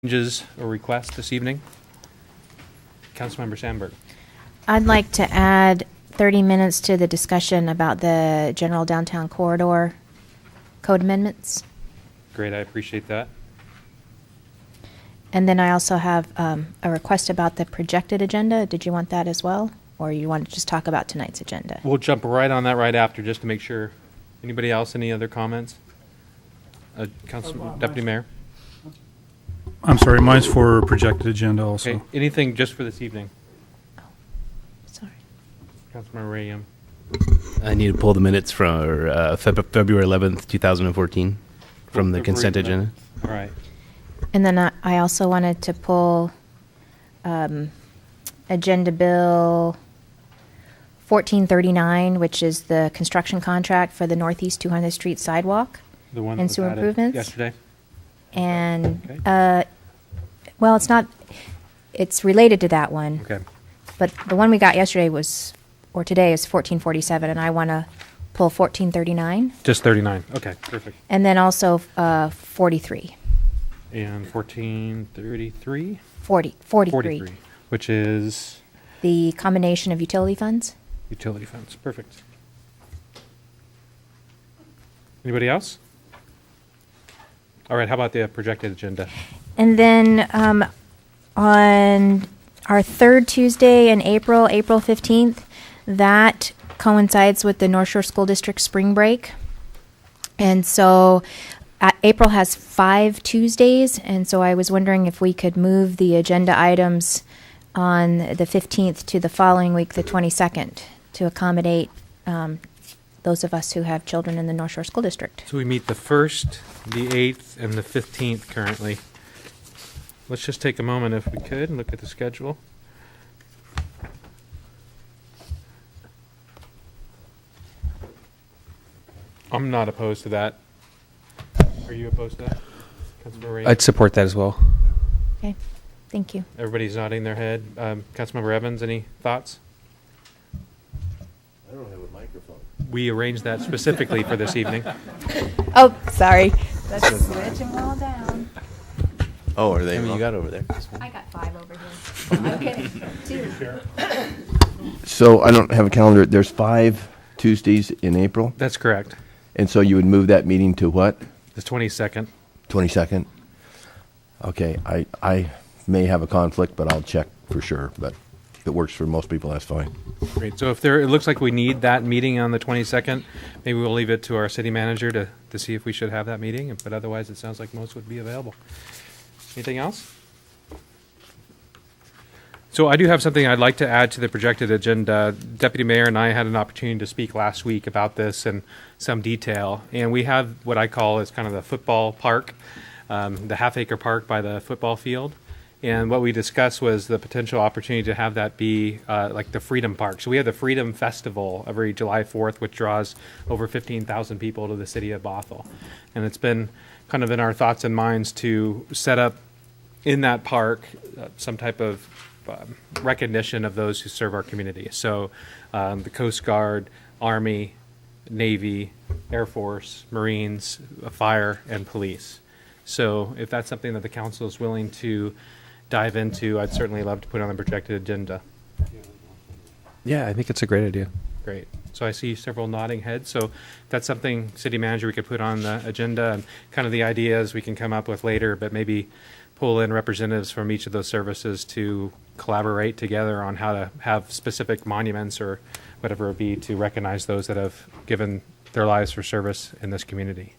Changes or requests this evening? Councilmember Sandberg. I'd like to add 30 minutes to the discussion about the general downtown corridor code amendments. Great, I appreciate that. And then I also have a request about the projected agenda. Did you want that as well? Or you want to just talk about tonight's agenda? We'll jump right on that right after just to make sure. Anybody else, any other comments? Deputy Mayor? I'm sorry, mine's for projected agenda also. Okay, anything just for this evening? Sorry. Councilmember Ray. I need to pull the minutes from February 11th, 2014 from the consent agenda. All right. And then I also wanted to pull Agenda Bill 1439, which is the construction contract for the Northeast 200th Street sidewalk The one and that sewer was added improvements. yesterday. And, Okay. well, it's not, it's related to that one. Okay. But the one we got yesterday was, or today is 1447, and I want to pull 1439. Just 39. Okay, perfect. And then also 43. And 1433? 43. 43, which is The combination of utility funds. utility funds. Perfect. Anybody else? All right, how about the projected agenda? And then on our third Tuesday in April, April 15th, that coincides with the North Shore School District spring break. And so April has 5 Tuesdays, and so I was wondering if we could move the agenda items on the 15th to the following week, the 22nd, to accommodate those of us who have children in the North Shore School District. So we meet the 1st, the 8th, and the 15th currently. Let's just take a moment if we could and look at the schedule. I'm not opposed to that. Are you opposed to that? Councilmember Ray? I'd support that as well. Okay, thank you. Everybody's nodding their head. Councilmember Evans, any thoughts? I don't have a microphone. We arranged that specifically for this evening. Oh, sorry. Let's switch them all down. Oh, are they? How many you got over there? I got 5 over here. Okay, 2. So I don't have a calendar. There's 5 Tuesdays in April, That's correct. and so you would move that meeting to what? The 22nd. 22nd. Okay, I may have a conflict, but I'll check for sure. But if it works for most people, that's fine. Great. So if it looks like we need that meeting on the 22nd, maybe we'll leave it to our city manager to see if we should have that meeting. But otherwise, it sounds like most would be available. Anything else? So I do have something I'd like to add to the projected agenda. Deputy Mayor and I had an opportunity to speak last week about this in some detail. And we have what I call is kind of the football park, the half-acre park by the football field. And what we discussed was the potential opportunity to have that be like the Freedom Park. So we have the Freedom Festival every July 4th, which draws over 15,000 people to the city of Bothell. And it's been kind of in our thoughts and minds to set up in that park some type of recognition of those who serve our community. So the Coast Guard, Army, Navy, Air Force, Marines, fire, and police. So if that's something that the council is willing to dive into, I'd certainly love to put on the projected agenda. Yeah, I think it's a great idea. Great. So I see several nodding heads. So that's something, city manager, we could put on the agenda, and kind of the ideas we can come up with later, but maybe pull in representatives from each of those services to collaborate together on how to have specific monuments or whatever it be to recognize those that have given their lives for service in this community.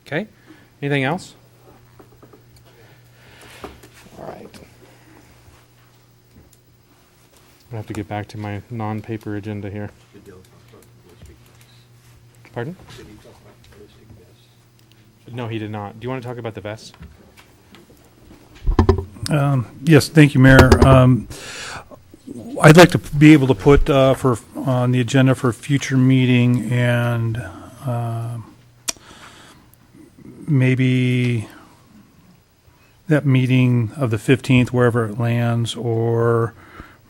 Okay? Anything else? All right. I have to get back to my non-paper agenda here. Pardon? No, he did not. Do you want to talk about the vests? Yes, thank you, Mayor. I'd like to be able to put on the agenda for a future meeting and maybe that meeting of the 15th, wherever it lands, or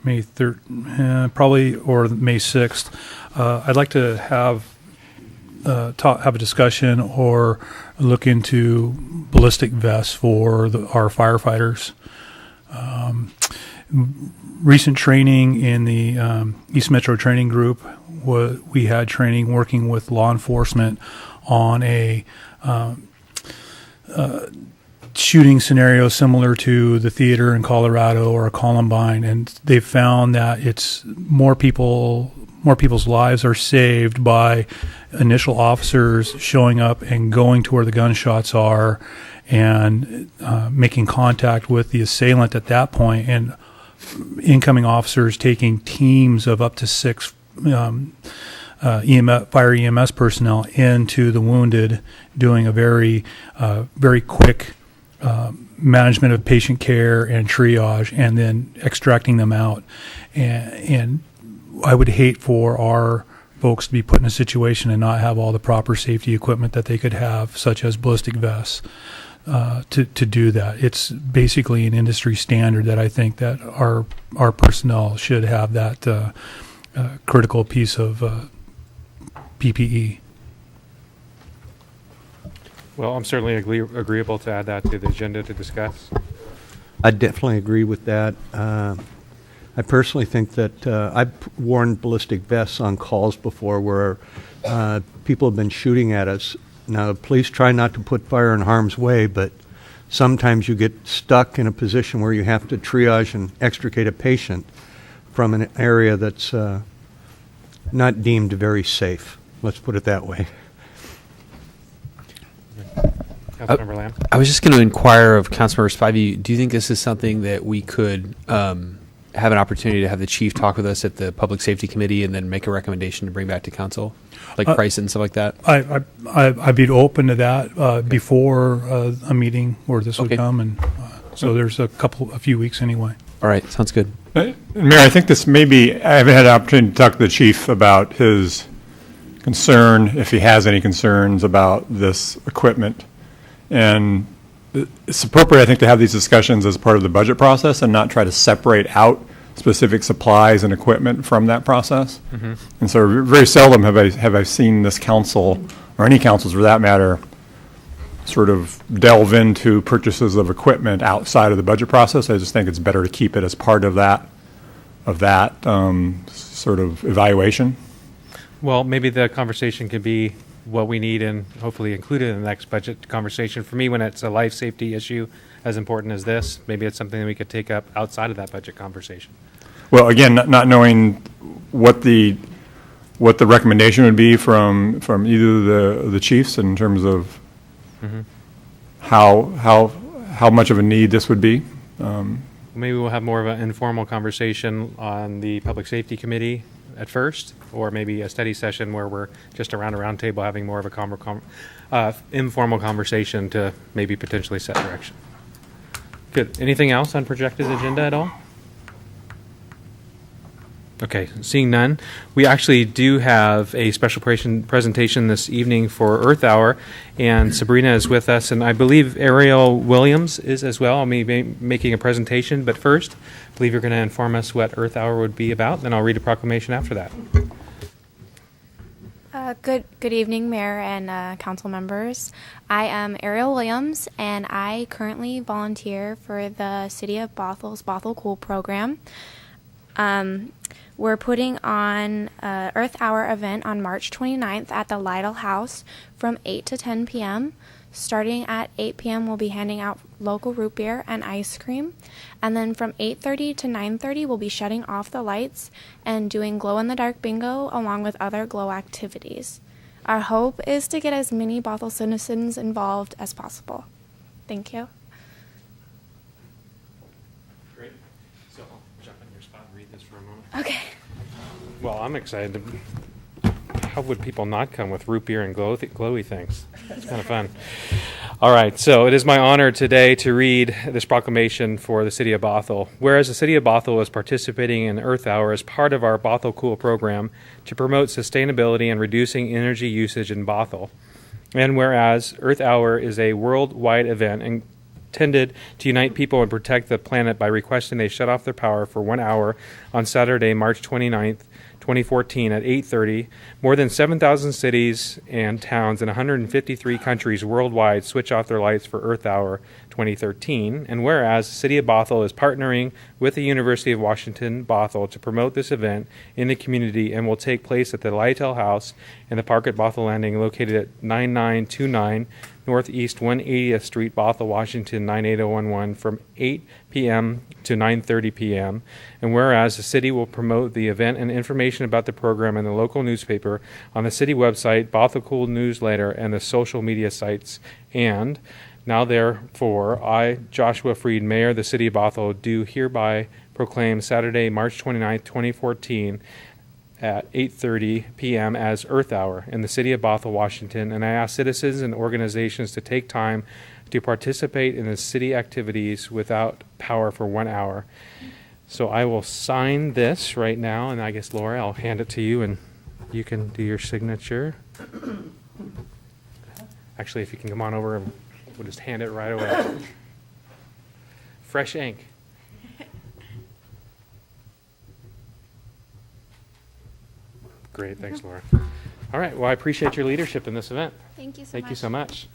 May 3rd, probably, or May 6th. I'd like to have a discussion or look into ballistic vests for our firefighters. Recent training in the East Metro Training Group, we had training working with law enforcement on a shooting scenario similar to the theater in Colorado or Columbine, and they found that it's more people's lives are saved by initial officers showing up and going to where the gunshots are and making contact with the assailant at that point, and incoming officers taking teams of up to 6 fire EMS personnel into the wounded, doing a very quick management of patient care and triage, and then extracting them out. And I would hate for our folks to be put in a situation and not have all the proper safety equipment that they could have, such as ballistic vests, to do that. It's basically an industry standard that I think that our personnel should have that critical piece of PPE. Well, I'm certainly agreeable to add that to the agenda to discuss. I definitely agree with that. I personally think that I've worn ballistic vests on calls before where people have been shooting at us. Now, please try not to put fire in harm's way, but sometimes you get stuck in a position where you have to triage and extricate a patient from an area that's not deemed very safe. Let's put it that way. Councilmember Lamb? I was just going to inquire of Councilmember Spivey, do you think this is something that we could have an opportunity to have the chief talk with us at the Public Safety Committee and then make a recommendation to bring back to council, like price and stuff like that? I'd be open to that before a meeting where this would Okay. come, and so there's a few weeks anyway. All right, sounds good. Mayor, I think this may be, I haven't had an opportunity to talk to the chief about his concern, if he has any concerns about this equipment. And it's appropriate, I think, to have these discussions as part of the budget process and not try to separate out specific supplies and equipment from that process. Mm-hmm. And so very seldom have I seen this council, or any councils for that matter, sort of delve into purchases of equipment outside of the budget process. I just think it's better to keep it as part of that sort of evaluation. Well, maybe the conversation could be what we need and hopefully included in the next budget conversation. For me, when it's a life safety issue as important as this, maybe it's something that we could take up outside of that budget conversation. Well, again, not knowing what the recommendation would be from either the chiefs in terms of how much of a need this would be. Maybe we'll have more of an informal conversation on the Public Safety Committee at first, or maybe a study session where we're just around a round table having more of a informal conversation to maybe potentially set direction. Good. Anything else on projected agenda at all? Okay, seeing none, we actually do have a special presentation this evening for Earth Hour, and Sabrina is with us, and I believe Ariel Williams is as well. I'll be making a presentation, but first, I believe you're going to inform us what Earth Hour would be about, then I'll read a proclamation after that. Good evening, Mayor and council members. I am Ariel Williams, and I currently volunteer for the City of Bothel's Bothell Cool program. We're putting on an Earth Hour event on March 29th at the Lytle House from 8 to 10 p.m. Starting at 8 p.m., we'll be handing out local root beer and ice cream. And then from 8:30 to 9:30, we'll be shutting off the lights and doing glow-in-the-dark bingo along with other glow activities. Our hope is to get as many Bothell citizens involved as possible. Thank you. Great. So I'll jump in your spot and read this for a moment. Okay. Well, I'm excited. How would people not come with root beer and glowy things? It's kind of fun. All right, so it is my honor today to read this proclamation for the City of Bothell. Whereas the City of Bothell is participating in Earth Hour as part of our Bothell Cool program to promote sustainability and reducing energy usage in Bothell. And whereas Earth Hour is a worldwide event intended to unite people and protect the planet by requesting they shut off their power for 1 hour on Saturday, March 29th, 2014 at 8:30. More than 7,000 cities and towns in 153 countries worldwide switch off their lights for Earth Hour 2013. And whereas the City of Bothell is partnering with the University of Washington Bothell to promote this event in the community and will take place at the Lytel House in the park at Bothell Landing, located at 9929 Northeast 180th Street, Bothell, Washington 98011, from 8 p.m. to 9:30 p.m. And whereas the city will promote the event and information about the program in the local newspaper, on the city website, Bothell Cool newsletter, and the social media sites. And now therefore, I, Joshua Freed, Mayor of the City of Bothell, do hereby proclaim Saturday, March 29th, 2014, at 8:30 p.m. as Earth Hour in the City of Bothell, Washington, and I ask citizens and organizations to take time to participate in the city activities without power for 1 hour. So I will sign this right now, and I guess, Laura, I'll hand it to you, and you can do your signature. Actually, if you can come on over, and we'll just hand it right away. Fresh ink. Great, thanks, Laura. All right, well, I appreciate your leadership in this event. Thank you so much. Thank you so much.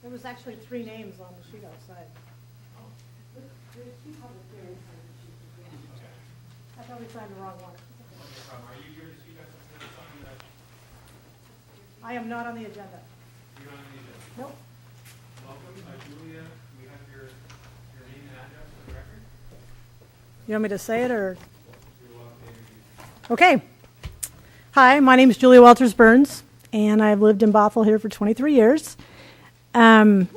There was actually 3 names on the sheet outside. I thought we signed the wrong one. Are you here to speak on something that I am not on the agenda. you're not on the agenda? Nope. Welcome, Julia. We have your name and address for the record. You want me to say it or? Okay. Hi, my name is Julia Walters Burns, and I've lived in Bothell here for 23 years. I'm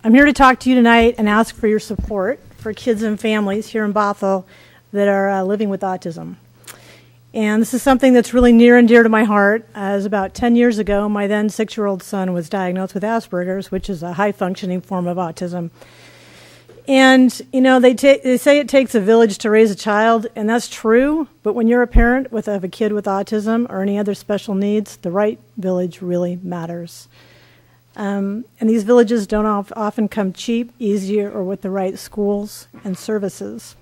here to talk to you tonight and ask for your support for kids and families here in Bothell that are living with autism. And this is something that's really near and dear to my heart, as about 10 years ago, my then 6-year-old son was diagnosed with Asperger's, which is a high-functioning form of autism. And, you know, they say it takes a village to raise a child, and that's true, but when you're a parent of a kid with autism or any other special needs, the right village really matters. And these villages don't often come cheap, easier, or with the right schools and services.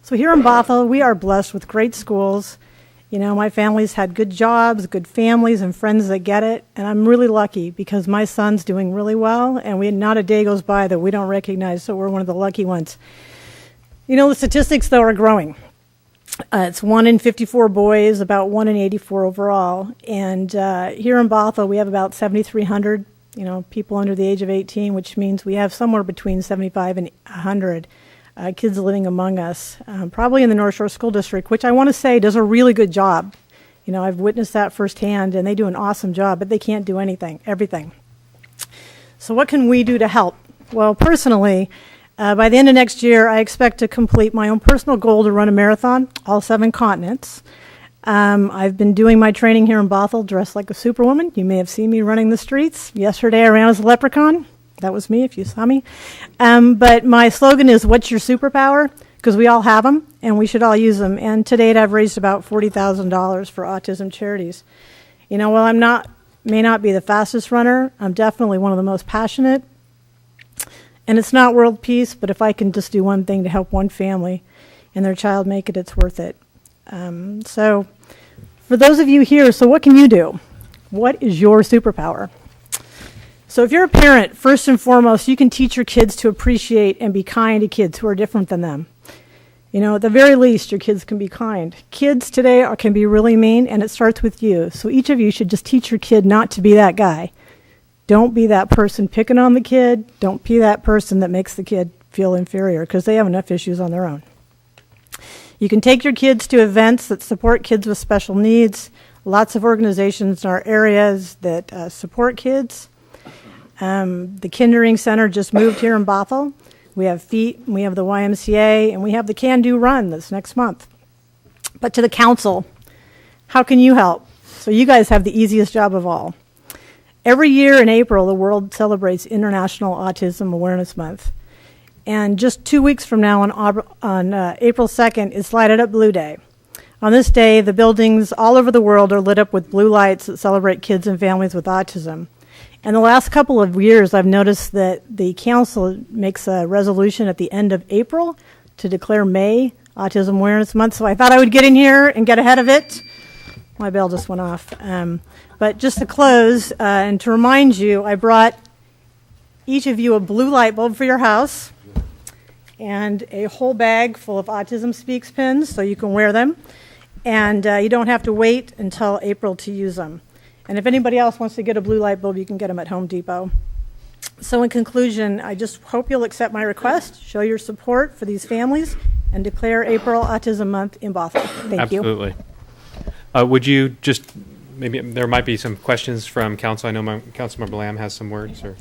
So here in Bothell, we are blessed with great schools. You know, my family's had good jobs, good families, and friends that get it. And I'm really lucky because my son's doing really well, and not a day goes by that we don't recognize, so we're one of the lucky ones. You know, the statistics, though, are growing. It's 1 in 54 boys, about 1 in 84 overall. And here in Bothell, we have about 7,300 people under the age of 18, which means we have somewhere between 75 and 100 kids living among us, probably in the North Shore School District, which I want to say does a really good job. You know, I've witnessed that firsthand, and they do an awesome job, but they can't do everything. So what can we do to help? Well, personally, by the end of next year, I expect to complete my own personal goal to run a marathon, all 7 continents. I've been doing my training here in Bothell, dressed like a superwoman. You may have seen me running the streets. Yesterday I ran as a leprechaun. That was me if you saw me. But my slogan is, what's your superpower? Because we all have them, and we should all use them. And to date, I've raised about $40,000 for autism charities. You know, while may not be the fastest runner, I'm definitely one of the most passionate. And it's not world peace, but if I can just do one thing to help one family and their child make it, it's worth it. So for those of you here, so what can you do? What is your superpower? So if you're a parent, first and foremost, you can teach your kids to appreciate and be kind to kids who are different than them. You know, at the very least, your kids can be kind. Kids today can be really mean, and it starts with you. So each of you should just teach your kid not to be that guy. Don't be that person picking on the kid. Don't be that person that makes the kid feel inferior, because they have enough issues on their own. You can take your kids to events that support kids with special needs. Lots of organizations in our areas that support kids. The Kindering Center just moved here in Bothell. we have FEET, we have the YMCA, and we have the Can Do Run that's next month. But to the council, how can you help? So you guys have the easiest job of all. Every year in April, the world celebrates International Autism Awareness Month. And just 2 weeks from now, on April 2nd, is Light It Up Blue Day. On this day, the buildings all over the world are lit up with blue lights that celebrate kids and families with autism. And the last couple of years, I've noticed that the council makes a resolution at the end of April to declare May Autism Awareness Month. So I thought I would get in here and get ahead of it. My bell just went off. But just to close and to remind you, I brought each of you a blue light bulb for your house and a whole bag full of Autism Speaks pins so you can wear them. And you don't have to wait until April to use them. And if anybody else wants to get a blue light bulb, you can get them at Home Depot. So in conclusion, I just hope you'll accept my request, show your support for these families, and declare April Autism Month in Bothell. Thank you. Absolutely. Would you just, maybe there might be some questions from council. I know Councilmember Lamb has some words. Or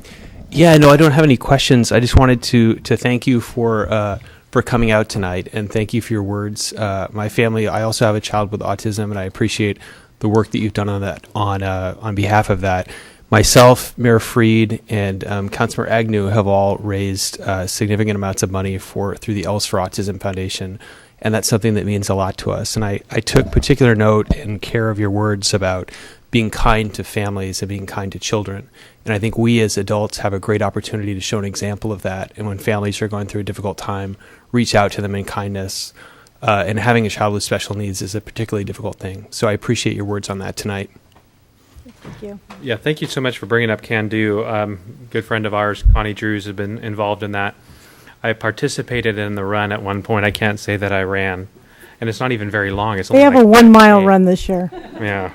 Yeah, no, I don't have any questions. I just wanted to thank you for coming out tonight, and thank you for your words. My family, I also have a child with autism, and I appreciate the work that you've done on that on behalf of that. Myself, Mayor Freed, and Councilor Agnew have all raised significant amounts of money through the Elves for Autism Foundation, and that's something that means a lot to us. And I took particular note and care of your words about being kind to families and being kind to children. And I think we as adults have a great opportunity to show an example of that. And when families are going through a difficult time, reach out to them in kindness. And having a child with special needs is a particularly difficult thing. So I appreciate your words on that tonight. Thank you. Yeah, thank you so much for bringing up Can Do. Good friend of ours, Connie Drews, has been involved in that. I participated in the run at one point. I can't say that I ran. And it's not even very long. It's They only have a like 1 mile 5K. run this year. Yeah,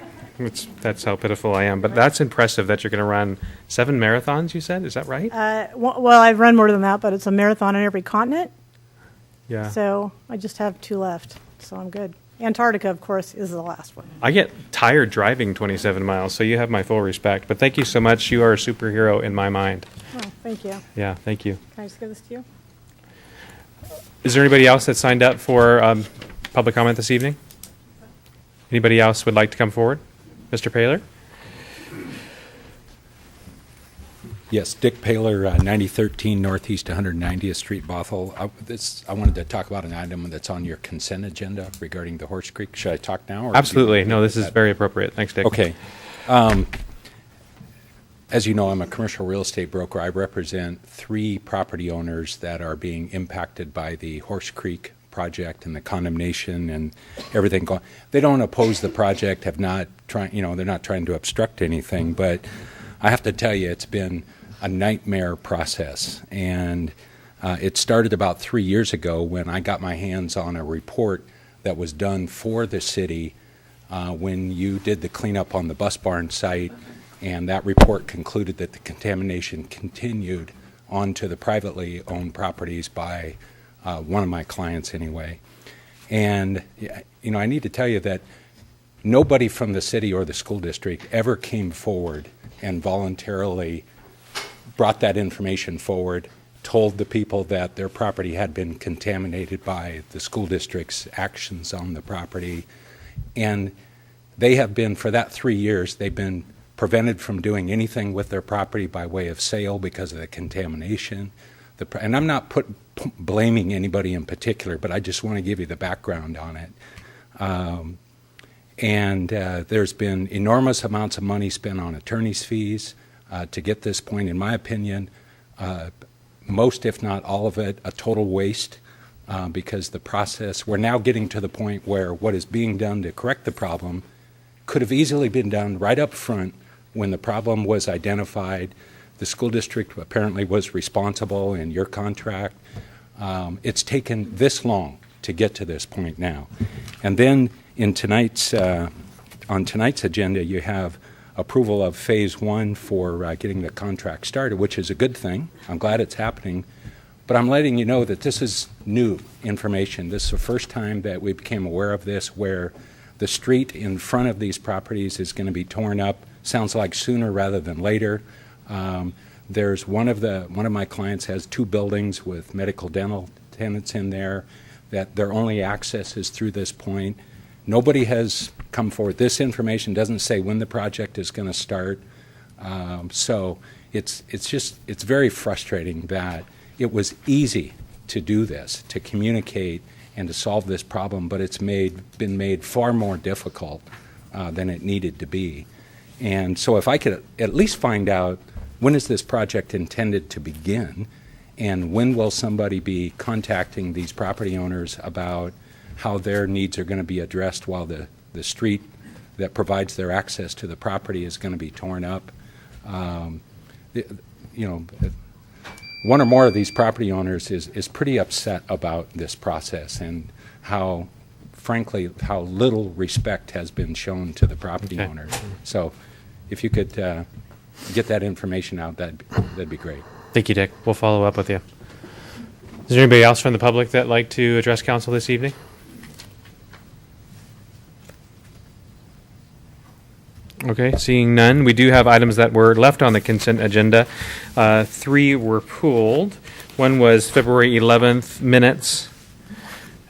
that's how pitiful I am. But that's impressive that you're going to run 7 marathons, you said? Is that right? Well, I've run more than that, but it's a marathon on every continent. Yeah. So I just have 2 left, so I'm good. Antarctica, of course, is the last one. I get tired driving 27 miles, so you have my full respect. But thank you so much. You are a superhero in my mind. Oh, thank you. Yeah, thank you. Can I just give this to you? Is there anybody else that signed up for public comment this evening? Anybody else would like to come forward? Mr. Paler? Yes, Dick Paler, 9013 Northeast 190th Street, Bothell. I wanted to talk about an item that's on your consent agenda regarding the Horse Creek. Should I talk now? Or Absolutely. No, this is very appropriate. Thanks, Dick. Okay. As you know, I'm a commercial real estate broker. I represent 3 property owners that are being impacted by the Horse Creek project and the condemnation and everything going. They don't oppose the project, they're not trying to obstruct anything, but I have to tell you, it's been a nightmare process. And it started about 3 years ago when I got my hands on a report that was done for the city when you did the cleanup on the bus barn site. And that report concluded that the contamination continued onto the privately owned properties by one of my clients anyway. And, I need to tell you that nobody from the city or the school district ever came forward and voluntarily brought that information forward, told the people that their property had been contaminated by the school district's actions on the property. And they have been, for that 3 years, they've been prevented from doing anything with their property by way of sale because of the contamination. And I'm not blaming anybody in particular, but I just want to give you the background on it. There's been enormous amounts of money spent on attorney's fees to get this point. In my opinion, most, if not all of it, a total waste because the process, we're now getting to the point where what is being done to correct the problem could have easily been done right up front when the problem was identified. The school district apparently was responsible in your contract. It's taken this long to get to this point now. And then in on tonight's agenda, you have approval of phase 1 for getting the contract started, which is a good thing. I'm glad it's happening. But I'm letting you know that this is new information. This is the first time that we became aware of this, where the street in front of these properties is going to be torn up. Sounds like sooner rather than later. There's one of my clients has 2 buildings with medical dental tenants in there, that their only access is through this point. Nobody has come forward. This information doesn't say when the project is going to start. So it's very frustrating that it was easy to do this, to communicate and to solve this problem, but it's been made far more difficult than it needed to be. And so if I could at least find out, when is this project intended to begin, and when will somebody be contacting these property owners about how their needs are going to be addressed while the street that provides their access to the property is going to be torn up. One or more of these property owners is pretty upset about this process and how, frankly, how little respect has been shown to the property owners. So if you could get that information out, that'd be great. Thank you, Dick. We'll follow up with you. Is there anybody else from the public that'd like to address council this evening? Okay, seeing none, we do have items that were left on the consent agenda. 3 were pulled. One was February 11th minutes,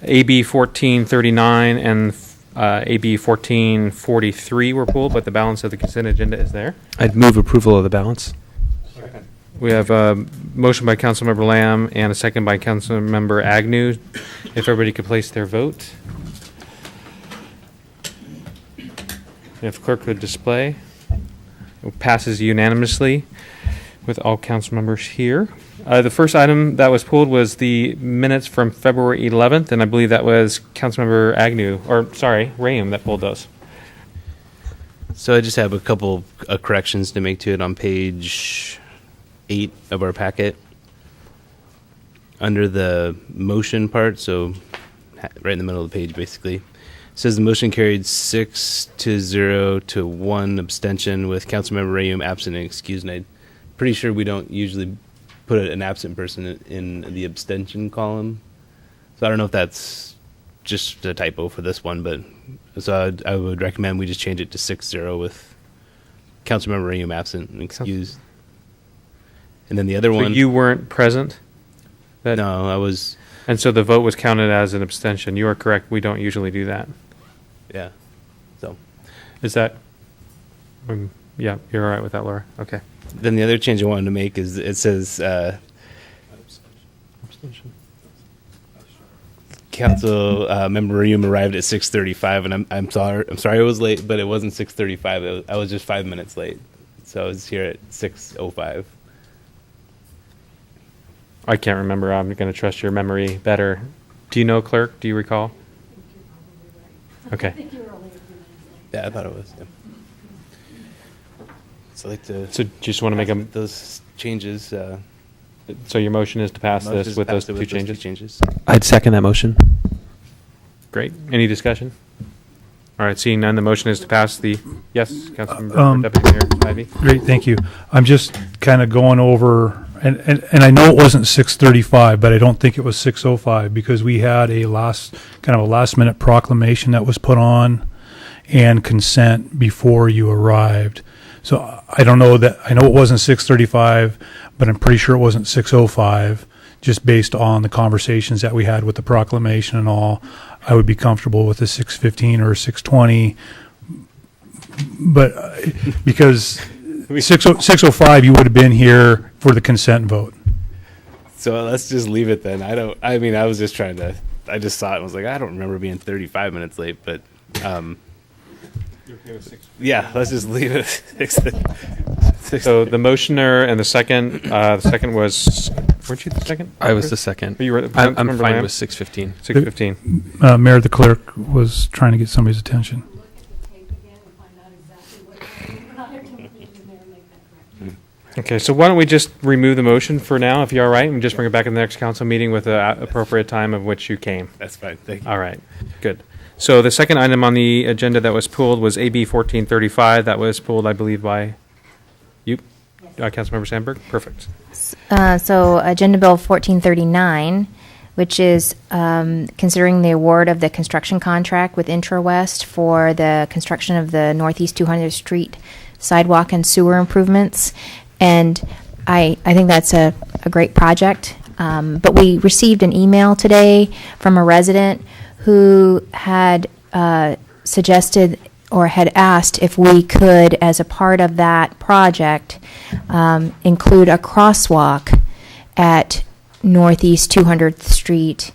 AB 1439 and AB 1443 were pulled, but the balance of the consent agenda is there. I'd move approval of the balance. We have a motion by Councilmember Lamb and a second by Councilmember Agnew. If everybody could place their vote. If clerk could display. It passes unanimously with all council members here. The first item that was pulled was the minutes from February 11th, and I believe that was Councilmember Agnew, or sorry, Rayam that pulled those. So I just have a couple of corrections to make to it on page 8 of our packet. Under the motion part, so right in the middle of the page basically, it says the motion carried 6-0 to 1 abstention with Councilmember Rayum absent and excused. And I'm pretty sure we don't usually put an absent person in the abstention column. So I don't know if that's just a typo for this one, but so I would recommend we just change it to 6-0 with Councilmember Rayum absent and excused. And then the other one. You weren't present? No, I was. And so the vote was counted as an abstention. You are correct. We don't usually do that. Yeah. So. Is that? Yeah, you're all right with that, Laura. Okay. Then the other change I wanted to make is it says Council member Rayum arrived at 6:35, and I'm sorry I was late, but it wasn't 6:35. I was just 5 minutes late, so I was here at 6:05. I can't remember. I'm going to trust your memory better. Do you know, clerk? Do you recall? Okay. Yeah, I thought it was. Yeah. So I'd like to. So just want to make those changes. So your motion is to pass this with those two changes? I'd second that motion. Great. Any discussion? All right. Seeing none, the motion is to pass the. Yes, Councilmember Deputy Mayor Spivey. Great, thank you. I'm just kind of going over. And I know it wasn't 6:35, but I don't think it was 6:05 because we had a last minute proclamation that was put on and consent before you arrived. So I don't know that, I know it wasn't 6:35, but I'm pretty sure it wasn't 6:05, just based on the conversations that we had with the proclamation and all. I would be comfortable with a 6:15 or a 6:20, but because 6:05 you would have been here for the consent vote. So let's just leave it then. I was just trying to, I just saw it and was like, I don't remember being 35 minutes late, but yeah, let's just leave it. So the motioner and the second was, weren't you the second? I was the second. You were, I'm fine with 6:15. 6:15. Mayor, the clerk was trying to get somebody's attention. Okay, so why don't we just remove the motion for now, if you're all right, and just bring it back in the next council meeting with the appropriate time of which you came. That's fine. Thank you. All right, good. So the second item on the agenda that was pulled was AB 1435. That was pulled, I believe, by you, Councilmember Sandberg. Perfect. So Agenda Bill 1439, which is considering the award of the construction contract with IntraWest for the construction of the Northeast 200th Street sidewalk and sewer improvements. And I think that's a great project. But we received an email today from a resident who had suggested or had asked if we could, as a part of that project, include a crosswalk at Northeast 200th Street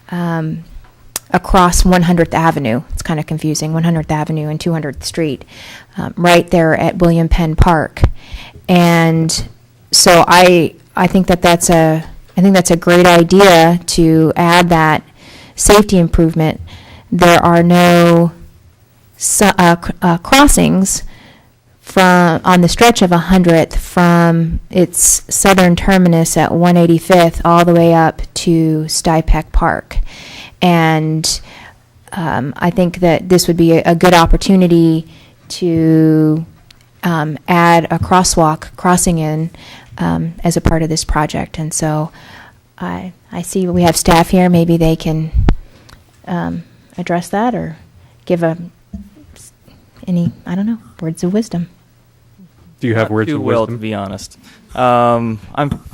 across 100th Avenue. It's kind of confusing, 100th Avenue and 200th Street, right there at William Penn Park. And so I think that's a great idea to add that safety improvement. There are no crossings on the stretch of 100th from its southern terminus at 185th all the way up to Stuypeck Park. And I think that this would be a good opportunity to add a crossing in as a part of this project. And so I see we have staff here. Maybe they can address that or give any, I don't know, words of wisdom. Do you have words too of well, wisdom? to be honest. I'm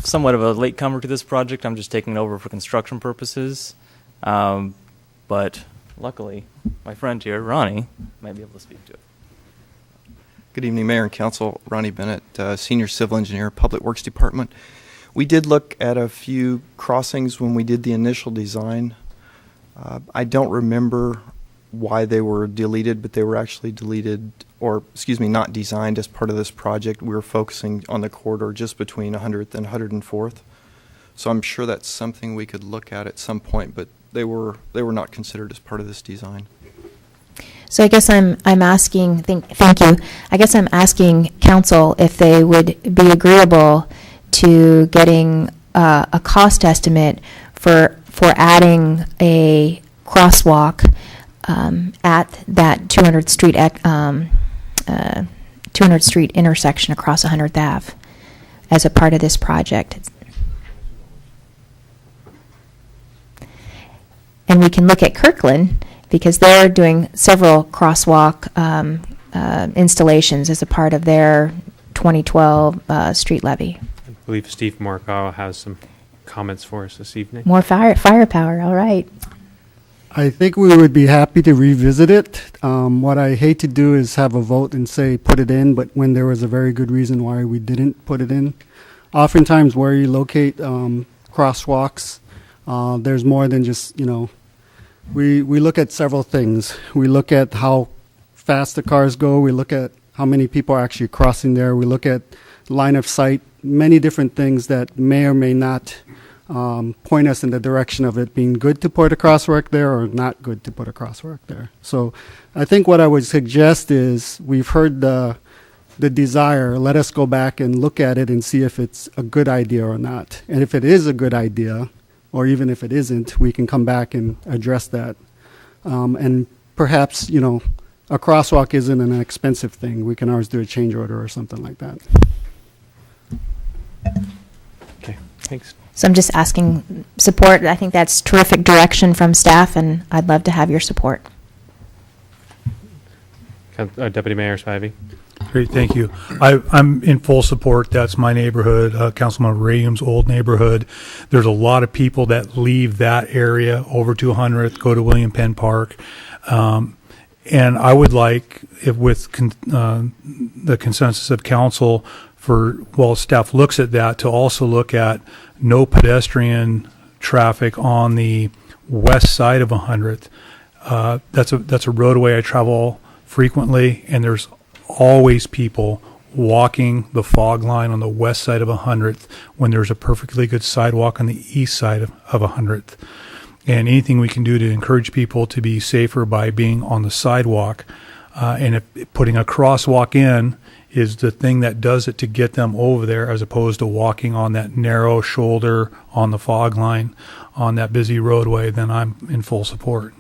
somewhat of a latecomer to this project. I'm just taking it over for construction purposes. But luckily, my friend here, Ronnie, might be able to speak to it. Good evening, Mayor and Council. Ronnie Bennett, Senior Civil Engineer, Public Works Department. We did look at a few crossings when we did the initial design. I don't remember why they were deleted, but they were actually deleted, or excuse me, not designed as part of this project. We were focusing on the corridor just between 100th and 104th. So I'm sure that's something we could look at some point, but they were not considered as part of this design. So I guess I'm asking, thank you. I guess I'm asking council if they would be agreeable to getting a cost estimate for adding a crosswalk at that 200th Street 200th Street intersection across 100th Ave as a part of this project. And we can look at Kirkland because they're doing several crosswalk installations as a part of their 2012 street levy. I believe Steve Morikawa has some comments for us this evening. More firepower, all right. I think we would be happy to revisit it. What I hate to do is have a vote and say put it in, but when there was a very good reason why we didn't put it in. Oftentimes where you locate crosswalks, there's more than just, we look at several things. We look at how fast the cars go. We look at how many people are actually crossing there. We look at line of sight, many different things that may or may not point us in the direction of it being good to put a crosswalk there or not good to put a crosswalk there. So I think what I would suggest is we've heard the desire. Let us go back and look at it and see if it's a good idea or not. And if it is a good idea, or even if it isn't, we can come back and address that. And perhaps, a crosswalk isn't an expensive thing. We can always do a change order or something like that. Okay, thanks. So I'm just asking support. I think that's terrific direction from staff, and I'd love to have your support. Deputy Mayor Spivey. Great, thank you. I'm in full support. That's my neighborhood, Councilman Rayum's old neighborhood. There's a lot of people that leave that area over to 100th, go to William Penn Park. And I would like, if with the consensus of council, while staff looks at that, to also look at no pedestrian traffic on the west side of 100th. That's a roadway I travel frequently, and there's always people walking the fog line on the west side of 100th when there's a perfectly good sidewalk on the east side of 100th. And anything we can do to encourage people to be safer by being on the sidewalk, and if putting a crosswalk in is the thing that does it to get them over there, as opposed to walking on that narrow shoulder on the fog line on that busy roadway, then I'm in full support.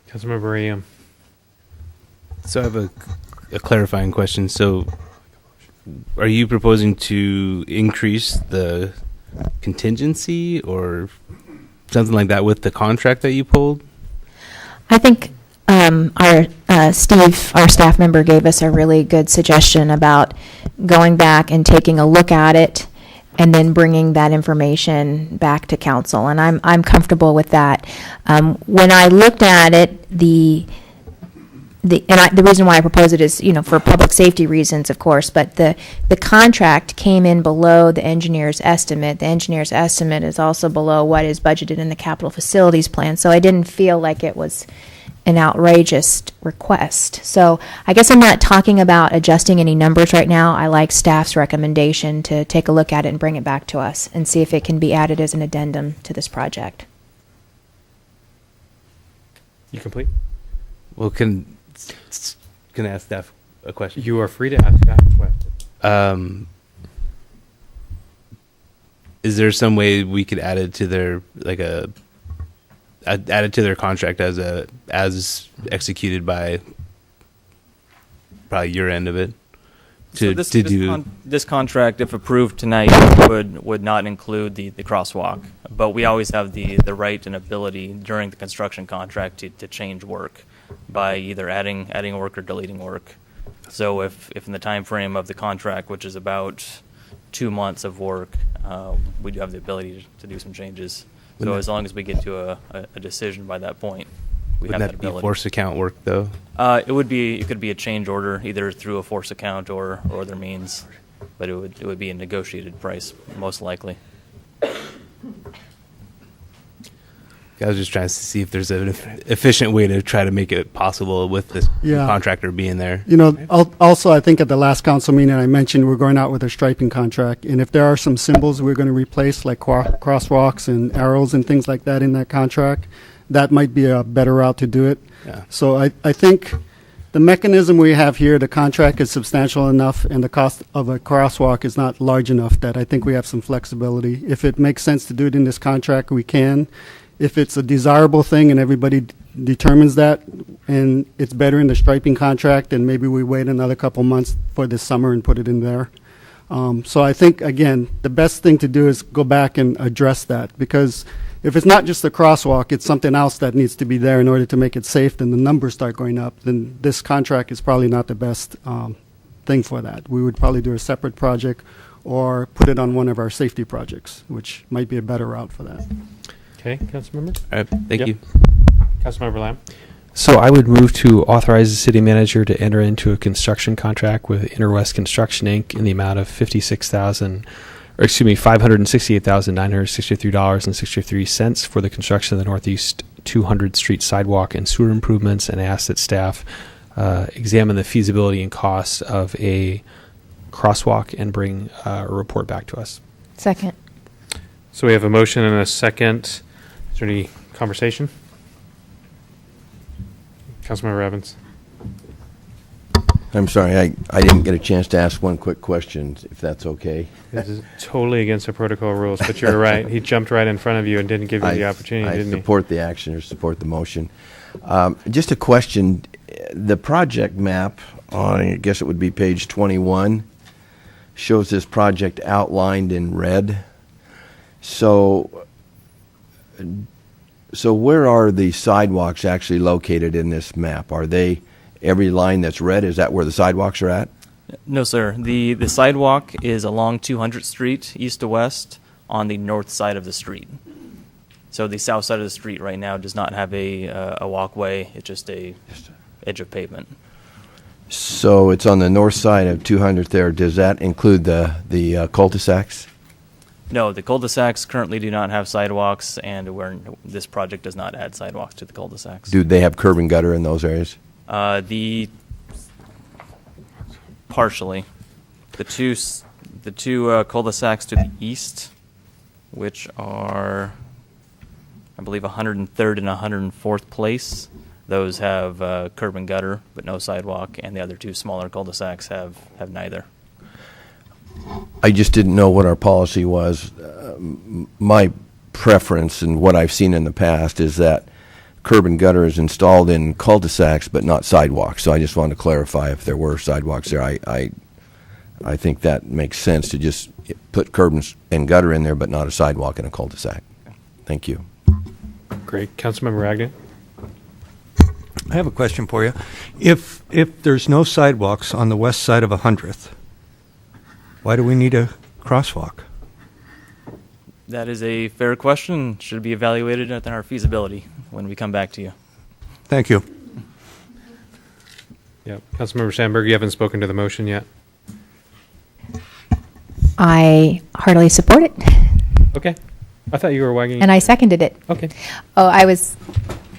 Councilmember Rayum. So I have a clarifying question. So are you proposing to increase the contingency or something like that with the contract that you pulled? I think Steve, our staff member, gave us a really good suggestion about going back and taking a look at it and then bringing that information back to council. And I'm comfortable with that. When I looked at it, the reason why I propose it is, for public safety reasons, of course, but the contract came in below the engineer's estimate. The engineer's estimate is also below what is budgeted in the capital facilities plan. So I didn't feel like it was an outrageous request. So I guess I'm not talking about adjusting any numbers right now. I like staff's recommendation to take a look at it and bring it back to us and see if it can be added as an addendum to this project. You complete? Well, can I ask staff a question? You are free to ask staff a question. Is there some way we could add it to their add it to their contract as executed by probably your end of it? This contract, if approved tonight, would not include the crosswalk, but we always have the right and ability during the construction contract to change work by either adding work or deleting work. So if in the time frame of the contract, which is about 2 months of work, we do have the ability to do some changes. So as long as we get to a decision by that point, we have that ability. Wouldn't that be force account work, though? It could be a change order, either through a force account or other means, but it would be a negotiated price, most likely. I was just trying to see if there's an efficient way to try to make it possible with this contractor being there. Also, I think at the last council meeting, I mentioned we're going out with a striping contract. And if there are some symbols we're going to replace, like crosswalks and arrows and things like that in that contract, that might be a better route to do it. Yeah. So I think the mechanism we have here, the contract is substantial enough and the cost of a crosswalk is not large enough that I think we have some flexibility. If it makes sense to do it in this contract, we can. If it's a desirable thing and everybody determines that and it's better in the striping contract, then maybe we wait another couple months for this summer and put it in there. So I think, again, the best thing to do is go back and address that, because if it's not just the crosswalk, it's something else that needs to be there in order to make it safe, then the numbers start going up, then this contract is probably not the best thing for that. We would probably do a separate project or put it on one of our safety projects, which might be a better route for that. Okay, Councilmember? All right, thank you. Councilmember Lamb? So I would move to authorize the city manager to enter into a construction contract with Interwest Construction Inc. in the amount of $568,963.63 for the construction of the Northeast 200th Street sidewalk and sewer improvements, and ask that staff examine the feasibility and costs of a crosswalk and bring a report back to us. Second. So we have a motion and a second. Is there any conversation? Councilmember Evans. I'm sorry, I didn't get a chance to ask one quick question, if that's okay. This is totally against the protocol rules, but you're right. He jumped right in front of you and didn't give you the opportunity, didn't he? I support the action or support the motion. Just a question. The project map on, I guess it would be page 21, shows this project outlined in red. So where are the sidewalks actually located in this map? Are they every line that's red? Is that where the sidewalks are at? No, sir. The sidewalk is along 200th Street, east to west, on the north side of the street. So the south side of the street right now does not have a walkway. It's just a edge of pavement. So it's on the north side of 200th there. Does that include the cul-de-sacs? No, the cul-de-sacs currently do not have sidewalks, and this project does not add sidewalks to the cul-de-sacs. Do they have curb and gutter in those areas? Partially. The two cul-de-sacs to the east, which are, I believe, 103rd and 104th Place, those have curb and gutter, but no sidewalk, and the other two smaller cul-de-sacs have neither. I just didn't know what our policy was. My preference and what I've seen in the past is that curb and gutter is installed in cul-de-sacs but not sidewalks. So I just wanted to clarify if there were sidewalks there. I think that makes sense to just put curb and gutter in there but not a sidewalk in a cul-de-sac. Thank you. Great. Councilmember Agnew? I have a question for you. If there's no sidewalks on the west side of 100th, why do we need a crosswalk? That is a fair question. Should be evaluated at our feasibility when we come back to you. Thank you. Yep. Councilmember Sandberg, you haven't spoken to the motion yet. I heartily support it, Okay. I thought you were wagging. and I seconded it. Okay. Oh, I was.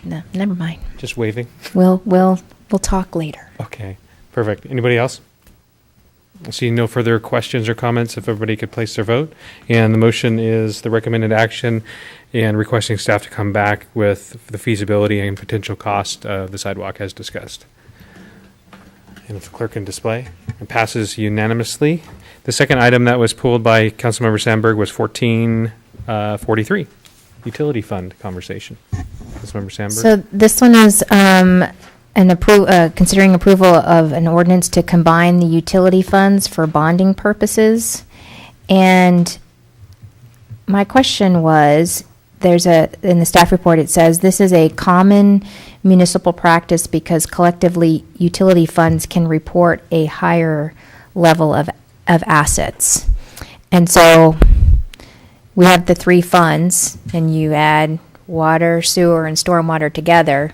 No, never mind. Just waving. We'll talk later. Okay. Perfect. Anybody else? I see no further questions or comments. If everybody could place their vote. And the motion is the recommended action and requesting staff to come back with the feasibility and potential cost of the sidewalk as discussed. And if the clerk can display, it passes unanimously. The second item that was pulled by Councilmember Sandberg was 1443, utility fund conversation. Councilmember Sandberg. So this one is considering approval of an ordinance to combine the utility funds for bonding purposes. And my question was, in the staff report it says this is a common municipal practice because collectively utility funds can report a higher level of assets. And so we have the three funds, and you add water, sewer, and stormwater together.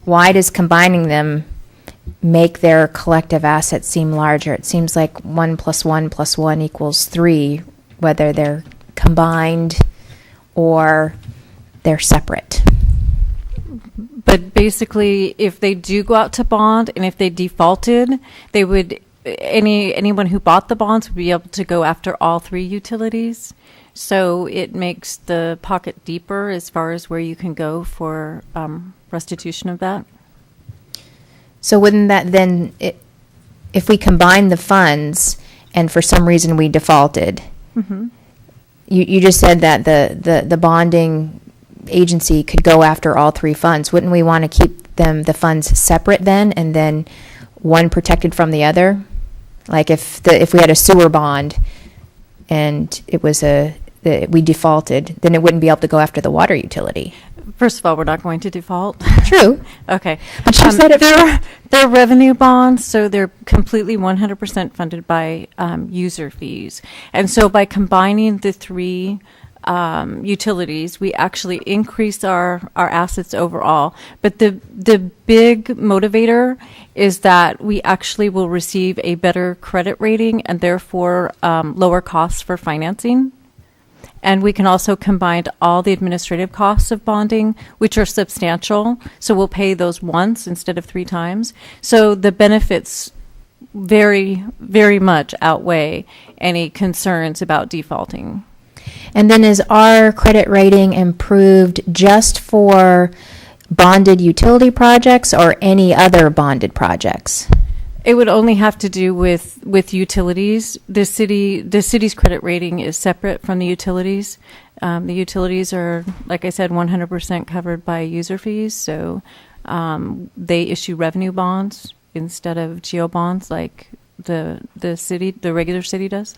Why does combining them make their collective assets seem larger? It seems like 1 + 1 + 1 = 3, whether they're combined or they're separate. But basically, if they do go out to bond, and if they defaulted, they would anyone who bought the bonds would be able to go after all three utilities. So it makes the pocket deeper as far as where you can go for restitution of that. So wouldn't that then, if we combine the funds and for some reason we defaulted, Mm-hmm. you just said that the bonding agency could go after all three funds. Wouldn't we want to keep the funds separate then, and then one protected from the other? Like if we had a sewer bond and it was we defaulted, then it wouldn't be able to go after the water utility. First of all, we're not going to default. True. Okay. But you said it. They're revenue bonds, so they're completely 100% funded by user fees. And so by combining the three utilities, we actually increase our assets overall. But the big motivator is that we actually will receive a better credit rating and therefore lower costs for financing. And we can also combine all the administrative costs of bonding, which are substantial. So we'll pay those once instead of 3 times. So the benefits very, very much outweigh any concerns about defaulting. And then is our credit rating improved just for bonded utility projects or any other bonded projects? It would only have to do with utilities. The city's credit rating is separate from the utilities. The utilities are, like I said, 100% covered by user fees. So they issue revenue bonds instead of geo bonds like the regular city does.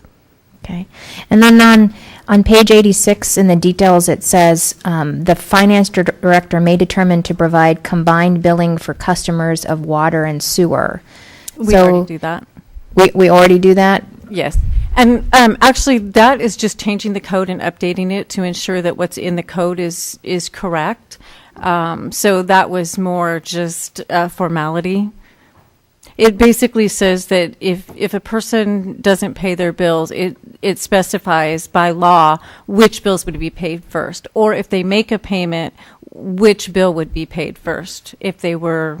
Okay. And then on page 86 in the details, it says the finance director may determine to provide combined billing for customers of water and sewer. We already do that. We already do that? Yes. And actually, that is just changing the code and updating it to ensure that what's in the code is correct. So that was more just a formality. It basically says that if a person doesn't pay their bills, it specifies by law which bills would be paid first. Or if they make a payment, which bill would be paid first if they were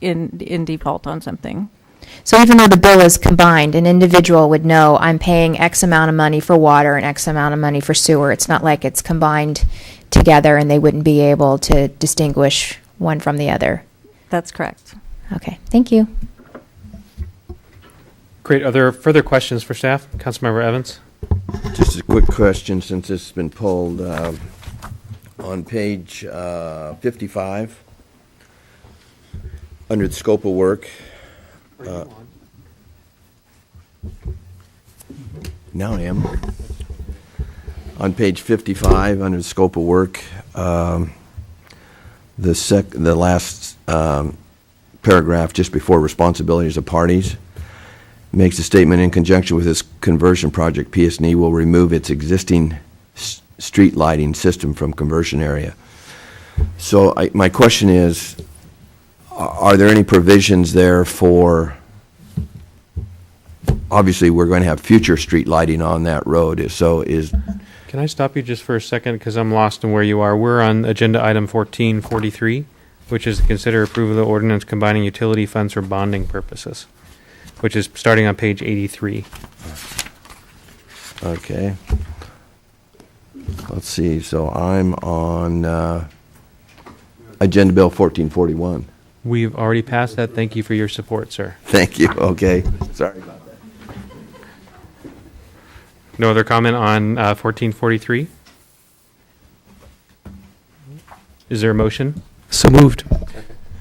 in default on something. So even though the bill is combined, an individual would know I'm paying X amount of money for water and X amount of money for sewer. It's not like it's combined together and they wouldn't be able to distinguish one from the other. That's correct. Okay, thank you. Great. Are there further questions for staff? Councilmember Evans? Just a quick question, since this has been pulled. On page 55, under the scope of work. Now I am. On page 55, under the scope of work, the last paragraph just before responsibilities of parties makes a statement in conjunction with this conversion project, PS&E will remove its existing street lighting system from conversion area. So my question is, are there any provisions there for, obviously we're going to have future street lighting on that road, Can I stop you just for a second because I'm lost in where you are? We're on agenda item 1443, which is to consider approval of the ordinance combining utility funds for bonding purposes, which is starting on page 83. Okay. Let's see, so I'm on Agenda Bill 1441. We've already passed that. Thank you for your support, sir. Thank you, okay. Sorry about that. No other comment on 1443? Is there a motion? So moved.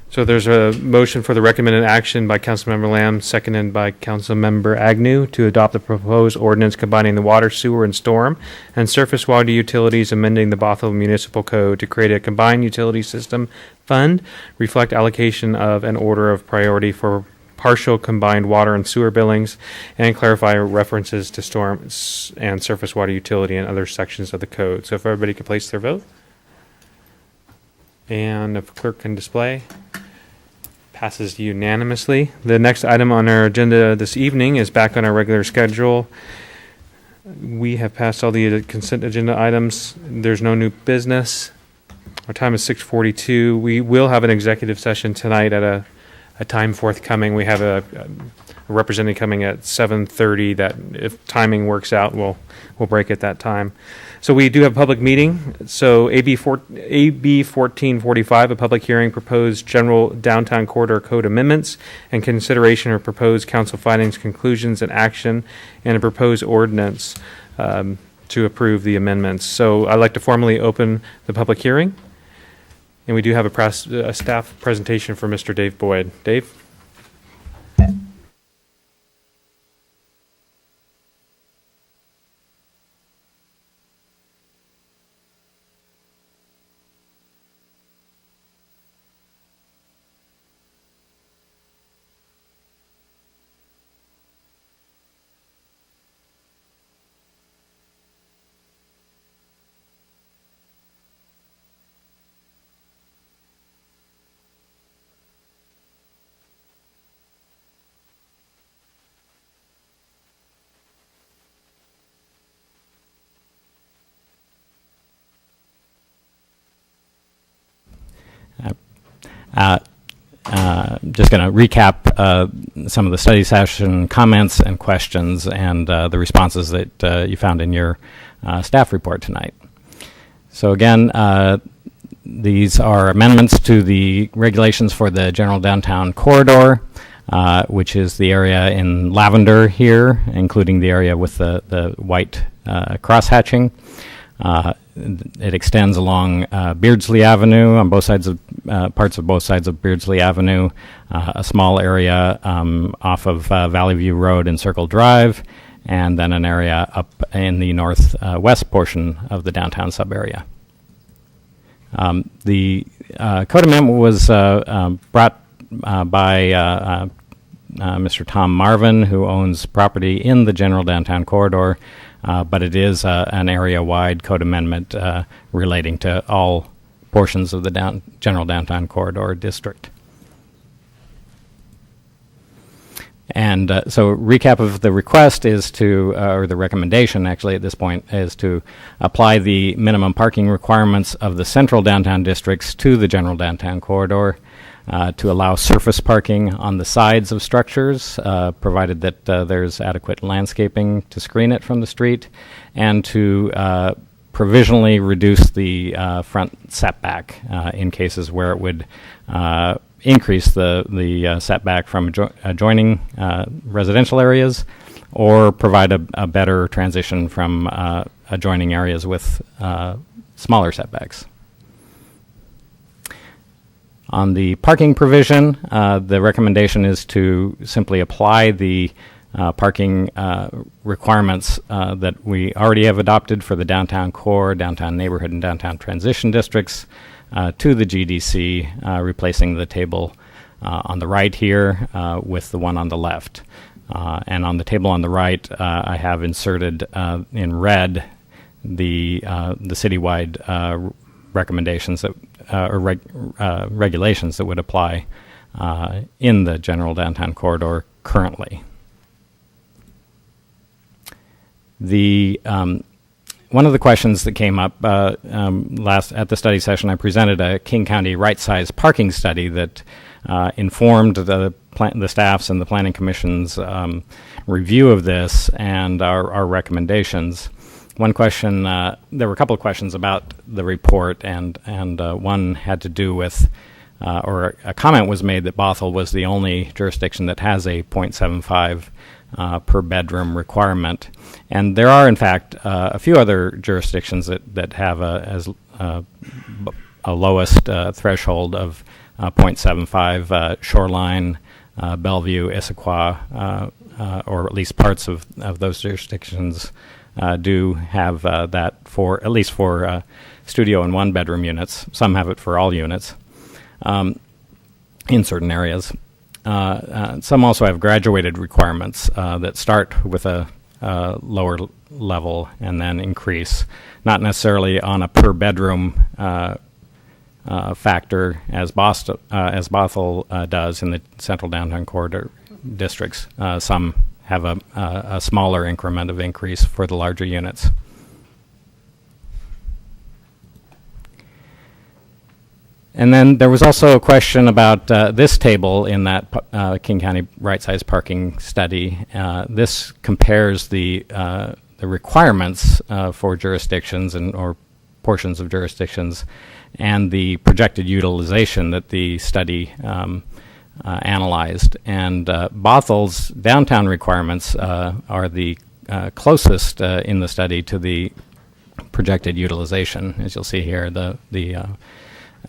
So there's a motion for the recommended action by Councilmember Lamb, seconded by Councilmember Agnew, to adopt the proposed ordinance combining the water, sewer, and storm and surface water utilities, amending the Bothell Municipal Code to create a combined utility system fund, reflect allocation of an order of priority for partial combined water and sewer billings, and clarify references to storm and surface water utility and other sections of the code. So if everybody could place their vote. And if clerk can display. Passes unanimously. The next item on our agenda this evening is back on our regular schedule. We have passed all the consent agenda items. There's no new business. Our time is 6:42. We will have an executive session tonight at a time forthcoming. We have a representative coming at 7:30 that, if timing works out, we'll break at that time. So we do have a public meeting. So AB 1445, a public hearing, proposed general downtown corridor code amendments and consideration of proposed council findings, conclusions, and action, and a proposed ordinance to approve the amendments. So I'd like to formally open the public hearing. And we do have a staff presentation for Mr. Dave Boyd. Dave? Just going to recap some of the study session comments and questions and the responses that you found in your staff report tonight. So again, these are amendments to the regulations for the general downtown corridor, which is the area in lavender here, including the area with the white cross-hatching. It extends along Beardsley Avenue on both sides of parts of both sides of Beardsley Avenue, a small area off of Valley View Road and Circle Drive, and then an area up in the northwest portion of the downtown sub-area. The code amendment was brought by Mr. Tom Marvin, who owns property in the general downtown corridor, but it is an area-wide code amendment relating to all portions of the general downtown corridor district. And so recap of the request is to, or the recommendation actually at this point, is to apply the minimum parking requirements of the central downtown districts to the general downtown corridor, to allow surface parking on the sides of structures, provided that there's adequate landscaping to screen it from the street, and to provisionally reduce the front setback in cases where it would increase the setback from adjoining residential areas, or provide a better transition from adjoining areas with smaller setbacks. On the parking provision, the recommendation is to simply apply the parking requirements that we already have adopted for the downtown core, downtown neighborhood, and downtown transition districts to the GDC, replacing the table on the right here with the one on the left. And on the table on the right, I have inserted in red the citywide recommendations that regulations that would apply in the general downtown corridor currently. The one of the questions that came up last at the study session, I presented a King County right-size parking study that informed the staff's and the Planning Commission's review of this and our recommendations. One question, there were a couple of questions about the report, and one had to do with, or a comment was made that Bothell was the only jurisdiction that has a 0.75 per bedroom requirement. And there are, in fact, a few other jurisdictions that have a lowest threshold of 0.75. Shoreline, Bellevue, Issaquah, or at least parts of those jurisdictions do have that for, at least for studio and one bedroom units. Some have it for all units in certain areas. Some also have graduated requirements that start with a lower level and then increase, not necessarily on a per bedroom factor as Bothell does in the central downtown corridor districts. Some have a smaller increment of increase for the larger units. And then there was also a question about this table in that King County right-size parking study. This compares the requirements for jurisdictions or portions of jurisdictions and the projected utilization that the study analyzed. And Bothell's downtown requirements are the closest in the study to the projected utilization. As you'll see here, the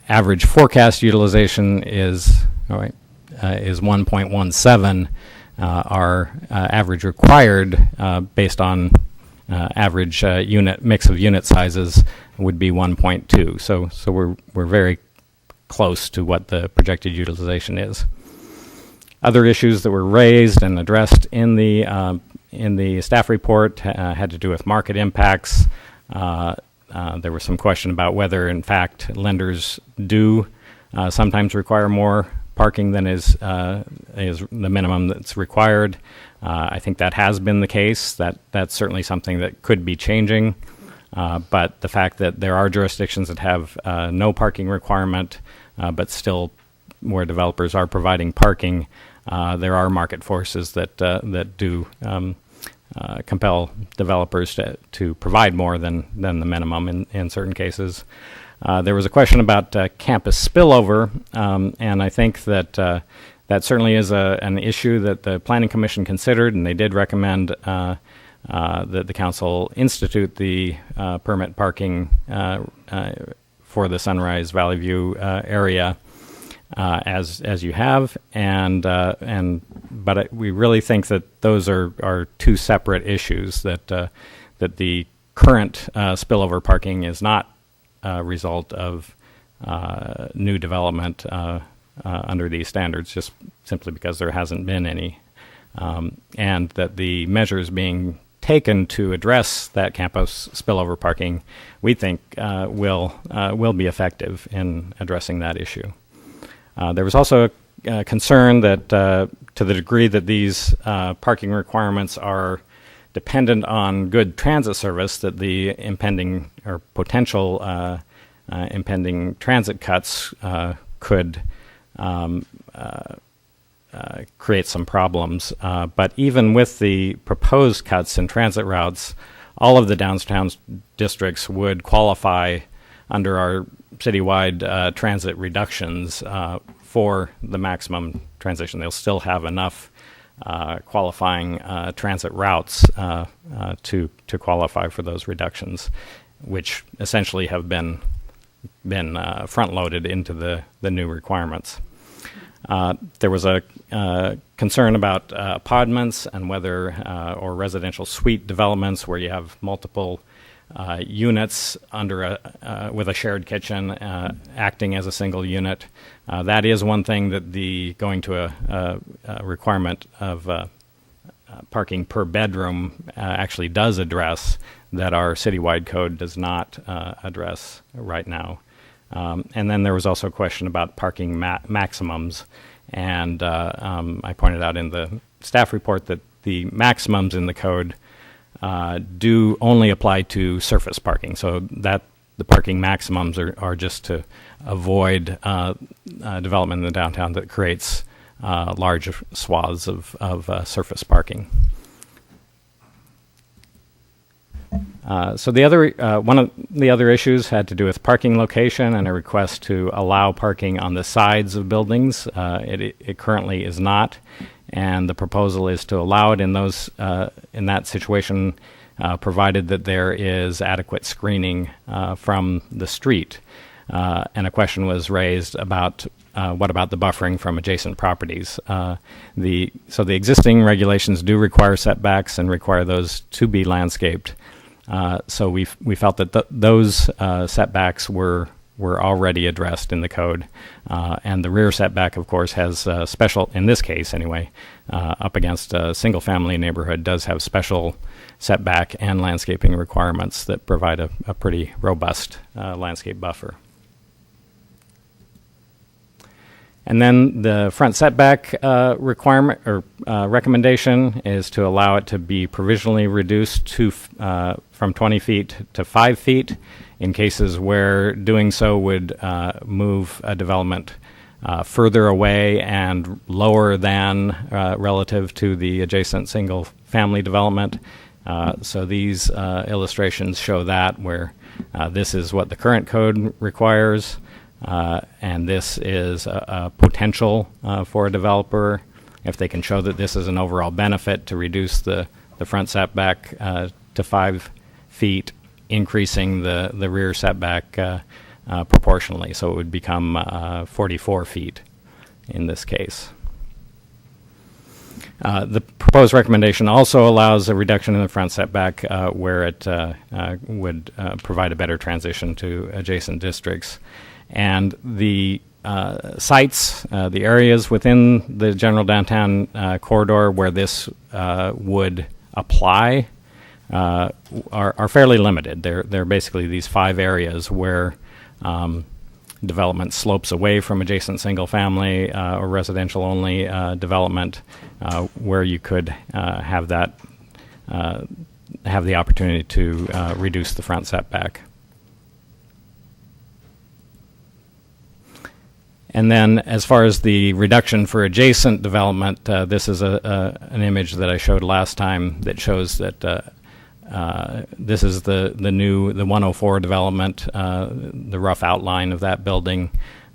average forecast utilization is 1.17. Our average required, based on average unit mix of unit sizes, would be 1.2. So we're very close to what the projected utilization is. Other issues that were raised and addressed in the staff report had to do with market impacts. There was some question about whether, in fact, lenders do sometimes require more parking than is the minimum that's required. I think that has been the case. That's certainly something that could be changing. But the fact that there are jurisdictions that have no parking requirement, but still where developers are providing parking, there are market forces that do compel developers to provide more than the minimum in certain cases. There was a question about campus spillover, and I think that that certainly is an issue that the Planning Commission considered, and they did recommend that the council institute the permit parking for the Sunrise Valley View area as you have, but we really think that those are two separate issues. That the current spillover parking is not a result of new development under these standards, just simply because there hasn't been any, and that the measures being taken to address that campus spillover parking, we think will be effective in addressing that issue. There was also a concern that to the degree that these parking requirements are dependent on good transit service, that the impending or potential impending transit cuts could create some problems. But even with the proposed cuts in transit routes, all of the downtown districts would qualify under our citywide transit reductions for the maximum transition. They'll still have enough qualifying transit routes to qualify for those reductions, which essentially have been front-loaded into the new requirements. There was a concern about apartments and whether or residential suite developments where you have multiple units with a shared kitchen acting as a single unit. That is one thing that the going to a requirement of parking per bedroom actually does address, that our citywide code does not address right now. And then there was also a question about parking maximums, and I pointed out in the staff report that the maximums in the code do only apply to surface parking, so that the parking maximums are just to avoid development in the downtown that creates large swaths of surface parking. So the other one of the other issues had to do with parking location and a request to allow parking on the sides of buildings. It currently is not, and the proposal is to allow it in those in that situation, provided that there is adequate screening from the street. And a question was raised about what about the buffering from adjacent properties. So the existing regulations do require setbacks and require those to be landscaped. So we felt that those setbacks were already addressed in the code, and the rear setback, of course, has special, in this case anyway, up against a single-family neighborhood, does have special setback and landscaping requirements that provide a pretty robust landscape buffer. And then the front setback requirement or recommendation is to allow it to be provisionally reduced to from 20 feet to 5 feet in cases where doing so would move a development further away and lower than relative to the adjacent single-family development. So these illustrations show that where this is what the current code requires. And this is a potential for a developer, if they can show that this is an overall benefit, to reduce the front setback to 5 feet, increasing the rear setback proportionally. So it would become 44 feet in this case. The proposed recommendation also allows a reduction in the front setback where it would provide a better transition to adjacent districts. And the sites, the areas within the general downtown corridor where this would apply are fairly limited. They're basically these 5 areas where development slopes away from adjacent single-family or residential-only development, where you could have that have the opportunity to reduce the front setback. And then as far as the reduction for adjacent development, this is an image that I showed last time that shows that this is the 104 development, the rough outline of that building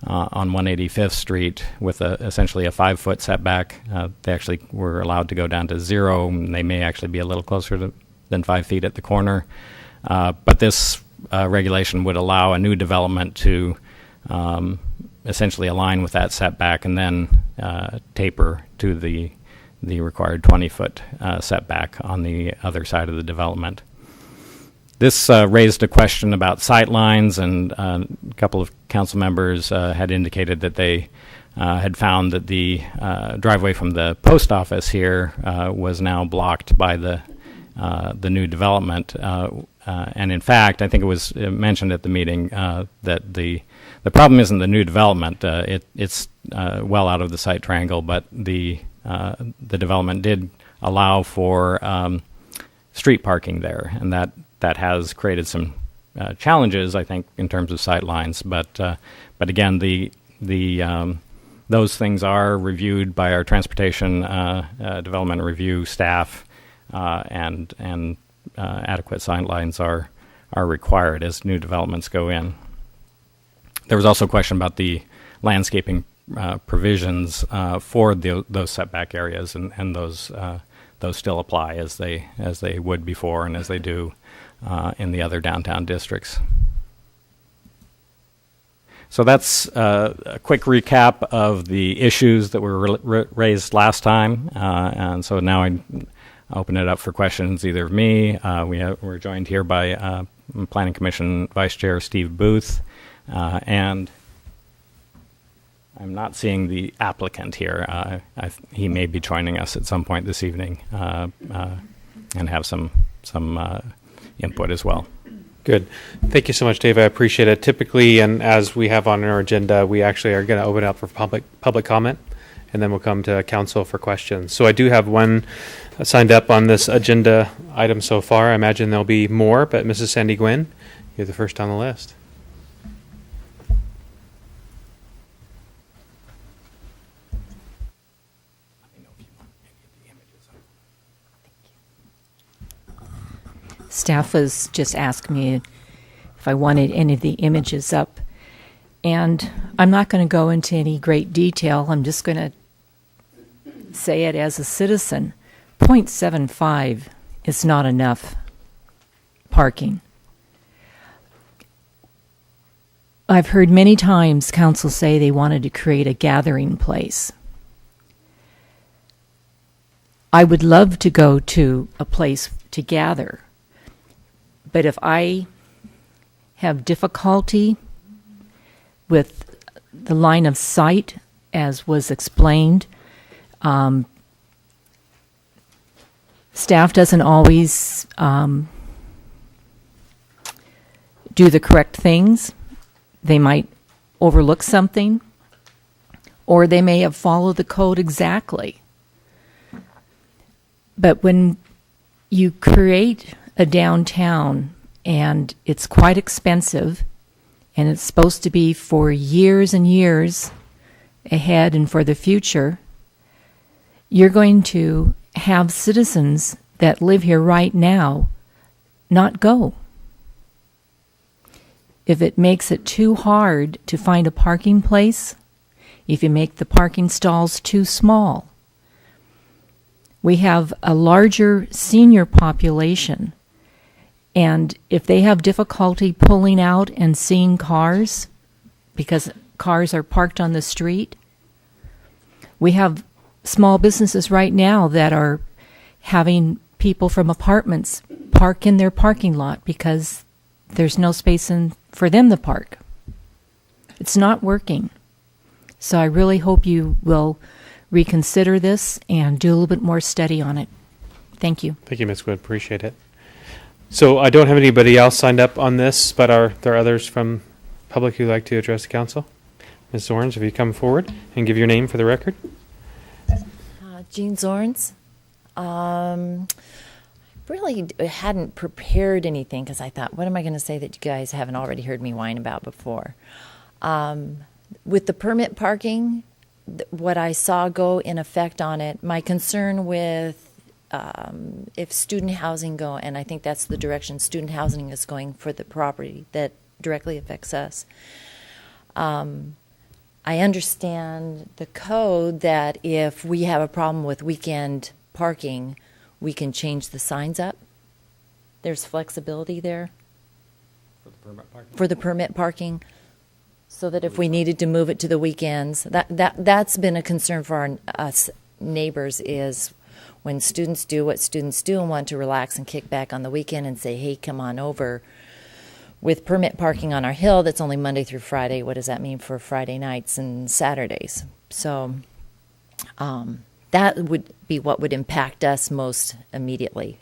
on 185th Street with essentially a 5-foot setback. They actually were allowed to go down to 0, and they may actually be a little closer than 5 feet at the corner. But this regulation would allow a new development to essentially align with that setback and then taper to the required 20-foot setback on the other side of the development. This raised a question about sight lines, and a couple of council members had indicated that they had found that the driveway from the post office here was now blocked by the new development. And in fact, I think it was mentioned at the meeting that the problem isn't the new development. It's well out of the site triangle, but the development did allow for street parking there, and that has created some challenges, I think, in terms of sight lines. But again, those things are reviewed by our transportation development review staff, and adequate sight lines are required as new developments go in. There was also a question about the landscaping provisions for those setback areas, and those still apply as they would before and as they do in the other downtown districts. So that's a quick recap of the issues that were raised last time, and so now I open it up for questions either of me. We're joined here by Planning Commission Vice Chair Steve Booth, and I'm not seeing the applicant here. He may be joining us at some point this evening and have some input as well. Good. Thank you so much, Dave. I appreciate it. Typically, and as we have on our agenda, we actually are going to open it up for public comment, and then we'll come to council for questions. So I do have one signed up on this agenda item so far. I imagine there'll be more, but Mrs. Sandy Gwynn, you're the first on the list. Staff was just asking me if I wanted any of the images up. And I'm not going to go into any great detail. I'm just going to say it as a citizen. 0.75 is not enough parking. I've heard many times council say they wanted to create a gathering place. I would love to go to a place to gather. But if I have difficulty with the line of sight, as was explained, staff doesn't always do the correct things. They might overlook something, or they may have followed the code exactly. But when you create a downtown, and it's quite expensive, and it's supposed to be for years and years ahead and for the future, you're going to have citizens that live here right now not go. If it makes it too hard to find a parking place, if you make the parking stalls too small, we have a larger senior population. And if they have difficulty pulling out and seeing cars, because cars are parked on the street, we have small businesses right now that are having people from apartments park in their parking lot because there's no space for them to park. It's not working. So I really hope you will reconsider this and do a little bit more study on it. Thank you. Thank you, Ms. Wood. Appreciate it. So I don't have anybody else signed up on this, but are there others from public who'd like to address the council? Ms. Zorns, if you come forward and give your name for the record. Jean Zorns. Really hadn't prepared anything because I thought, what am I going to say that you guys haven't already heard me whine about before? With the permit parking, what I saw go in effect on it, my concern with if student housing go, and I think that's the direction student housing is going for the property that directly affects us. I understand the code that if we have a problem with weekend parking, we can change the signs up. There's flexibility there for the permit parking, so that if we needed to move it to the weekends, that's been a concern for us neighbors, is when students do what students do and want to relax and kick back on the weekend and say, hey, come on over. With permit parking on our hill, that's only Monday through Friday. What does that mean for Friday nights and Saturdays? So that would be what would impact us most immediately,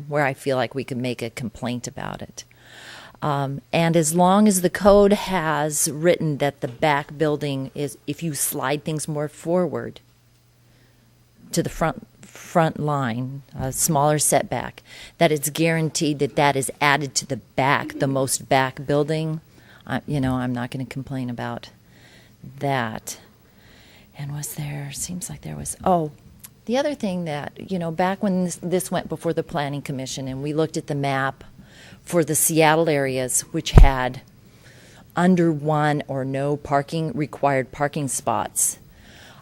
where I feel like we could make a complaint about it. And as long as the code has written that the back building is, if you slide things more forward to the front line, a smaller setback, that it's guaranteed that that is added to the back, the most back building, I'm not going to complain about that. And seems like there was, the other thing that, back when this went before the Planning Commission and we looked at the map for the Seattle areas, which had under one or no required parking spots,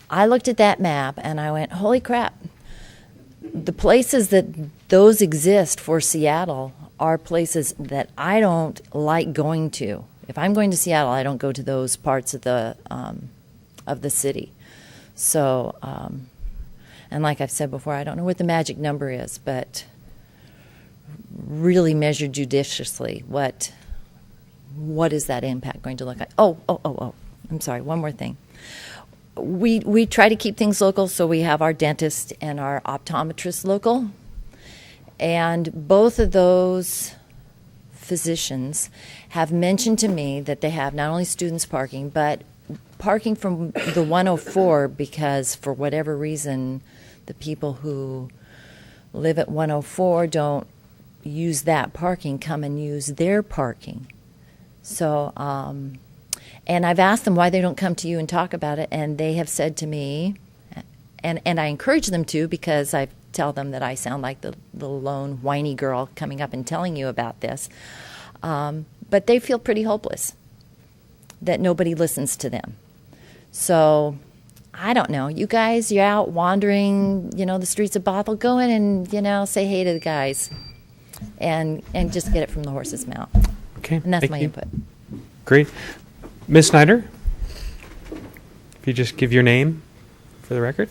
I looked at that map and I went, holy crap. The places that those exist for Seattle are places that I don't like going to. If I'm going to Seattle, I don't go to those parts of the city. So, and like I've said before, I don't know what the magic number is, but really measure judiciously what is that impact going to look like. Oh, I'm sorry, one more thing. We try to keep things local, so we have our dentist and our optometrist local. And both of those physicians have mentioned to me that they have not only students parking, but parking from the 104, because for whatever reason, the people who live at 104 don't use that parking, come and use their parking. So, and I've asked them why they don't come to you and talk about it, and they have said to me, and I encourage them to, because I tell them that I sound like the lone whiny girl coming up and telling you about this, but they feel pretty hopeless that nobody listens to them. So I don't know. You guys, you're out wandering, the streets of Bothell. Go in and, say hey to the guys and just get it from the horse's mouth. Okay. And that's thank my you. input. Great. Ms. Snyder, if you just give your name for the record.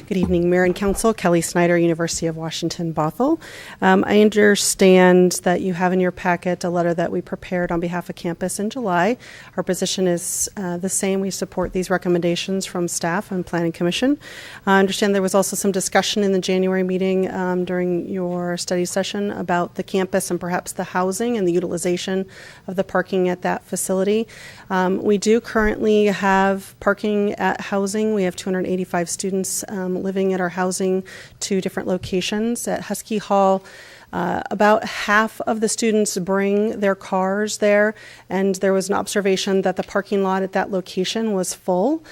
Good evening, Mayor and Council. Kelly Snyder, University of Washington, Bothell. I understand that you have in your packet a letter that we prepared on behalf of campus in July. Our position is the same. We support these recommendations from staff and Planning Commission. I understand there was also some discussion in the January meeting during your study session about the campus and perhaps the housing and the utilization of the parking at that facility. We do currently have parking at housing. We have 285 students living at our housing, 2 different locations. At Husky Hall, about half of the students bring their cars there, and there was an observation that the parking lot at that location was full.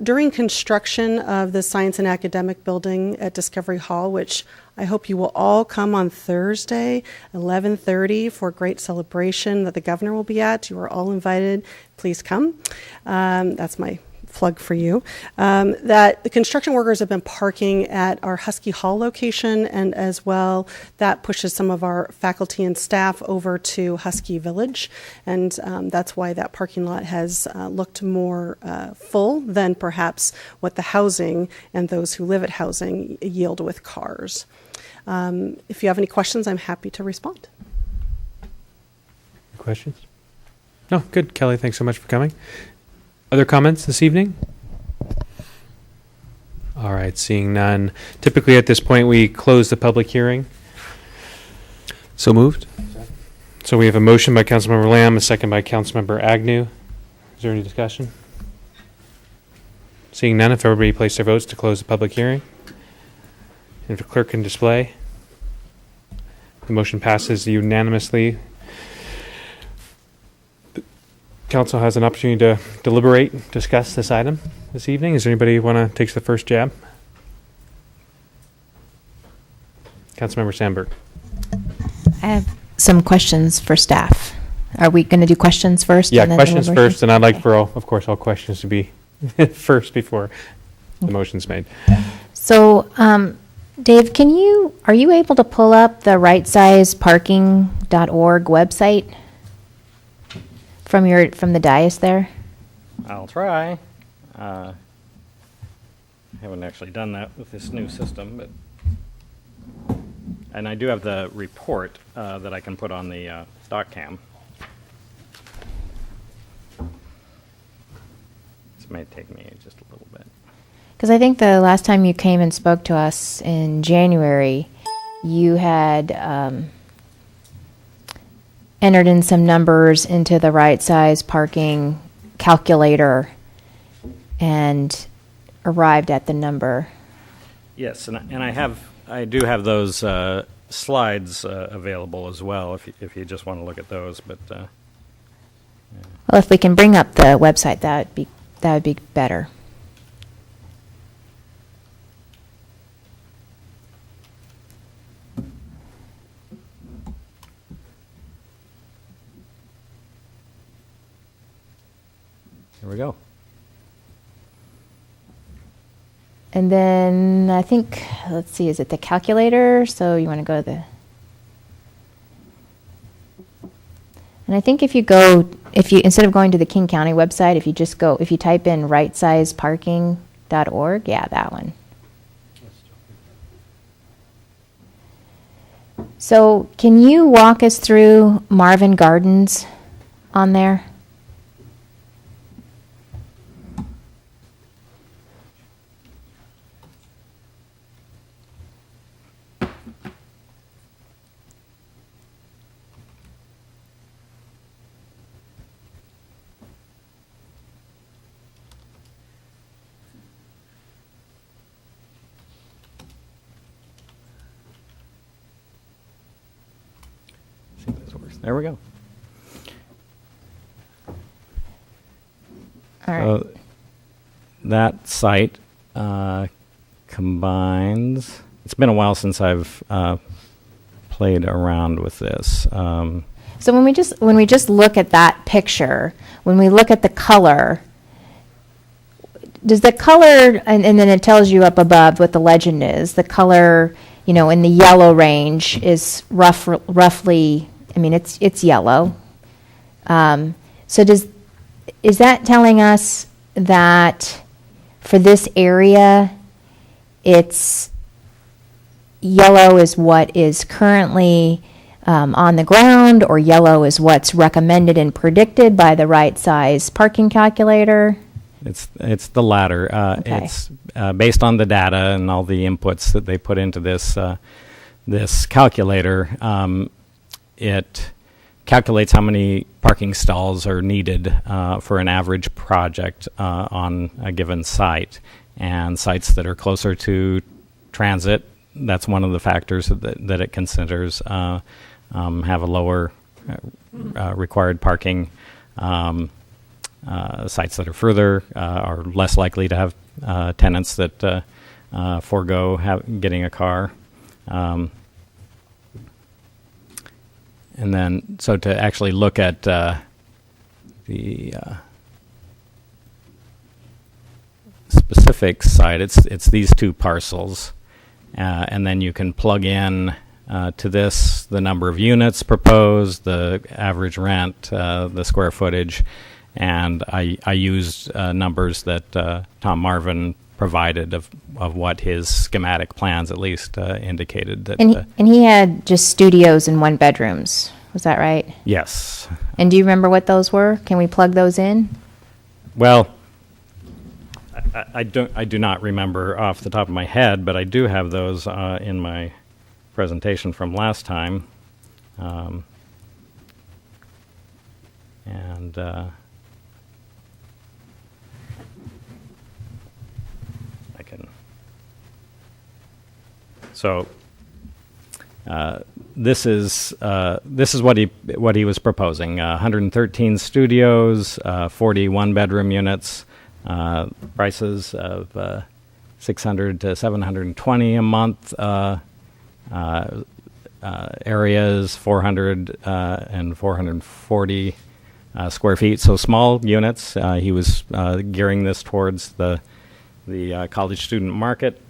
During construction of the Science and Academic Building at Discovery Hall, which I hope you will all come on Thursday, 11:30, for a great celebration that the governor will be at. You are all invited. Please come. That's my plug for you, that the construction workers have been parking at our Husky Hall location, and as well that pushes some of our faculty and staff over to Husky Village, and that's why that parking lot has looked more full than perhaps what the housing and those who live at housing yield with cars. If you have any questions, I'm happy to respond. Questions? No, good. Kelly, thanks so much for coming. Other comments this evening? All right, seeing none. Typically at this point, we close the public hearing. So moved. So we have a motion by Councilmember Lamb, a second by Councilmember Agnew. Is there any discussion? Seeing none, if everybody place their votes to close the public hearing. And if the clerk can display. The motion passes unanimously. Council has an opportunity to deliberate, discuss this item this evening. Is there anybody who want to take the first jab? Councilmember Sandberg. I have some questions for staff. Are we going to do questions first? Yeah, and then questions deliberation? first, and I'd like for all questions to be first before the motion's made. So, Dave, are you able to pull up the rightsizeparking.org website from the dais there? I'll try. I haven't actually done that with this new system, and I do have the report that I can put on the stock cam. This may take me just a little bit. Because I think the last time you came and spoke to us in January, you had entered in some numbers into the right size parking calculator and arrived at the number. Yes, and I do have those slides available as well if you just want to look at those. But Well, if we can bring up the website, that would be better. here we go. And then I think, let's see, is it the calculator? So you want to go to the... And I think if you instead of going to the King County website, if you type in rightsizeparking.org, yeah, that one. So can you walk us through Marvin Gardens on there? See if this works. There we go. All right. So that site combines. It's been a while since I've played around with this. So when we just look at that picture, when we look at the color, does the color, and then it tells you up above what the legend is, the color, in the yellow range is roughly, it's yellow. So is that telling us that for this area, it's yellow is what is currently on the ground, or yellow is what's recommended and predicted by the right size parking calculator? It's the latter. Okay. It's based on the data and all the inputs that they put into this this calculator. It calculates how many parking stalls are needed for an average project on a given site, and sites that are closer to transit. That's one of the factors that it considers have a lower required parking. Sites that are further are less likely to have tenants that forego getting a car. And then, so to actually look at the specific site, it's these two parcels. And then you can plug in to this the number of units proposed, the average rent, the square footage. And I used numbers that Tom Marvin provided of what his schematic plans at least indicated. That And he had just studios and one bedrooms. Was that right? Yes. And do you remember what those were? Can we plug those in? Well, I do not remember off the top of my head, but I do have those in my presentation from last time. So this is what he was proposing: 113 studios, 40 one-bedroom units, prices of $600 to $720 a month, areas 400 and 440 square feet. So small units. He was gearing this towards the college student market.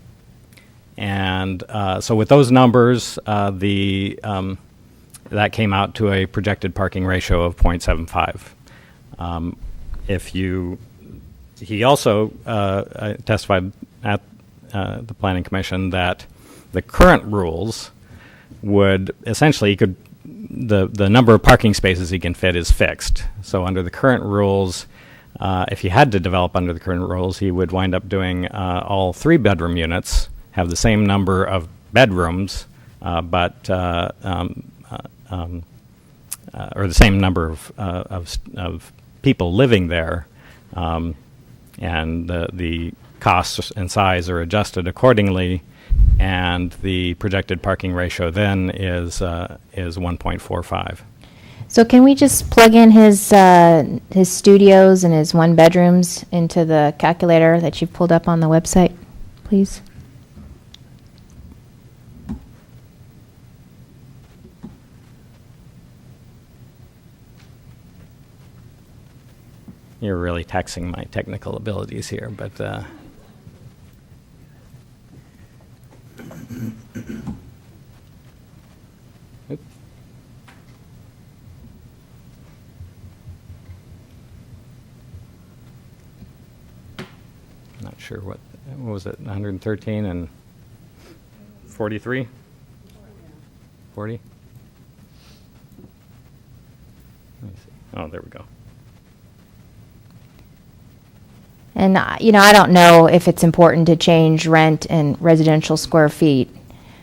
And so with those numbers, that came out to a projected parking ratio of 0.75. He also testified at the Planning Commission that the current rules would essentially, the number of parking spaces he can fit is fixed. So under the current rules, if he had to develop under the current rules, he would wind up doing all 3-bedroom units, have the same number of bedrooms, or the same number of people living there, and the costs and size are adjusted accordingly, and the projected parking ratio then is 1.45. So can we just plug in his studios and his one bedrooms into the calculator that you've pulled up on the website, please? You're really taxing my technical abilities here, but not sure what was it, 113 and 43? 40? Let me see. Oh, there we go. And, I don't know if it's important to change rent and residential square feet.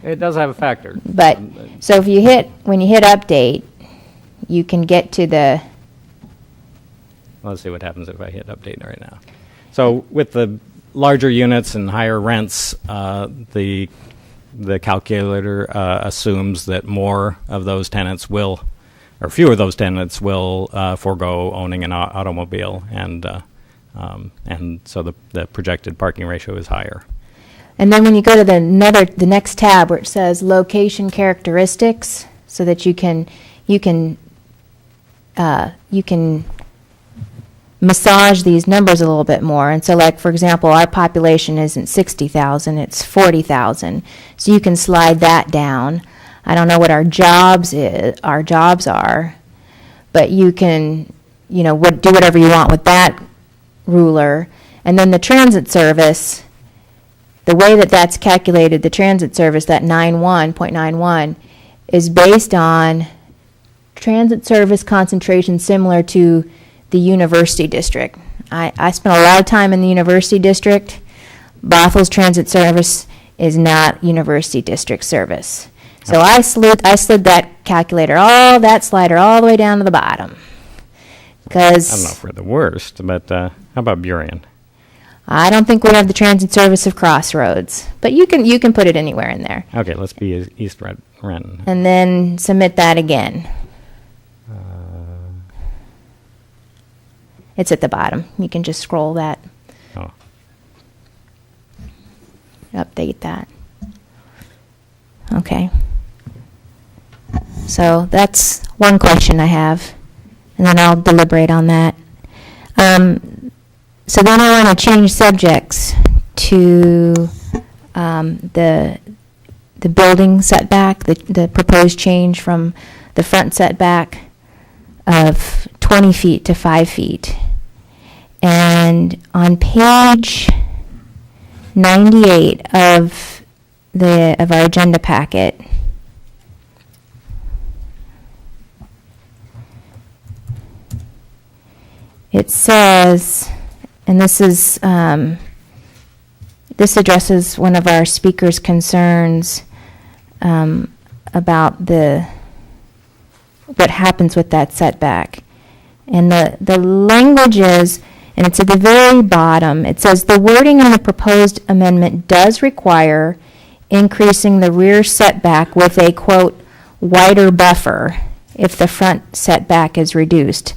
It does have a factor. But, so when you hit update, you can get to the, Let's see what happens if I hit update right now. So with the larger units and higher rents, the calculator assumes that more of those tenants will, or fewer of those tenants will forego owning an automobile, and so the projected parking ratio is higher. and then when you go to the next tab where it says location characteristics, so that you can massage these numbers a little bit more. And so, like, for example, our population isn't 60,000, it's 40,000. So you can slide that down. I don't know what our jobs are, but you can, do whatever you want with that ruler. And then the transit service, the way that that's calculated, the transit service, that 91.91, is based on transit service concentration similar to the university district. I spent a lot of time in the university district. Bothel's transit service is not university district service. So I slid that that slider all the way down to the bottom. I don't know Because if we're the worst, but how about Burien? I don't think we have the transit service of Crossroads, but you can put it anywhere in there. Okay, let's be East Renton. And then submit that again. It's at the bottom. You can just scroll that. Oh. Update that. Okay. So that's one question I have, and then I'll deliberate on that. So then I want to change subjects to the building setback, the proposed change from the front setback of 20 feet to 5 feet. And on page 98 of our agenda packet, it says, and this addresses one of our speakers' concerns about what happens with that setback. And the language is, and it's at the very bottom, it says, the wording in the proposed amendment does require increasing the rear setback with a, quote, wider buffer if the front setback is reduced.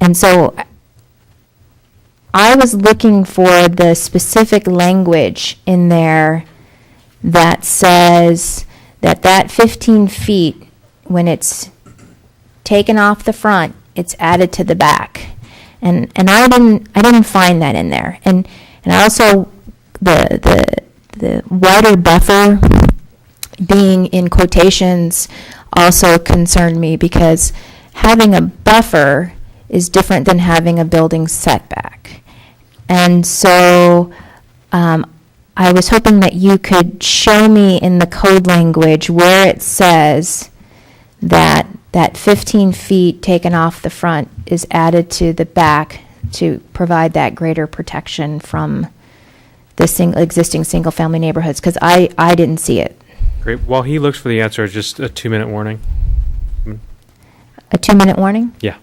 And so I was looking for the specific language in there that says that 15 feet, when it's taken off the front, it's added to the back. And I didn't find that in there. And I also, the wider buffer being in quotations also concerned me, because having a buffer is different than having a building setback. And so I was hoping that you could show me in the code language where it says that 15 feet taken off the front is added to the back to provide that greater protection from the existing single-family neighborhoods, because I didn't see it. Great. While he looks for the answer, just a 2-minute warning. A 2-minute warning? Yeah.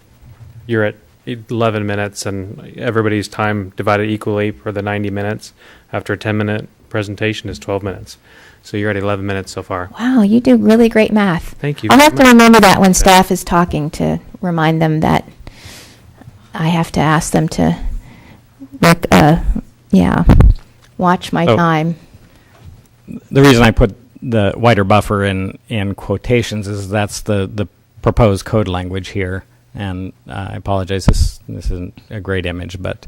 You're at 11 minutes, and everybody's time divided equally for the 90 minutes. After a 10-minute presentation is 12 minutes. So you're at 11 minutes so far. Wow, you do really great math. Thank you. I'll have to remember that when staff is talking, to remind them that I have to ask them to watch my time. The reason I put the wider buffer in quotations is that's the proposed code language here. And I apologize, this isn't a great image, but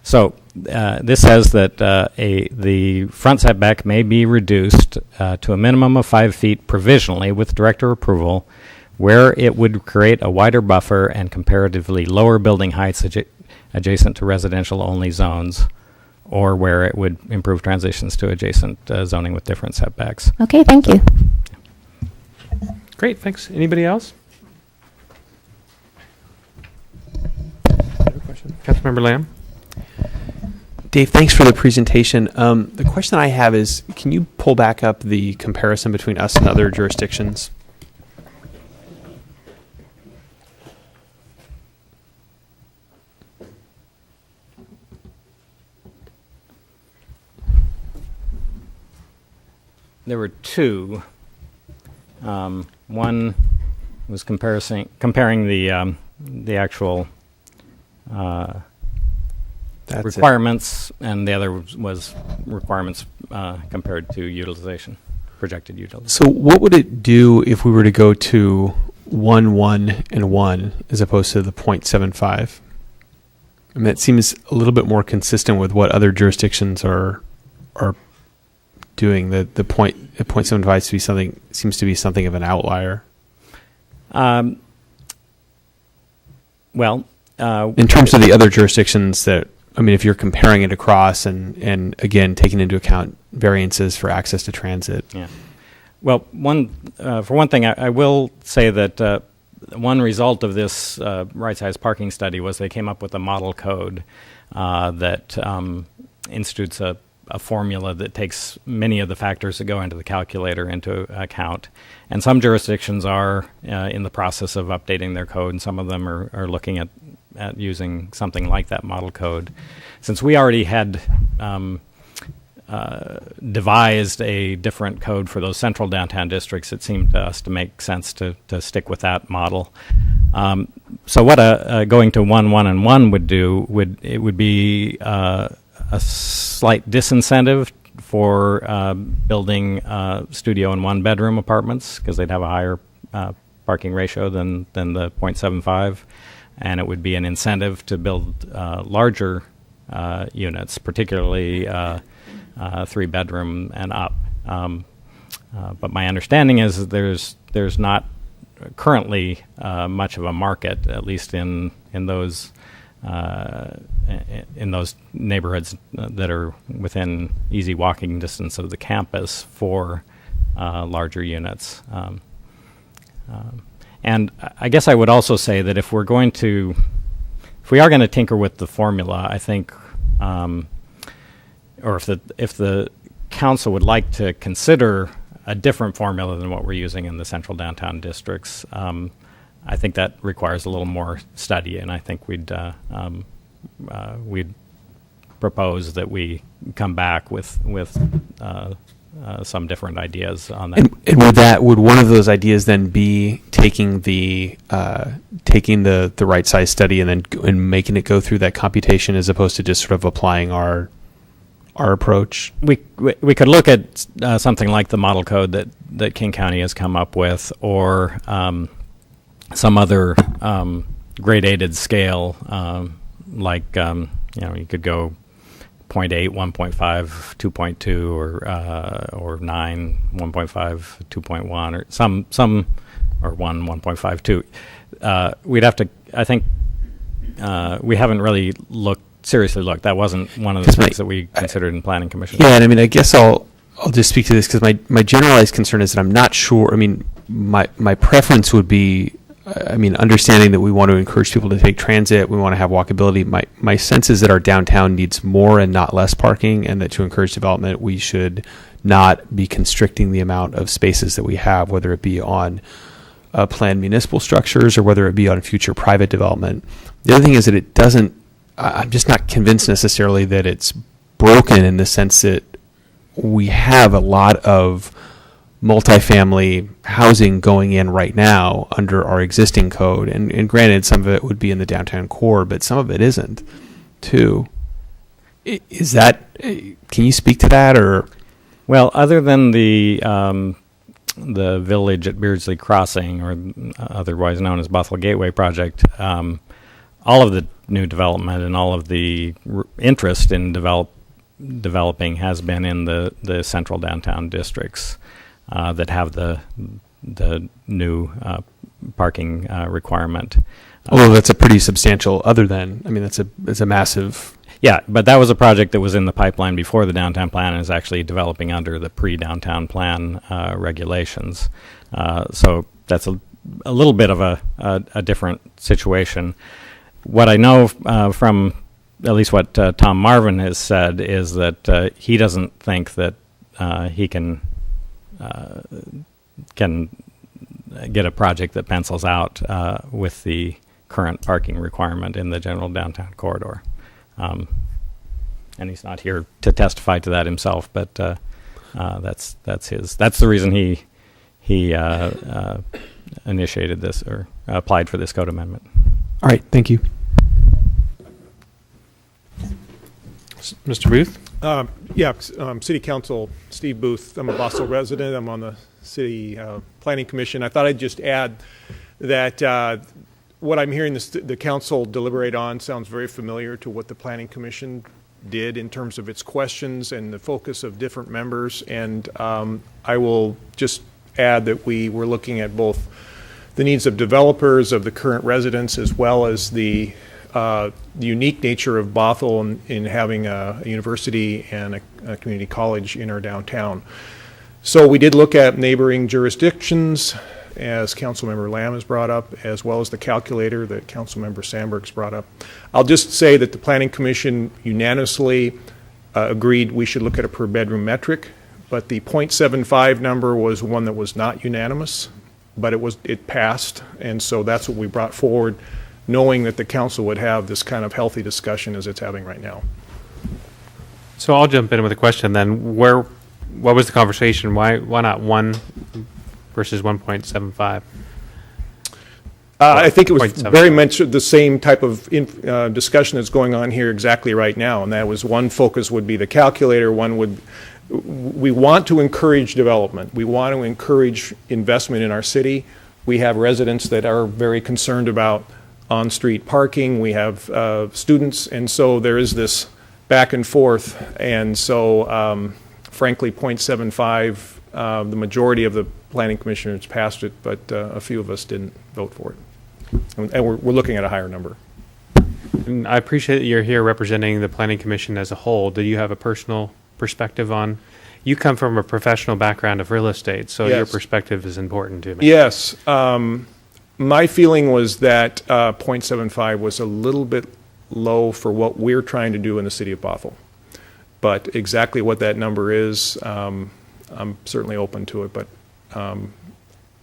so this says that the front setback may be reduced to a minimum of 5 feet provisionally with director approval, where it would create a wider buffer and comparatively lower building heights adjacent to residential-only zones, or where it would improve transitions to adjacent zoning with different setbacks. Okay, thank you. Great, thanks. Anybody else? Question. Councilmember Lamb. Dave, thanks for the presentation. The question I have is, can you pull back up the comparison between us and other jurisdictions? There were two. One was comparing the actual requirements, and the other was requirements compared to utilization, projected utilization. So what would it do if we were to go to 1, 1, and 1 as opposed to the 0.75? I mean, it seems a little bit more consistent with what other jurisdictions are doing. The 0.75 seems to be something of an outlier. Well, in terms of the other jurisdictions that, I mean, if you're comparing it across and again, taking into account variances for access to transit. Yeah. Well, for one thing, I will say that one result of this right-sized parking study was they came up with a model code that institutes a formula that takes many of the factors that go into the calculator into account. And some jurisdictions are in the process of updating their code, and some of them are looking at using something like that model code. Since we already had devised a different code for those central downtown districts, it seemed to us to make sense to stick with that model. So what going to 1, 1, and 1 would do would be a slight disincentive for building studio and one-bedroom apartments, because they'd have a higher parking ratio than the 0.75, and it would be an incentive to build larger units, particularly 3-bedroom and up. But my understanding is that there's not currently much of a market, at least in those neighborhoods that are within easy walking distance of the campus for larger units. And I guess I would also say that if we are going to tinker with the formula, I think, or if the council would like to consider a different formula than what we're using in the central downtown districts, I think that requires a little more study, and I think we'd propose that we come back with some different ideas on that. And would one of those ideas then be taking the right size study and making it go through that computation as opposed to just sort of applying our approach? We could look at something like the model code that King County has come up with, or some other grade-aided scale, like you could go 0.8, 1.5, 2.2, or 9, 1.5, 2.1, or some, or 1, 1.5, 2. We'd have to. I think we haven't really seriously looked. That wasn't one of the things that we considered in Planning Commission. Yeah, and I mean, I guess I'll just speak to this because my generalized concern is that I'm not sure. I mean, my preference would be, I mean, understanding that we want to encourage people to take transit, we want to have walkability. My sense is that our downtown needs more and not less parking, and that to encourage development, we should not be constricting the amount of spaces that we have, whether it be on planned municipal structures or whether it be on future private development. The other thing is that it doesn't, I'm just not convinced necessarily that it's broken in the sense that we have a lot of multifamily housing going in right now under our existing code, and granted, some of it would be in the downtown core, but some of it isn't, too. Is that? Can you speak to that, or? Well, other than the village at Beardsley Crossing, or otherwise known as Bothell Gateway project, all of the new development and all of the interest in developing has been in the central downtown districts. That have the new parking requirement. Although that's a pretty substantial. Other than, I mean, it's a massive. Yeah, but that was a project that was in the pipeline before the downtown plan and is actually developing under the pre-downtown plan regulations. So that's a little bit of a different situation. What I know from at least what Tom Marvin has said is that he doesn't think that he can get a project that pencils out with the current parking requirement in the general downtown corridor. And he's not here to testify to that himself, but that's the reason he initiated this or applied for this code amendment. All right, thank you. Mr. Booth? City Council, Steve Booth. I'm a Boston resident. I'm on the City Planning Commission. I thought I'd just add that what I'm hearing the council deliberate on sounds very familiar to what the Planning Commission did in terms of its questions and the focus of different members. And I will just add that we were looking at both the needs of developers, of the current residents, as well as the unique nature of Bothell in having a university and a community college in our downtown. So we did look at neighboring jurisdictions, as Councilmember Lamb has brought up, as well as the calculator that Councilmember Sandberg's brought up. I'll just say that the Planning Commission unanimously agreed we should look at a per bedroom metric, but the 0.75 number was one that was not unanimous, but it passed, and so that's what we brought forward, knowing that the council would have this kind of healthy discussion as it's having right now. So I'll jump in with a question then. What was the conversation? Why not 1 versus 1.75? I think it was very much the same type of discussion that's going on here exactly right now, and that was one focus would be the calculator, we want to encourage development. We want to encourage investment in our city. We have residents that are very concerned about on-street parking. We have students, and so there is this back and forth. And so, frankly, 0.75, the majority of the planning commissioners passed it, but a few of us didn't vote for it. And we're looking at a higher number. And I appreciate that you're here representing the planning commission as a whole. Do you have a personal perspective on? You come from a professional background of real estate, so your perspective is important to me. Yes. My feeling was that 0.75 was a little bit low for what we're trying to do in the city of Bothell. But exactly what that number is, I'm certainly open to it. But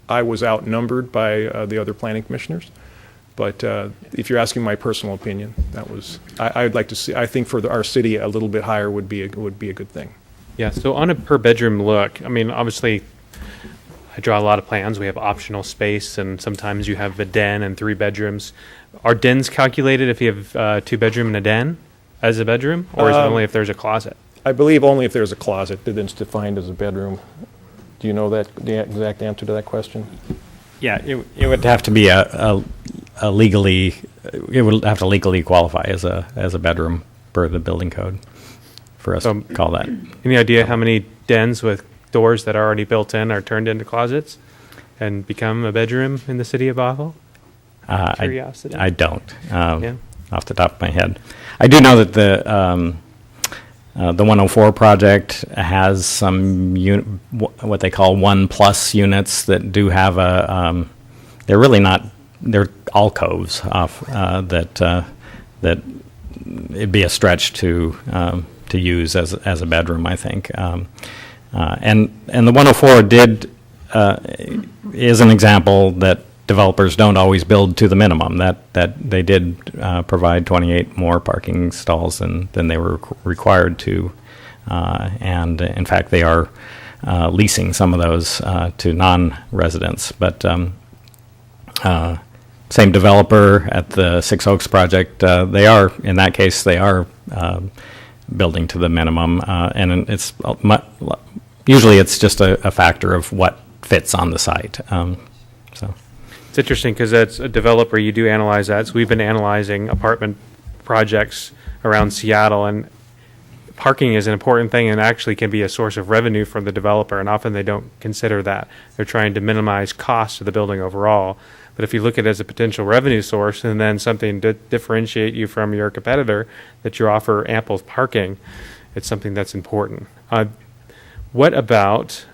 I was outnumbered by the other planning commissioners. But if you're asking my personal opinion, that was I'd like to see. I think for our city, a little bit higher would be a good thing. Yeah. So on a per bedroom look, I mean, obviously, I draw a lot of plans. We have optional space, and sometimes you have a den and 3 bedrooms. Are dens calculated if you have 2 bedroom and a den as a bedroom, or is it only if there's a closet? I believe only if there's a closet that it's defined as a bedroom. Do you know the exact answer to that question? Yeah, it would have to be a legally. It would have to legally qualify as a bedroom per the building code for us to call that. Any idea how many dens with doors that are already built in are turned into closets and become a bedroom in the city of Bothell? Curiosity. I don't. Off the top of my head, I do know that the 104 project has some what they call 1+ units that do have a. They're really not. They're alcoves off that it'd be a stretch to use as a bedroom, I think. And the 104 is an example that developers don't always build to the minimum. That they did provide 28 more parking stalls than they were required to, and in fact they are leasing some of those to non-residents. But same developer at the Six Oaks project, they are in that case they are building to the minimum, and it's usually it's just a factor of what fits on the site. So. It's interesting because as a developer, you do analyze that. So we've been analyzing apartment projects around Seattle, and parking is an important thing and actually can be a source of revenue for the developer, and often they don't consider that. They're trying to minimize costs of the building overall. But if you look at it as a potential revenue source and then something to differentiate you from your competitor, that you offer ample parking, it's something that's important. What about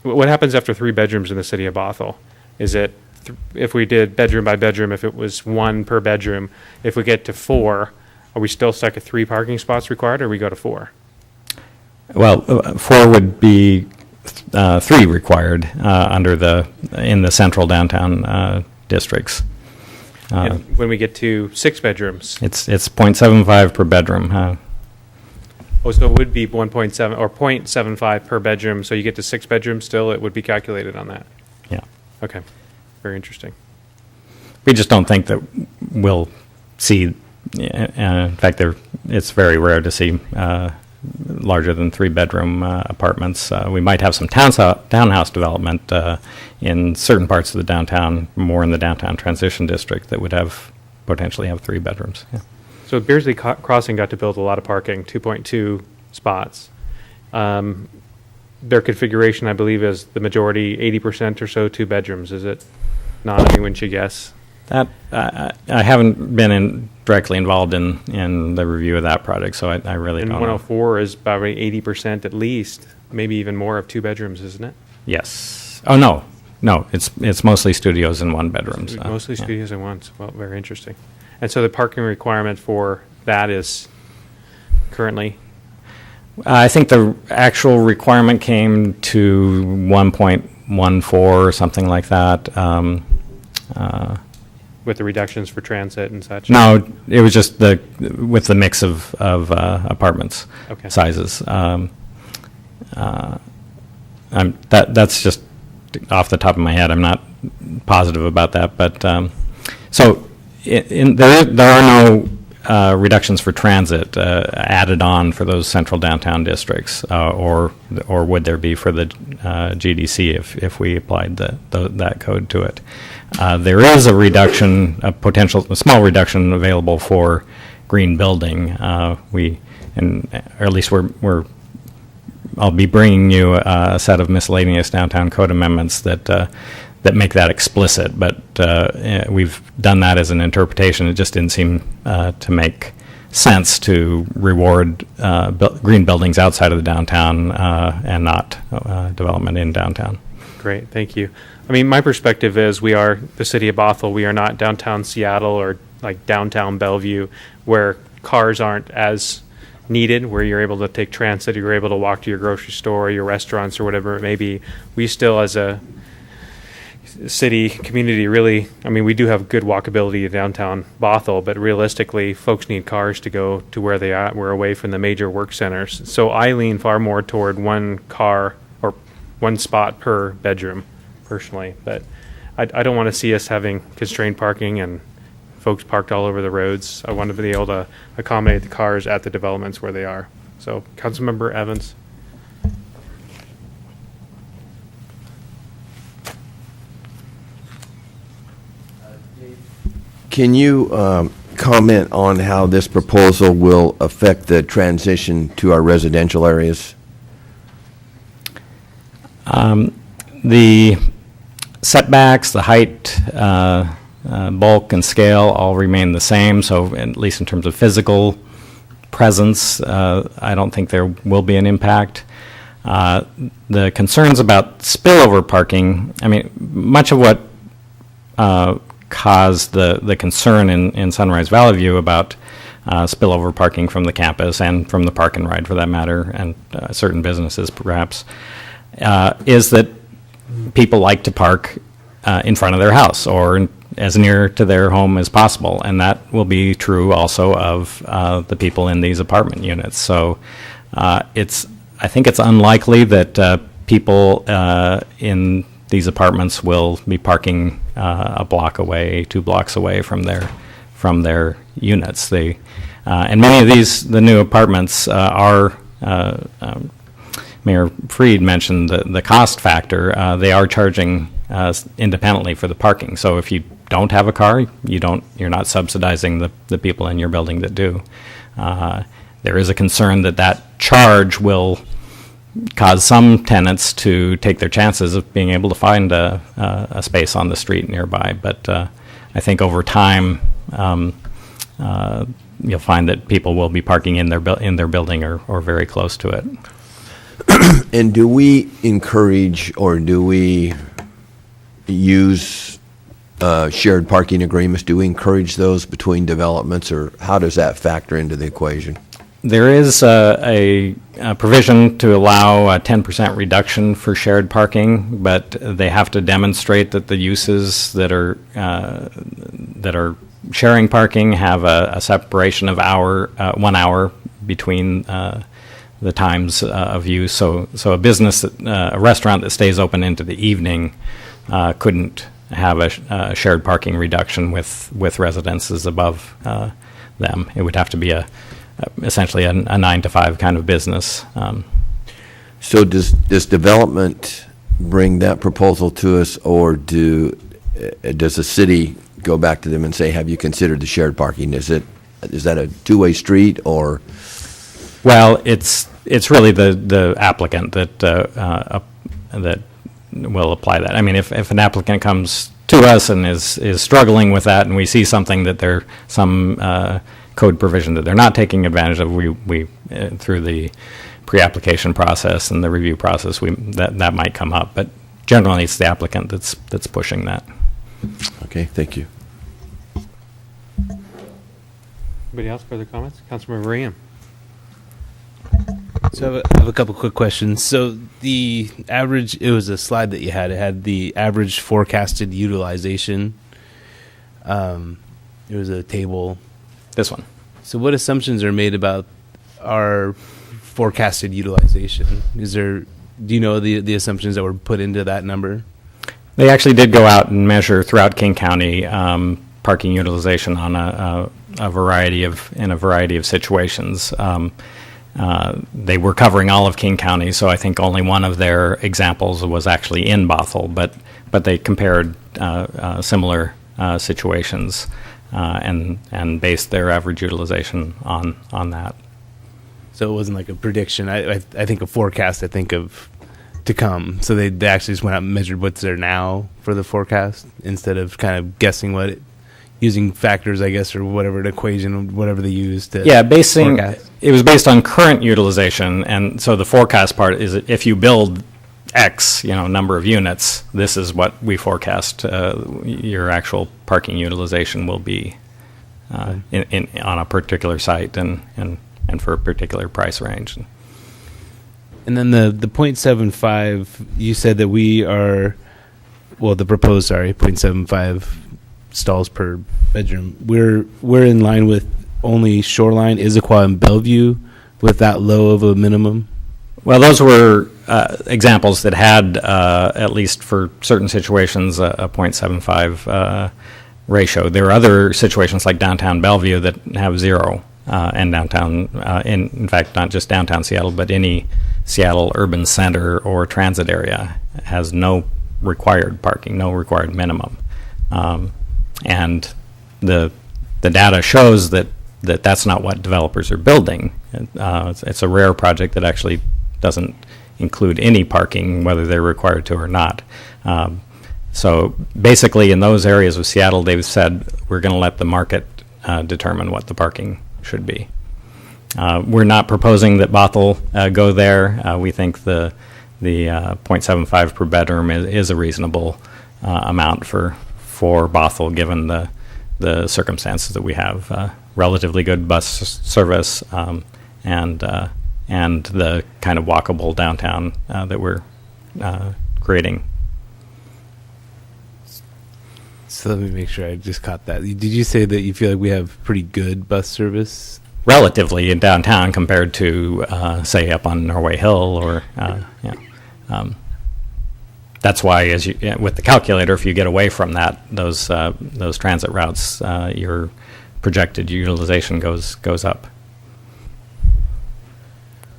what happens after 3 bedrooms in the city of Bothell? Is it, if we did bedroom by bedroom, if it was 1 per bedroom, if we get to 4, are we still stuck at 3 parking spots required, or we go to 4? Well, 4 would be 3 required in the central downtown districts. And when we get to 6 bedrooms? It's 0.75 per bedroom. Oh, so it would be 1.7 or 0.75 per bedroom. So you get to 6 bedrooms still, it would be calculated on that. Yeah. Okay. Very interesting. We just don't think that we'll see. In fact, it's very rare to see larger than 3-bedroom apartments. We might have some townhouse development in certain parts of the downtown, more in the downtown transition district, that would potentially have 3 bedrooms. Yeah. So Beardsley Crossing got to build a lot of parking, 2.2 spots. Their configuration, I believe, is the majority, 80% or so, 2 bedrooms. Is it not? Anyone should guess. That I haven't been directly involved in the review of that project, so I really don't know. 104 is probably 80% at least, maybe even more, of 2 bedrooms, isn't it? Yes. Oh, no. It's mostly studios and 1 bedrooms. Mostly studios and 1. Well, very interesting. And so the parking requirement for that is currently? I think the actual requirement came to 1.14 or something like that. With the reductions for transit and such? No, it was just with the mix of apartments sizes. That's just off the top of my head. I'm not positive about that, but there are no reductions for transit added on for those central downtown districts, or would there be for the GDC if we applied that code to it? There is a reduction, a small reduction available for green building. Or at least I'll be bringing you a set of miscellaneous downtown code amendments that make that explicit, but we've done that as an interpretation. It just didn't seem to make sense to reward green buildings outside of the downtown and not development in downtown. Great, thank you. I mean, my perspective is we are the city of Bothell. We are not downtown Seattle or like downtown Bellevue, where cars aren't as needed, where you're able to take transit, you're able to walk to your grocery store, your restaurants, or whatever it may be. We still, as a city community, really, I mean, we do have good walkability to downtown Bothell, but realistically, folks need cars to go to where they are. We're away from the major work centers. So I lean far more toward 1 car or 1 spot per bedroom, personally. But I don't want to see us having constrained parking and folks parked all over the roads. I want to be able to accommodate the cars at the developments where they are. So, Councilmember Evans. Can you comment on how this proposal will affect the transition to our residential areas? The setbacks, the height, bulk, and scale all remain the same. So at least in terms of physical presence, I don't think there will be an impact. The concerns about spillover parking, I mean, much of what caused the concern in Sunrise Valley View about spillover parking from the campus and from the park and ride, for that matter, and certain businesses perhaps, is that people like to park in front of their house or as near to their home as possible, and that will be true also of the people in these apartment units. So I think it's unlikely that people in these apartments will be parking a block away, 2 blocks away from their units. And many of the new apartments are. Mayor Freed mentioned the cost factor. They are charging independently for the parking. So if you don't have a car, you're not subsidizing the people in your building that do. There is a concern that charge will cause some tenants to take their chances of being able to find a space on the street nearby. But I think over time, you'll find that people will be parking in their building or very close to it. And do we encourage or do we use shared parking agreements? Do we encourage those between developments, or how does that factor into the equation? There is a provision to allow a 10% reduction for shared parking, but they have to demonstrate that the uses that are sharing parking have a separation of 1 hour between the times of use. So a business, a restaurant that stays open into the evening couldn't have a shared parking reduction with residences above them. It would have to be essentially a 9 to 5 kind of business. So does development bring that proposal to us, or does the city go back to them and say, have you considered the shared parking? Is that a two-way street, or? Well, it's really the applicant that will apply that. I mean, if an applicant comes to us and is struggling with that, and we see something that they're some code provision that they're not taking advantage of, we through the pre-application process and the review process, that might come up. But generally, it's the applicant that's pushing that. Okay, thank you. Anybody else? Further comments? Councilmember Ram. So I have a couple quick questions. So the average, it was a slide that you had. It had the average forecasted utilization. There was a table. This one. So what assumptions are made about our forecasted utilization? Do you know the assumptions that were put into that number? They actually did go out and measure throughout King County parking utilization on a variety of situations. They were covering all of King County, so I think only one of their examples was actually in Bothell, but they compared similar situations and based their average utilization on that. So it wasn't like a prediction. I think a forecast. I think of to come. So they actually just went out and measured what's there now for the forecast instead of kind of guessing using factors, I guess, or whatever, an equation, whatever they used to forecast. It was based on current utilization, and so the forecast part is if you build X, number of units, this is what we forecast your actual parking utilization will be on a particular site and for a particular price range. And then the 0.75, you said that we are, the proposed 0.75 stalls per bedroom. We're in line with only Shoreline, Issaquah, and Bellevue with that low of a minimum. Well, those were examples that had, at least for certain situations, a 0.75 ratio. There are other situations like downtown Bellevue that have 0, and downtown, in fact, not just downtown Seattle, but any Seattle urban center or transit area has no required parking, no required minimum. And the data shows that that's not what developers are building. It's a rare project that actually doesn't include any parking, whether they're required to or not. So basically, in those areas of Seattle, they've said we're going to let the market determine what the parking should be. We're not proposing that Bothell go there. We think the 0.75 per bedroom is a reasonable amount for Bothell, given the circumstances that we have. Relatively good bus service and the kind of walkable downtown that we're creating. So let me make sure I just caught that. Did you say that you feel like we have pretty good bus service? Relatively in downtown compared to, say, up on Norway Hill or, that's why, with the calculator, if you get away from those transit routes, your projected utilization goes up.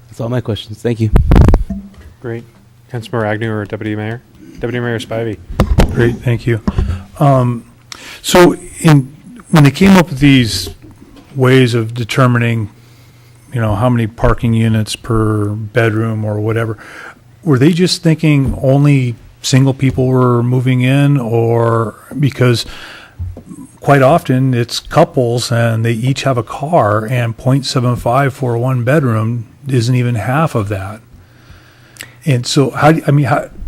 That's all my questions. Thank you. Great. Councilmember Agnew or Deputy Mayor? Deputy Mayor Spivey. Great, thank you. So when they came up with these ways of determining, how many parking units per bedroom or whatever, were they just thinking only single people were moving in, or because quite often it's couples and they each have a car, and 0.75 for one bedroom isn't even half of that? And so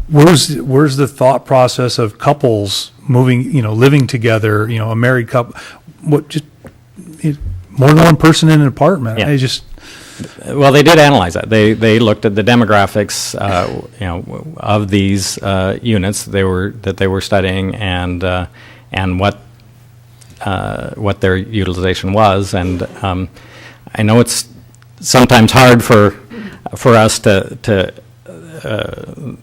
where's the thought process of couples moving, living together, a married couple, more than one person in an apartment? Yeah. Well, they did analyze that. They looked at the demographics, of these units they were studying, and what their utilization was. And I know it's sometimes hard for us to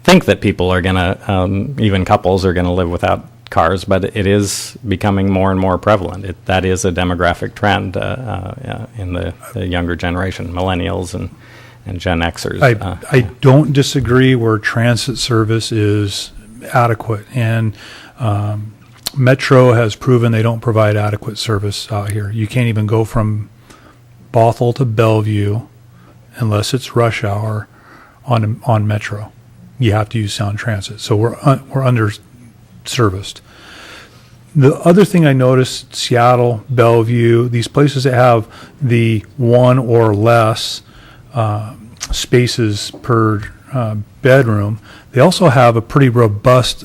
think that people are going to, even couples are going to live without cars, but it is becoming more and more prevalent. That is a demographic trend in the younger generation, millennials and Gen Xers. I don't disagree where transit service is adequate, and Metro has proven they don't provide adequate service out here. You can't even go from Bothell to Bellevue unless it's rush hour on Metro. You have to use Sound Transit. So we're under-serviced. The other thing I noticed, Seattle, Bellevue, these places that have the one or less spaces per bedroom, they also have a pretty robust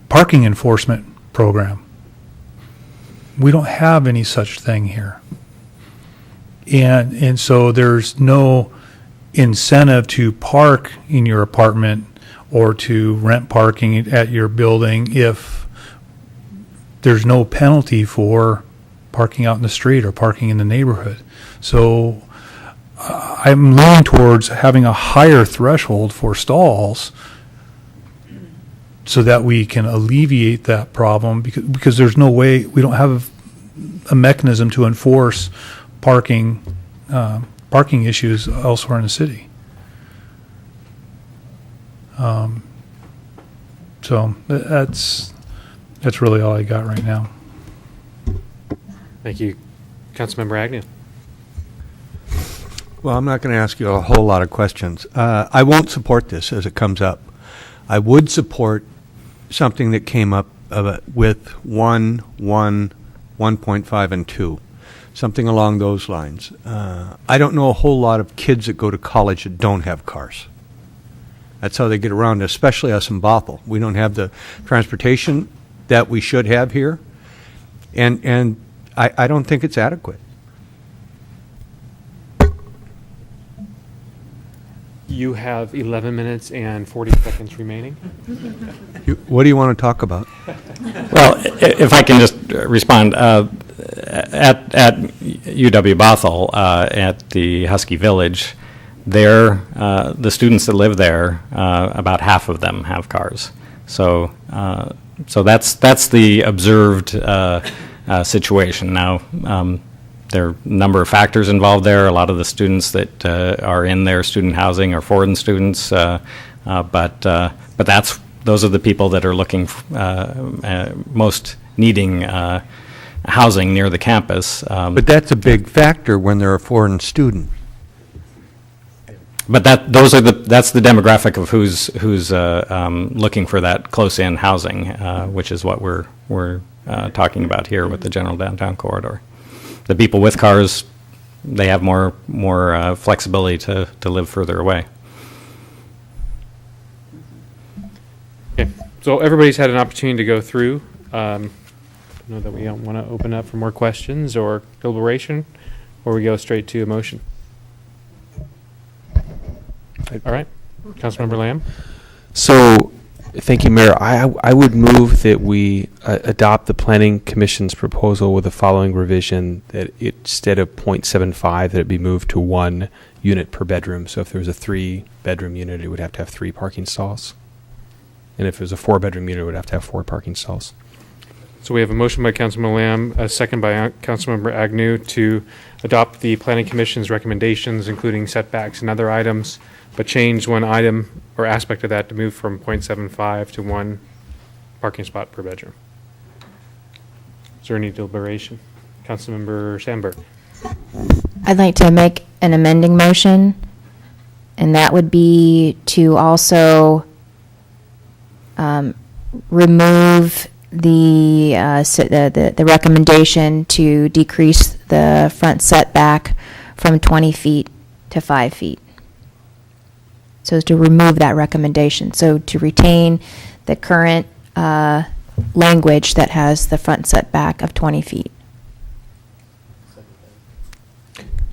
parking enforcement program. We don't have any such thing here. And so there's no incentive to park in your apartment or to rent parking at your building if there's no penalty for parking out in the street or parking in the neighborhood. So I'm leaning towards having a higher threshold for stalls so that we can alleviate that problem, because there's no way, we don't have a mechanism to enforce parking issues elsewhere in the city. So that's really all I got right now. Thank you. Councilmember Agnew. Well, I'm not going to ask you a whole lot of questions. I won't support this as it comes up. I would support something that came up with 1, 1.5, and 2, something along those lines. I don't know a whole lot of kids that go to college that don't have cars. That's how they get around, especially us in Bothell. We don't have the transportation that we should have here, and I don't think it's adequate. You have 11 minutes and 40 seconds remaining. What do you want to talk about? Well, if I can just respond, at UW Bothell, at the Husky Village, the students that live there, about half of them have cars. So that's the observed situation. Now, there are a number of factors involved there. A lot of the students that are in their student housing are foreign students, but those are the people that are looking most needing housing near the campus. But that's a big factor when they're a foreign student. But that's the demographic of who's looking for that close-in housing, which is what we're talking about here with the general downtown corridor. The people with cars, they have more flexibility to live further away. Okay, so everybody's had an opportunity to go through. I know that we don't want to open up for more questions or deliberation, or we go straight to a motion. All right, Councilmember Lamb. So, thank you, Mayor. I would move that we adopt the Planning Commission's proposal with the following revision: that instead of 0.75, that it be moved to 1 unit per bedroom. So if there was a 3-bedroom unit, it would have to have 3 parking stalls. And if it was a 4-bedroom unit, it would have to have 4 parking stalls. So we have a motion by Councilmember Lamb, a second by Councilmember Agnew to adopt the Planning Commission's recommendations, including setbacks and other items, but change one item or aspect of that to move from 0.75 to 1 parking spot per bedroom. Is there any deliberation? Councilmember Sandberg. I'd like to make an amending motion, and that would be to also remove the recommendation to decrease the front setback from 20 feet to 5 feet. so as to remove that recommendation. So to retain the current language that has the front setback of 20 feet.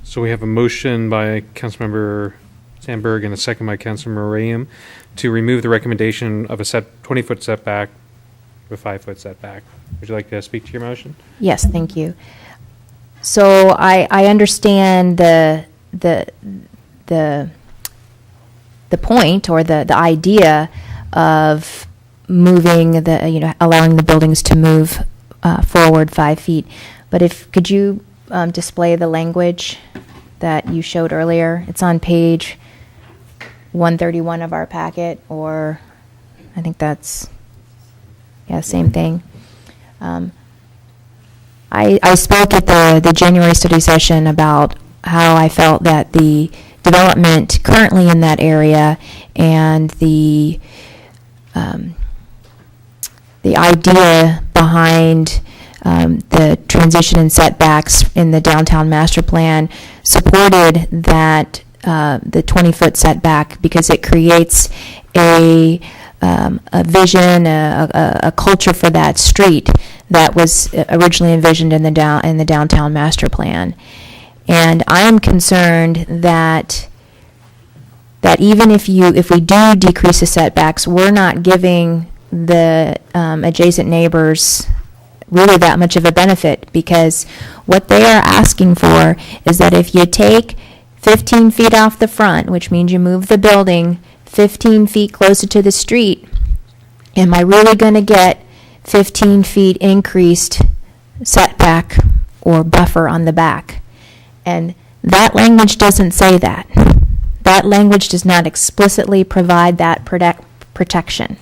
So we have a motion by Councilmember Sandberg and a second by Councilmember Rayum to remove the recommendation of a 20-foot setback with 5-foot setback. Would you like to speak to your motion? Yes, thank you. So I understand the point or the idea of moving allowing the buildings to move forward 5 feet. But could you display the language that you showed earlier? It's on page 131 of our packet, or I think that's, same thing. I spoke at the January study session about how I felt that the development currently in that area and the idea behind the transition and setbacks in the downtown master plan supported that the 20-foot setback, because it creates a vision, a culture for that street that was originally envisioned in the downtown master plan. And I am concerned that even if we do decrease the setbacks, we're not giving the adjacent neighbors really that much of a benefit, because what they are asking for is that if you take 15 feet off the front, which means you move the building 15 feet closer to the street, am I really going to get 15 feet increased setback or buffer on the back? And that language doesn't say that. That language does not explicitly provide that protection.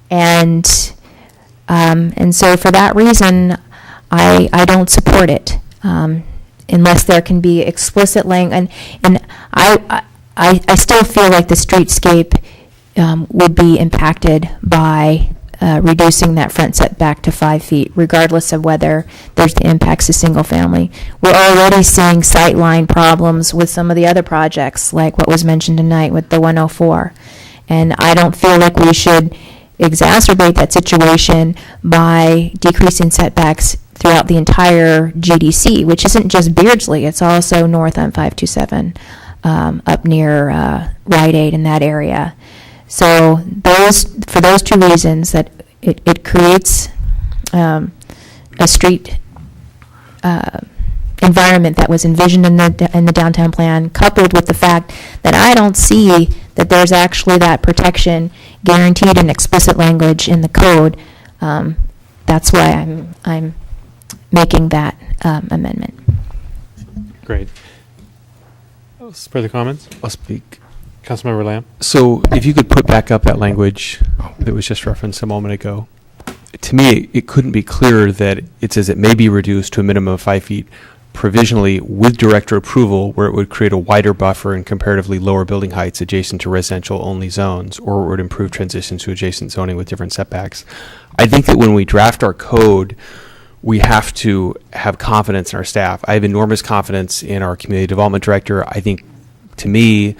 And so for that reason, I don't support it unless there can be explicit language. And I still feel like the streetscape would be impacted by reducing that front setback to 5 feet, regardless of whether there's the impacts to single family. We're already seeing sightline problems with some of the other projects, like what was mentioned tonight with the 104. And I don't feel like we should exacerbate that situation by decreasing setbacks throughout the entire GDC, which isn't just Beardsley, it's also north on 527, up near Rite Aid in that area. So for those two reasons, that it creates a street environment that was envisioned in the downtown plan, coupled with the fact that I don't see that there's actually that protection guaranteed in explicit language in the code. That's why I'm making that amendment. Great. Further comments? I'll speak. Councilmember Lamb. So if you could put back up that language that was just referenced a moment ago. To me, it couldn't be clearer that it says it may be reduced to a minimum of 5 feet provisionally with director approval, where it would create a wider buffer and comparatively lower building heights adjacent to residential only zones, or it would improve transitions to adjacent zoning with different setbacks. I think that when we draft our code, we have to have confidence in our staff. I have enormous confidence in our community development director. I think, to me,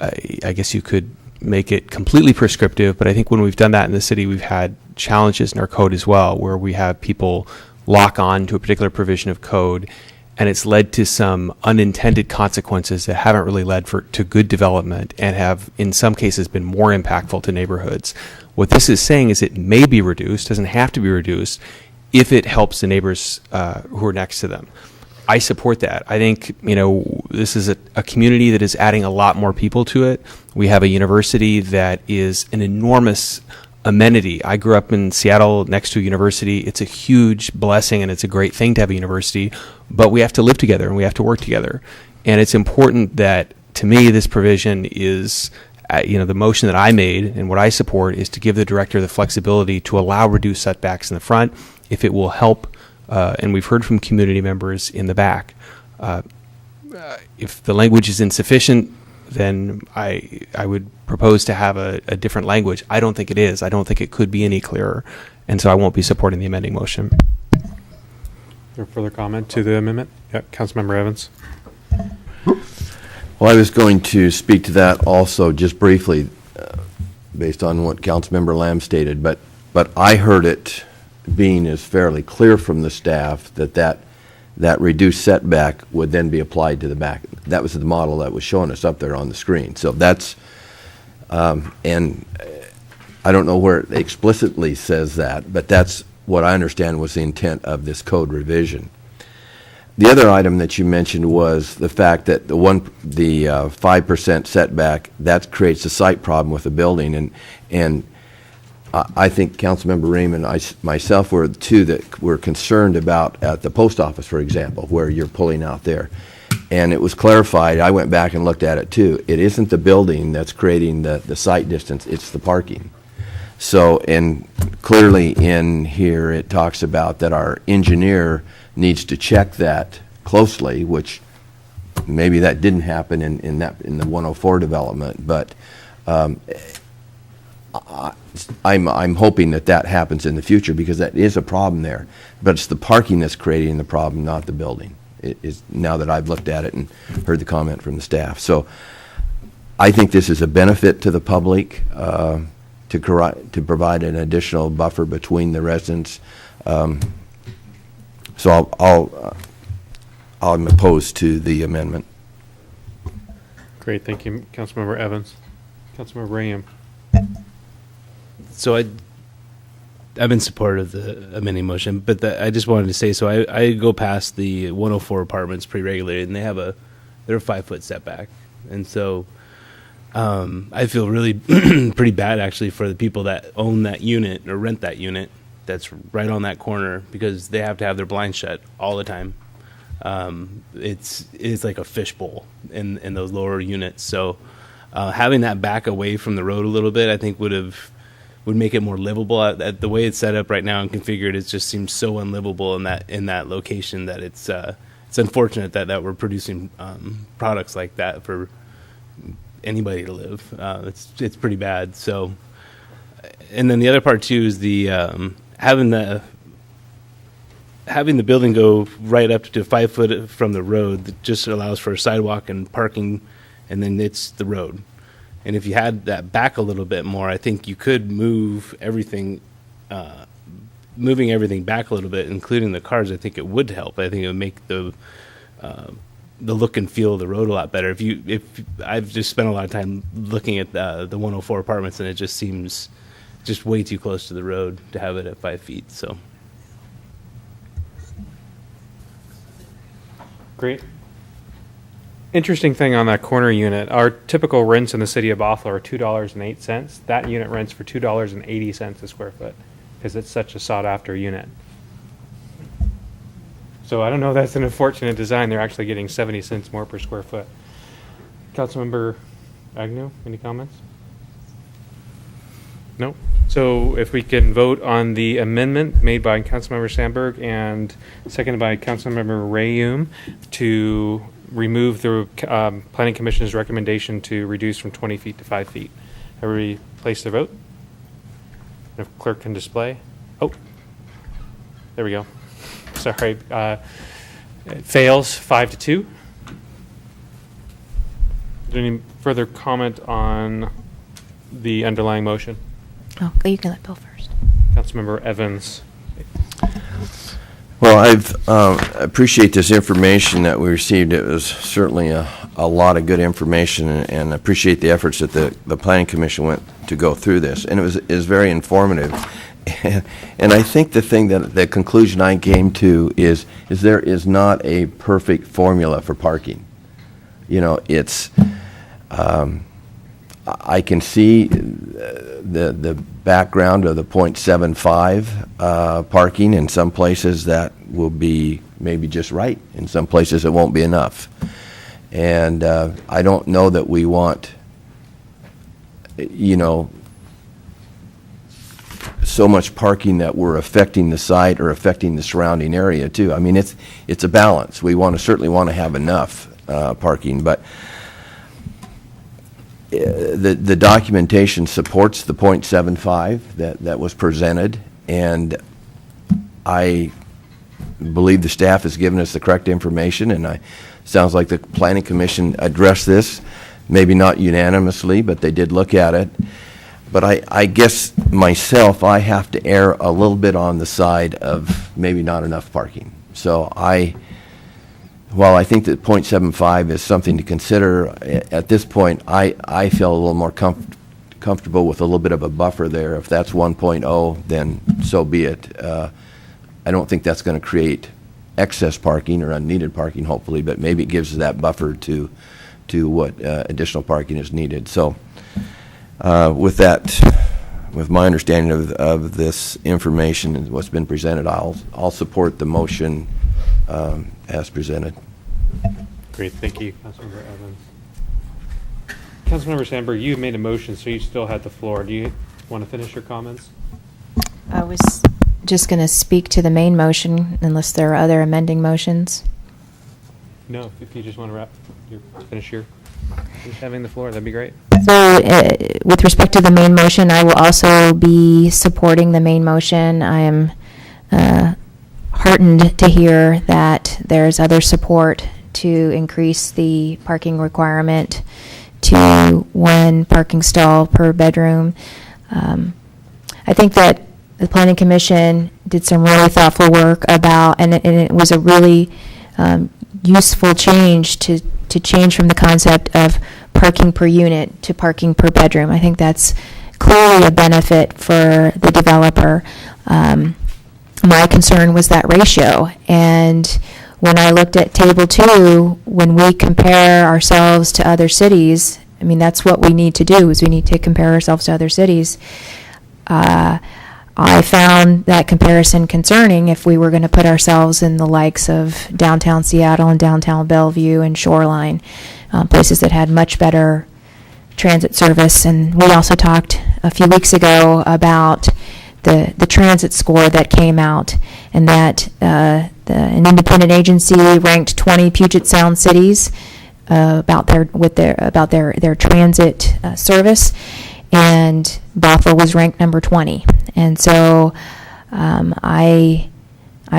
I guess you could make it completely prescriptive, but I think when we've done that in the city, we've had challenges in our code as well, where we have people lock on to a particular provision of code, and it's led to some unintended consequences that haven't really led to good development and have, in some cases, been more impactful to neighborhoods. What this is saying is it may be reduced, doesn't have to be reduced, if it helps the neighbors who are next to them. I support that. I think, this is a community that is adding a lot more people to it. We have a university that is an enormous amenity. I grew up in Seattle next to a university. It's a huge blessing and it's a great thing to have a university, but we have to live together and we have to work together. And it's important that, to me, this provision is, the motion that I made and what I support is to give the director the flexibility to allow reduced setbacks in the front if it will help. And we've heard from community members in the back. If the language is insufficient, then I would propose to have a different language. I don't think it is. I don't think it could be any clearer. And so I won't be supporting the amending motion. Is there further comment to the amendment? Yeah, Councilmember Evans. Well, I was going to speak to that also just briefly, based on what Councilmember Lamb stated, but I heard it being as fairly clear from the staff that reduced setback would then be applied to the back. That was the model that was showing us up there on the screen. So that's, and I don't know where it explicitly says that, but that's what I understand was the intent of this code revision. The other item that you mentioned was the fact that the 5% setback, that creates a site problem with the building, and I think Councilmember Ream and myself were the two that were concerned about at the post office, for example, where you're pulling out there. And it was clarified, I went back and looked at it too, it isn't the building that's creating the site distance, it's the parking. So, and clearly in here it talks about that our engineer needs to check that closely, which maybe that didn't happen in the 104 development, but I'm hoping that happens in the future, because that is a problem there. But it's the parking that's creating the problem, not the building. It is, now that I've looked at it and heard the comment from the staff. So I think this is a benefit to the public to provide an additional buffer between the residents. So I'm opposed to the amendment. Great, thank you, Councilmember Evans. Councilmember Rayam. So I'm in support of the amending motion, but I just wanted to say, so I go past the 104 apartments pre-regulated, and they're a 5-foot setback, and so I feel really pretty bad actually for the people that own that unit or rent that unit that's right on that corner, because they have to have their blinds shut all the time. It's like a fishbowl in those lower units. So having that back away from the road a little bit, I think would make it more livable. At the way it's set up right now and configured, it just seems so unlivable in that location that it's unfortunate that we're producing products like that for anybody to live. It's pretty bad. So, and then the other part too is the having the building go right up to 5 foot from the road that just allows for a sidewalk and parking, and then it's the road. And if you had that back a little bit more, I think you could move everything, moving everything back a little bit, including the cars. I think it would help. I think it would make the look and feel of the road a lot better. If I've just spent a lot of time looking at the 104 apartments, and it just seems just way too close to the road to have it at 5 feet. So. Great. Interesting thing on that corner unit, our typical rents in the city of Bothell are $2.08. That unit rents for $2.80 a square foot, because it's such a sought after unit. So I don't know if that's an unfortunate design. They're actually getting 70 cents more per square foot. Councilmember Agnew, any comments? No? So if we can vote on the amendment made by Councilmember Sandberg and seconded by Councilmember Rayum to remove the Planning Commission's recommendation to reduce from 20 feet to 5 feet. Everybody place their vote? If clerk can display. Oh, there we go. Sorry. It fails 5-2. Is there any further comment on the underlying motion? Oh, you can let Bill first. Councilmember Evans. Well, I appreciate this information that we received. It was certainly a lot of good information, and appreciate the efforts that the Planning Commission went to go through this. And it was very informative. And I think the conclusion I came to is there is not a perfect formula for parking. You know, it's I can see the background of the 0.75 parking. In some places that will be maybe just right. In some places it won't be enough. And I don't know that we want, so much parking that we're affecting the site or affecting the surrounding area too. I mean, it's a balance. We certainly want to have enough parking, but the documentation supports the 0.75 that was presented, and I believe the staff has given us the correct information, and I Sounds like the Planning Commission addressed this, maybe not unanimously, but they did look at it. But I guess myself, I have to err a little bit on the side of maybe not enough parking. So while I think that .75 is something to consider, at this point, I feel a little more comfortable with a little bit of a buffer there. If that's 1.0, then so be it. I don't think that's going to create excess parking or unneeded parking, hopefully, but maybe it gives that buffer to what additional parking is needed. So with my understanding of this information and what's been presented, I'll support the motion as presented. Great, thank you, Councilmember Evans. Councilmember Sandberg, you made a motion, so you still had the floor. Do you want to finish your comments? I was just going to speak to the main motion unless there are other amending motions. No, if you just want to finish having the floor, that'd be great. So with respect to the main motion, I will also be supporting the main motion. I am heartened to hear that there's other support to increase the parking requirement to 1 parking stall per bedroom. I think that the Planning Commission did some really thoughtful work about, and it was a really useful change to change from the concept of parking per unit to parking per bedroom. I think that's clearly a benefit for the developer. My concern was that ratio, and when I looked at Table 2, when we compare ourselves to other cities, I mean, that's what we need to do, is we need to compare ourselves to other cities. I found that comparison concerning if we were going to put ourselves in the likes of downtown Seattle and downtown Bellevue and Shoreline, places that had much better transit service. And we also talked a few weeks ago about the transit score that came out, and that an independent agency ranked 20 Puget Sound cities about their transit service, and Bothell was ranked number 20. And so I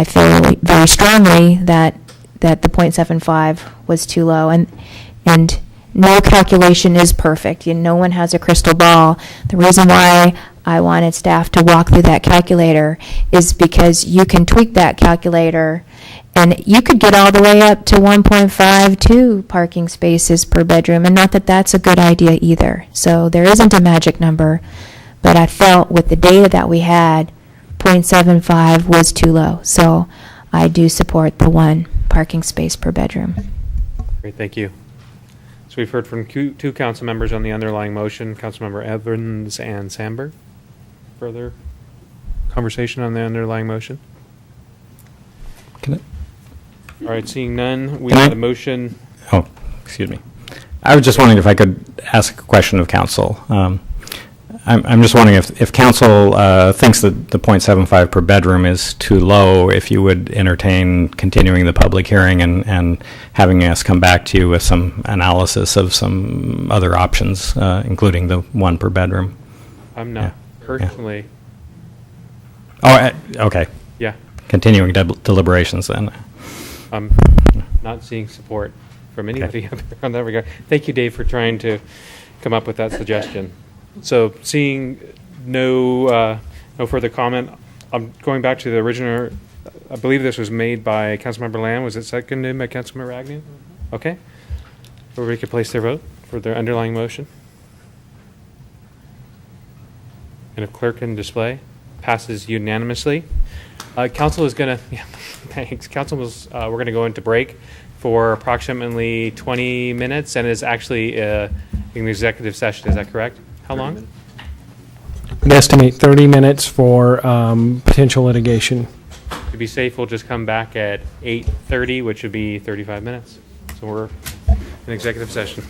feel very strongly that the .75 was too low, and no calculation is perfect. No one has a crystal ball. The reason why I wanted staff to walk through that calculator is because you can tweak that calculator, and you could get all the way up to 1.52 parking spaces per bedroom, and not that that's a good idea either. So there isn't a magic number, but I felt with the data that we had, .75 was too low. So I do support the 1 parking space per bedroom. Great, thank you. So we've heard from two council members on the underlying motion, Councilmember Evans and Sandberg. Further conversation on the underlying motion? All right, seeing none, we have a motion. Oh, excuse me. I was just wondering if I could ask a question of council. I'm just wondering if council thinks that the .75 per bedroom is too low, if you would entertain continuing the public hearing and having us come back to you with some analysis of some other options, including the 1 per bedroom. I'm not personally. Oh, okay. Yeah. Continuing deliberations then. I'm not seeing support from anybody up there on that regard. Thank you, Dave, for trying to come up with that suggestion. So seeing no further comment, I'm going back to the original. I believe this was made by Councilmember Lamb. Was it seconded by Councilmember Agnew? Okay. Everybody could place their vote for their underlying motion. And if clerk can display, passes unanimously. Council is going to, thanks. Council was, we're going to go into break for approximately 20 minutes, and is actually in the executive session. Is that correct? How long? We'd estimate 30 minutes for potential litigation. To be safe, we'll just come back at 8:30, which would be 35 minutes. So we're in executive session.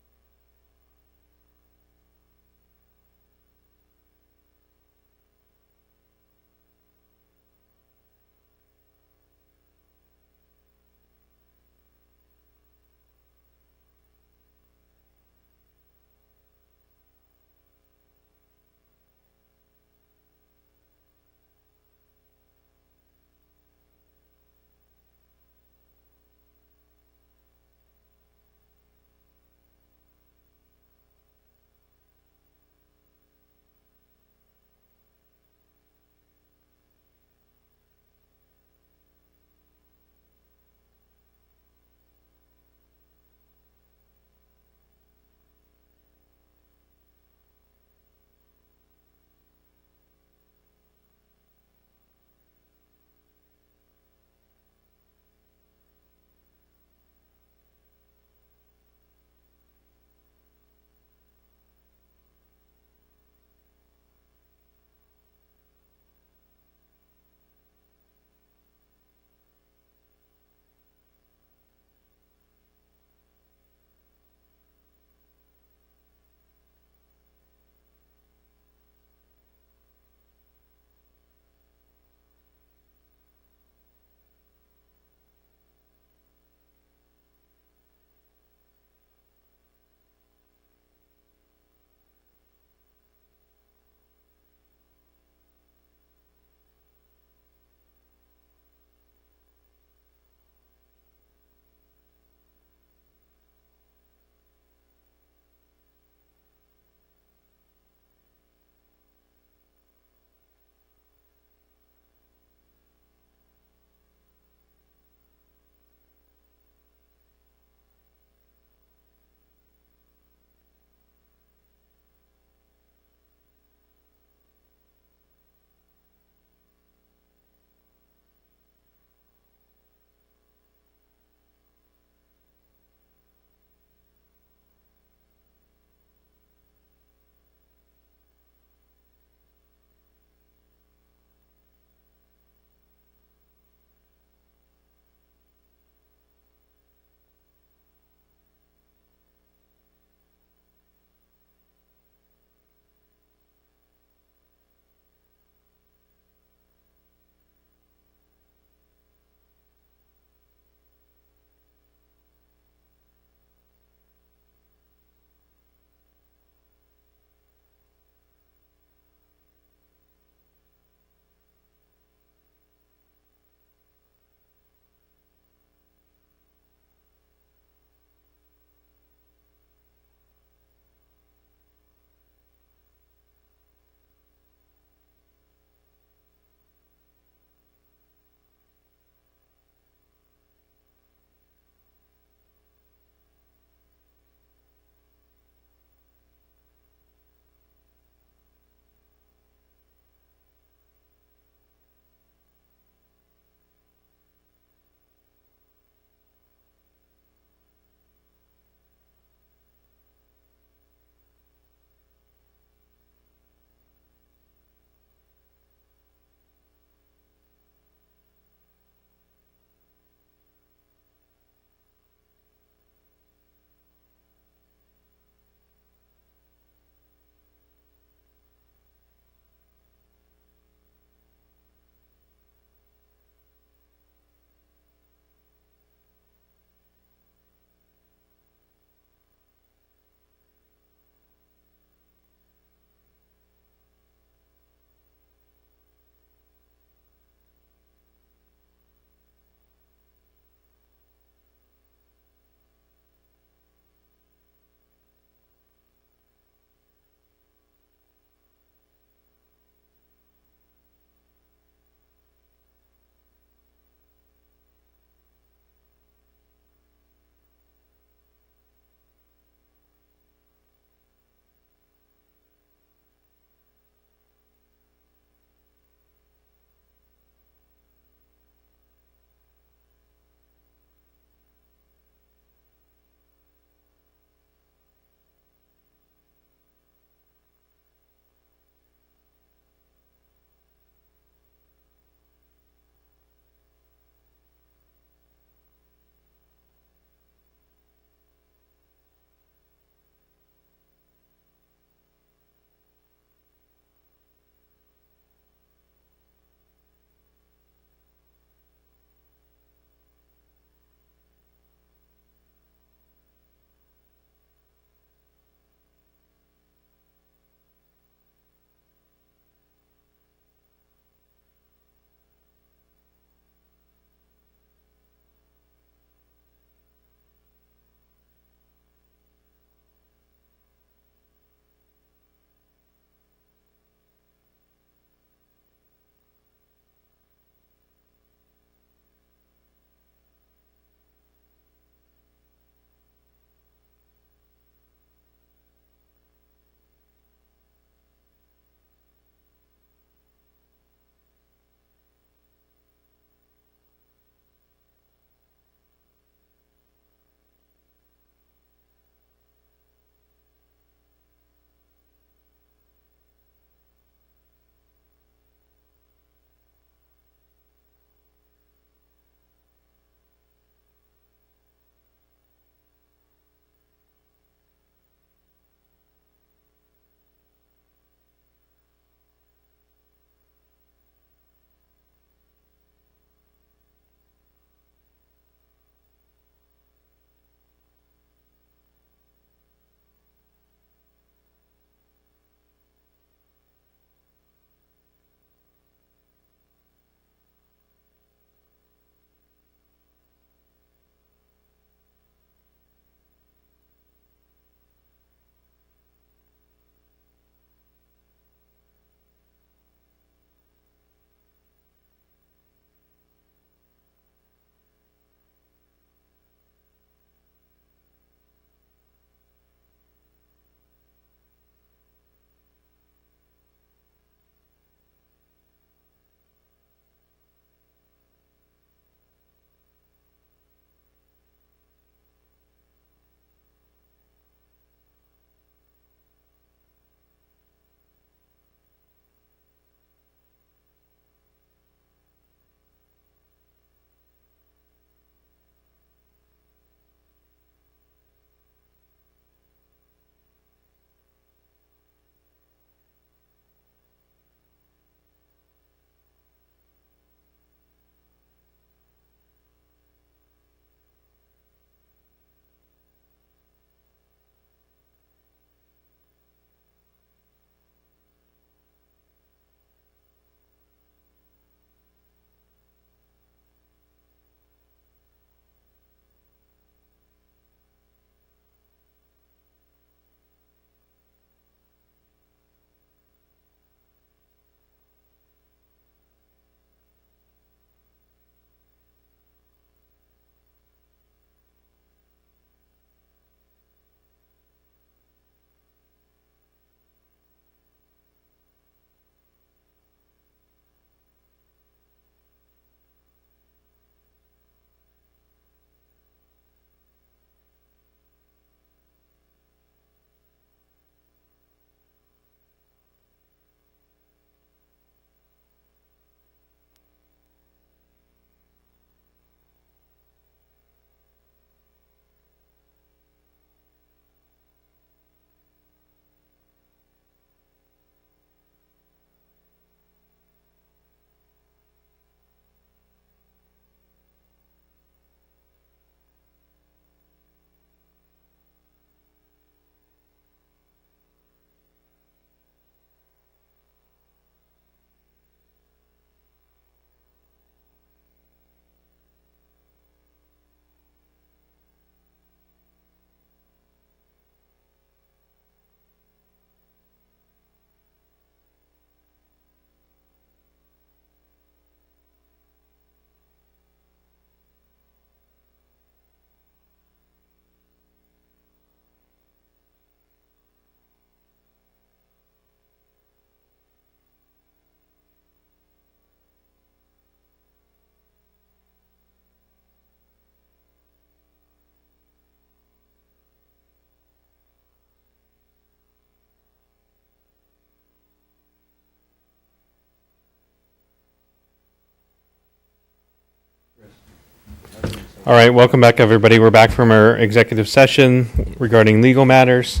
All right, welcome back, everybody. We're back from our executive session regarding legal matters.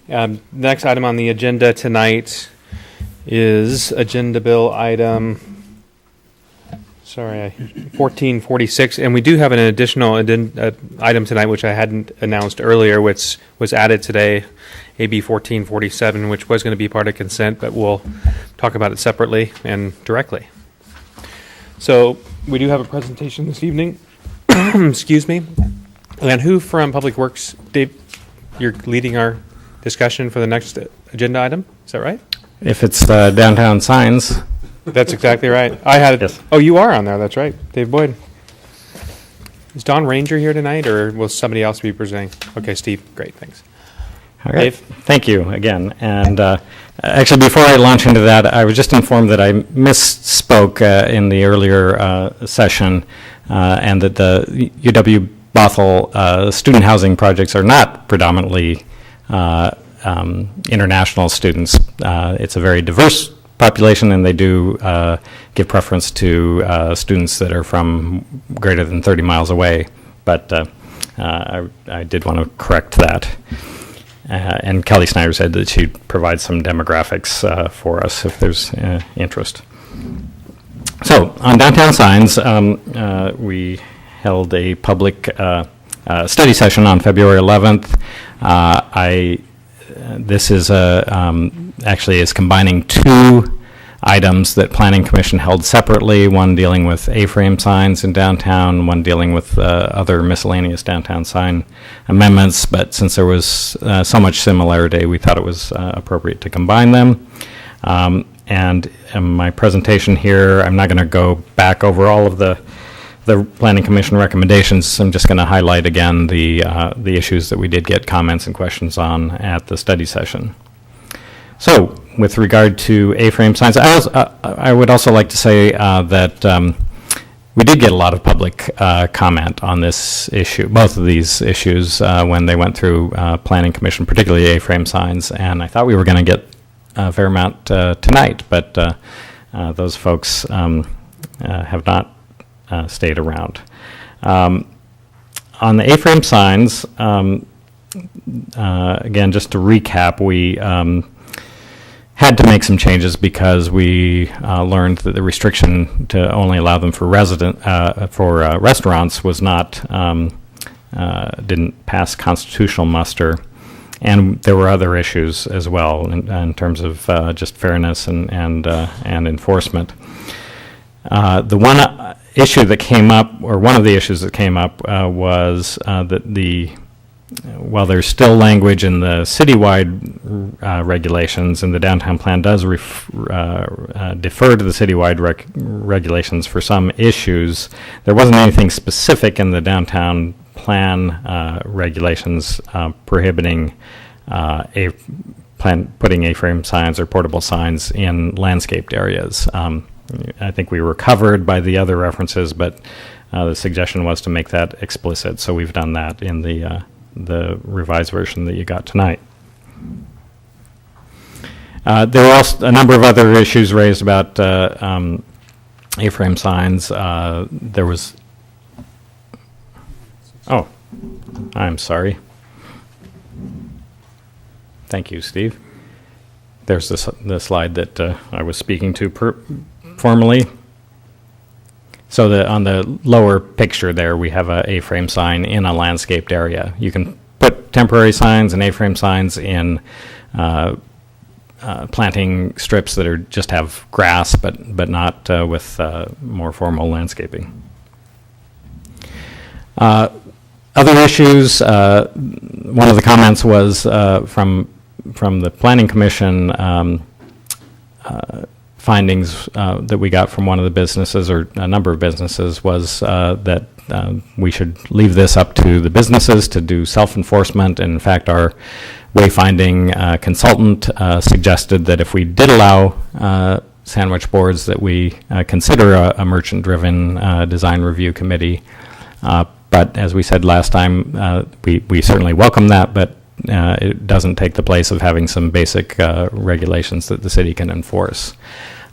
Next item on the agenda tonight is Agenda Bill item 1446, and we do have an additional item tonight which I hadn't announced earlier, which was added today, AB 1447, which was going to be part of consent, but we'll talk about it separately and directly. So we do have a presentation this evening. Excuse me. And who from Public Works, Dave, you're leading our discussion for the next agenda item? Is that right? If it's downtown signs. That's exactly right. I had it. Yes. Oh, you are on there. That's right. Dave Boyd. Is Don Ranger here tonight, or will somebody else be presenting? Okay, Steve. Great. Thanks. All right. Dave? Thank you again. And actually, before I launch into that, I was just informed that I misspoke in the earlier session, and that the UW Bothell student housing projects are not predominantly international students. It's a very diverse population, and they do give preference to students that are from greater than 30 miles away. But I did want to correct that. And Kelly Snyder said that she'd provide some demographics for us if there's interest. So on downtown signs, we held a public study session on February 11th. This is actually is combining two items that Planning Commission held separately, one dealing with A-frame signs in downtown, one dealing with other miscellaneous downtown sign amendments. But since there was so much similarity, we thought it was appropriate to combine them. And in my presentation here, I'm not going to go back over all of the Planning Commission recommendations. I'm just going to highlight again the issues that we did get comments and questions on at the study session. So, with regard to A-frame signs, I would also like to say that we did get a lot of public comment on this issue, both of these issues, when they went through Planning Commission, particularly A-frame signs, and I thought we were going to get a fair amount tonight, but those folks have not stayed around. On the A-frame signs, again, just to recap, we had to make some changes because we learned that the restriction to only allow them for restaurants was not didn't pass constitutional muster, and there were other issues as well in terms of just fairness and enforcement. The one issue that came up, or one of the issues that came up, was that while there's still language in the citywide regulations, and the downtown plan does defer to the citywide regulations for some issues, there wasn't anything specific in the downtown plan regulations prohibiting putting A-frame signs or portable signs in landscaped areas. I think we were covered by the other references, but the suggestion was to make that explicit, so we've done that in the revised version that you got tonight. There were also a number of other issues raised about A-frame signs. There was... Oh, I'm sorry. Thank you, Steve. There's the slide that I was speaking to formally. So on the lower picture there, we have a A-frame sign in a landscaped area. You can put temporary signs and A-frame signs in planting strips that are just have grass, but not with more formal landscaping. Other issues. One of the comments was from the Planning Commission. Findings that we got from one of the businesses, or a number of businesses, was that we should leave this up to the businesses to do self-enforcement. And in fact, our wayfinding consultant suggested that if we did allow sandwich boards, that we consider a merchant-driven design review committee. But as we said last time, we certainly welcome that, but it doesn't take the place of having some basic regulations that the city can enforce.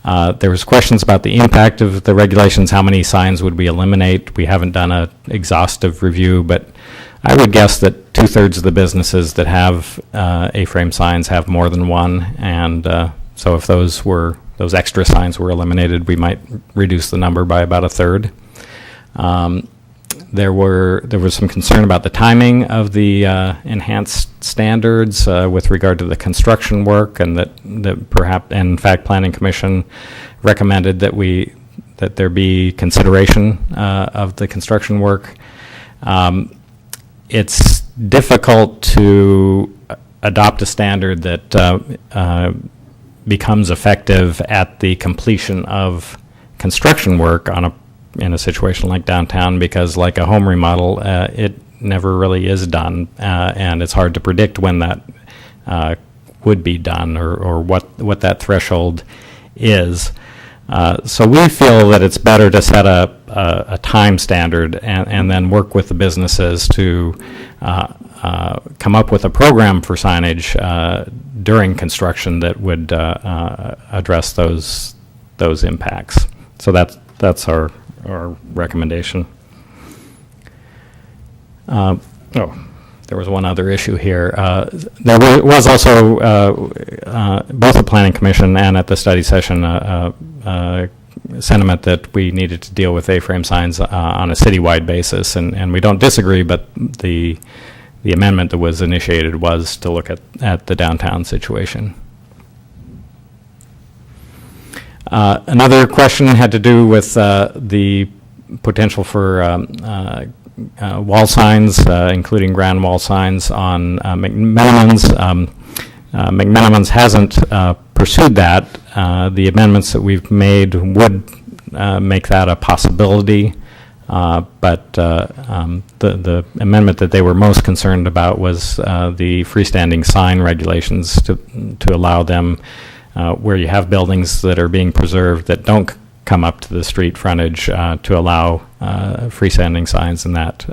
There was questions about the impact of the regulations. How many signs would we eliminate? We haven't done an exhaustive review, but I would guess that 2/3 of the businesses that have A-frame signs have more than one, and so if those extra signs were eliminated, we might reduce the number by about 1/3. There was some concern about the timing of the enhanced standards with regard to the construction work, and that perhaps, and in fact, Planning Commission recommended that there be consideration of the construction work. It's difficult to adopt a standard that becomes effective at the completion of construction work in a situation like downtown, because like a home remodel, it never really is done, and it's hard to predict when that would be done or what that threshold is. So we feel that it's better to set a time standard and then work with the businesses to come up with a program for signage during construction that would address those impacts. So that's our recommendation. There was one other issue here. There was also, both the Planning Commission and at the study session, sentiment that we needed to deal with A-frame signs on a citywide basis, and we don't disagree, but the amendment that was initiated was to look at the downtown situation. Another question had to do with the potential for wall signs, including ground wall signs on McMenamins. McMenamins hasn't pursued that. The amendments that we've made would make that a possibility, but the amendment that they were most concerned about was the freestanding sign regulations to allow them where you have buildings that are being preserved that don't come up to the street frontage to allow freestanding signs in that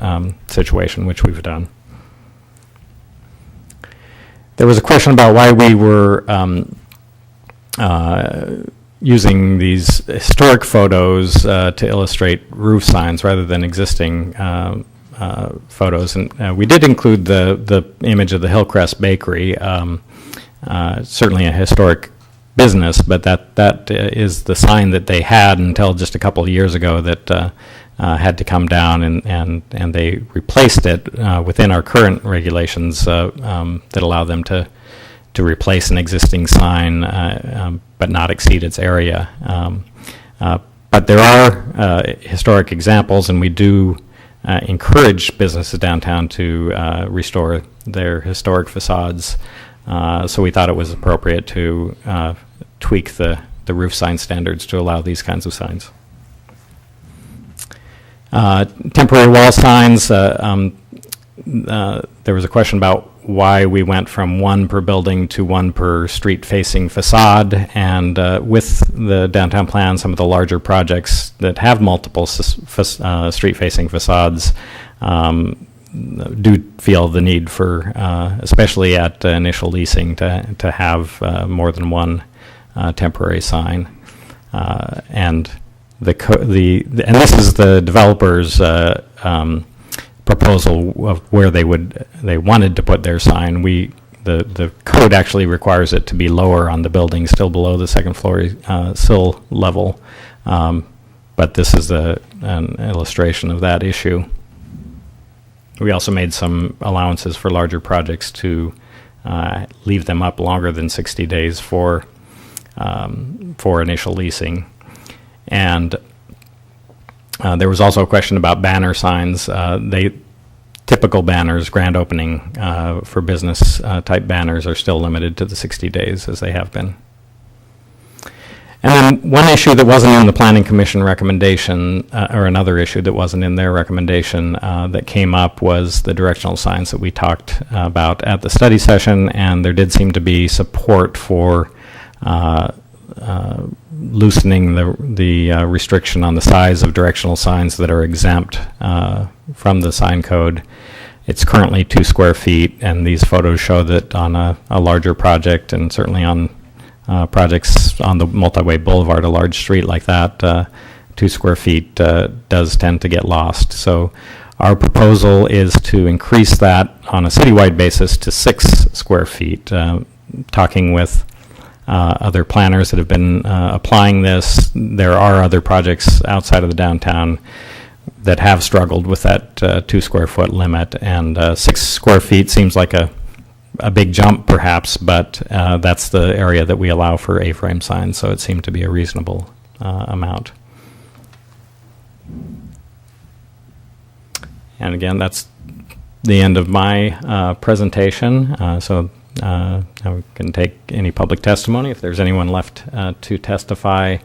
situation, which we've done. There was a question about why we were using these historic photos to illustrate roof signs rather than existing photos. And we did include the image of the Hillcrest Bakery, certainly a historic business, but that is the sign that they had until just a couple of years ago that had to come down, and they replaced it within our current regulations that allow them to replace an existing sign but not exceed its area. But there are historic examples, and we do encourage businesses downtown to restore their historic facades. So we thought it was appropriate to tweak the roof sign standards to allow these kinds of signs. Temporary wall signs, there was a question about why we went from one per building to one per street-facing facade, and with the downtown plan, some of the larger projects that have multiple street-facing facades do feel the need for, especially at initial leasing, to have more than one temporary sign, and this is the developer's proposal of where they wanted to put their sign. The code actually requires it to be lower on the building, still below the second floor sill level, but this is an illustration of that issue. We also made some allowances for larger projects to leave them up longer than 60 days for initial leasing. And there was also a question about banner signs. Typical banners, grand opening for business type banners, are still limited to the 60 days as they have been. And then one issue that wasn't in the Planning Commission recommendation, or another issue that wasn't in their recommendation that came up, was the directional signs that we talked about at the study session, and there did seem to be support for loosening the restriction on the size of directional signs that are exempt from the sign code. It's currently 2 square feet, and these photos show that on a larger project, and certainly on projects on the multi-way boulevard, a large street like that, 2 square feet does tend to get lost. So our proposal is to increase that on a citywide basis to 6 square feet. Talking with other planners that have been applying this, there are other projects outside of the downtown that have struggled with that 2 square foot limit, and 6 square feet seems like a big jump perhaps, but that's the area that we allow for A-frame signs, so it seemed to be a reasonable amount. And again, that's the end of my presentation, so now we can take any public testimony if there's anyone left to testify,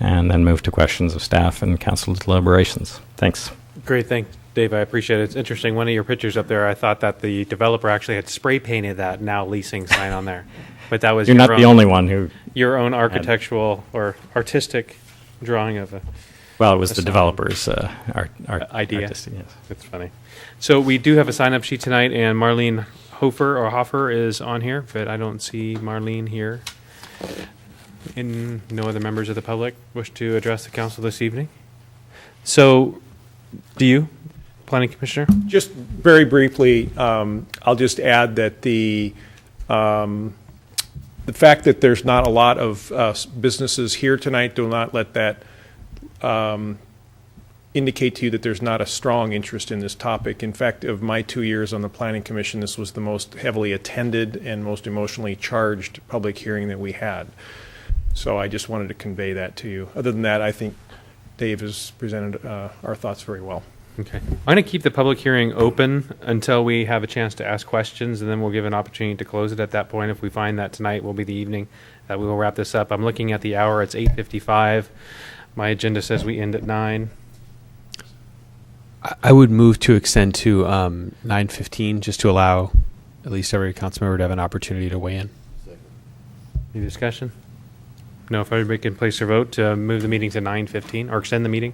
and then move to questions of staff and council deliberations. Thanks. Great, thanks, Dave. I appreciate it. It's interesting. One of your pictures up there, I thought that the developer actually had spray painted that "now leasing" sign on there, but that was You're not the only one who your own architectural or artistic drawing of a. Well, it was the developer's idea. Artistic, yes. That's funny. So we do have a sign-up sheet tonight, and Marlene Hofer is on here, but I don't see Marlene here. And no other members of the public wish to address the council this evening. So, do you, Planning Commissioner? Just very briefly, I'll just add that the fact that there's not a lot of businesses here tonight do not let that indicate to you that there's not a strong interest in this topic. In fact, of my 2 years on the Planning Commission, this was the most heavily attended and most emotionally charged public hearing that we had. So I just wanted to convey that to you. Other than that, I think Dave has presented our thoughts very well. Okay. I'm going to keep the public hearing open until we have a chance to ask questions, and then we'll give an opportunity to close it at that point. If we find that tonight will be the evening that we will wrap this up. I'm looking at the hour. It's 8:55. My agenda says we end at 9. I would move to extend to 9:15, just to allow at least every council member to have an opportunity to weigh in. Any discussion? No, if everybody can place their vote to move the meeting to 9:15 or extend the meeting.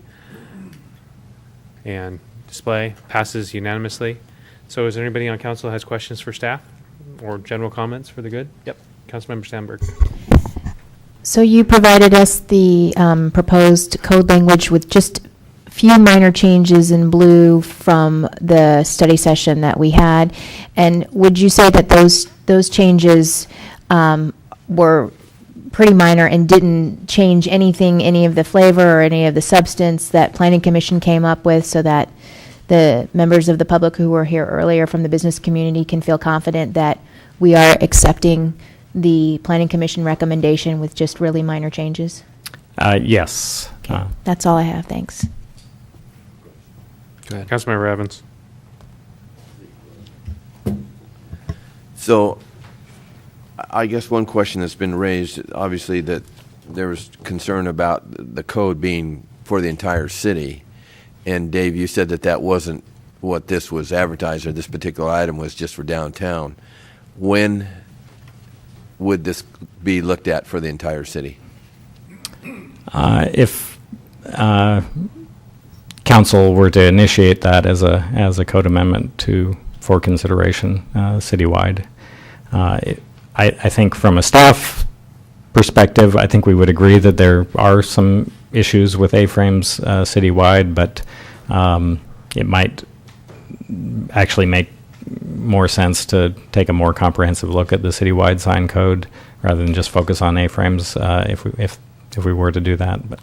And display passes unanimously. So is there anybody on council that has questions for staff or general comments for the good? Yep. Councilmember Sandberg. So you provided us the proposed code language with just a few minor changes in blue from the study session that we had. And would you say that those changes were pretty minor and didn't change anything, any of the flavor or any of the substance that Planning Commission came up with, so that the members of the public who were here earlier from the business community can feel confident that we are accepting the Planning Commission recommendation with just really minor changes? Yes. That's all I have. Thanks. Go ahead. Councilmember Evans. So I guess one question that's been raised, obviously, that there was concern about the code being for the entire city. And Dave, you said that that wasn't what this was advertised, or this particular item was just for downtown. When would this be looked at for the entire city? If council were to initiate that as a code amendment for consideration citywide, I think from a staff perspective, I think we would agree that there are some issues with A-frames citywide, but it might actually make more sense to take a more comprehensive look at the citywide sign code rather than just focus on A-frames if we were to do that. But.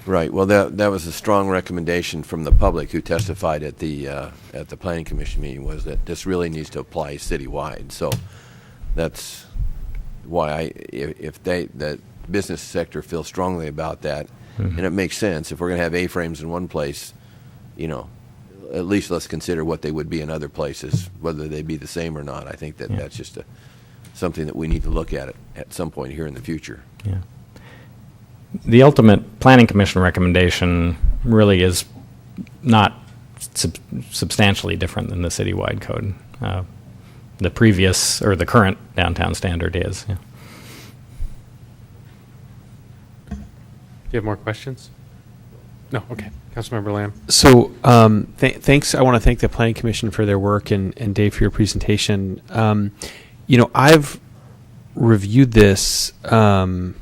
Right. Well, that was a strong recommendation from the public who testified at the Planning Commission meeting, was that this really needs to apply citywide. So that's why if the business sector feels strongly about that, and it makes sense. If we're going to have A-frames in one place, at least let's consider what they would be in other places, whether they be the same or not. I think that's just something that we need to look at some point here in the future. Yeah. The ultimate Planning Commission recommendation really is not substantially different than the citywide code. The previous or the current downtown standard is. Yeah. Do you have more questions? No. Okay. Councilmember Lamb. So thanks. I want to thank the Planning Commission for their work and Dave for your presentation. I've reviewed this, and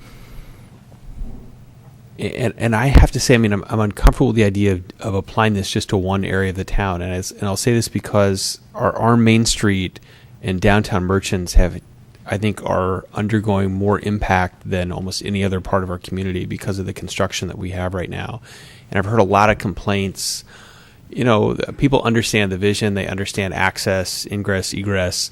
I have to say, I mean, I'm uncomfortable with the idea of applying this just to one area of the town, and I'll say this because our Main Street and downtown merchants are undergoing more impact than almost any other part of our community because of the construction that we have right now. And I've heard a lot of complaints. You know, people understand the vision, they understand access, ingress, egress,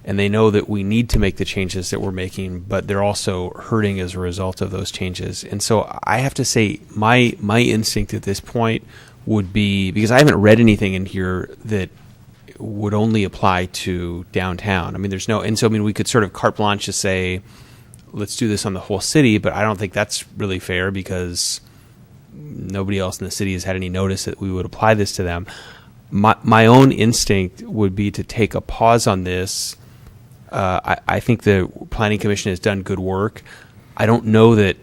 and they know that we need to make the changes that we're making, but they're also hurting as a result of those changes. And so I have to say my instinct at this point would be, because I haven't read anything in here that would only apply to downtown. I mean, we could sort of carte blanche to say, let's do this on the whole city, but I don't think that's really fair because nobody else in the city has had any notice that we would apply this to them. My own instinct would be to take a pause on this. I think the Planning Commission has done good work. I don't know that,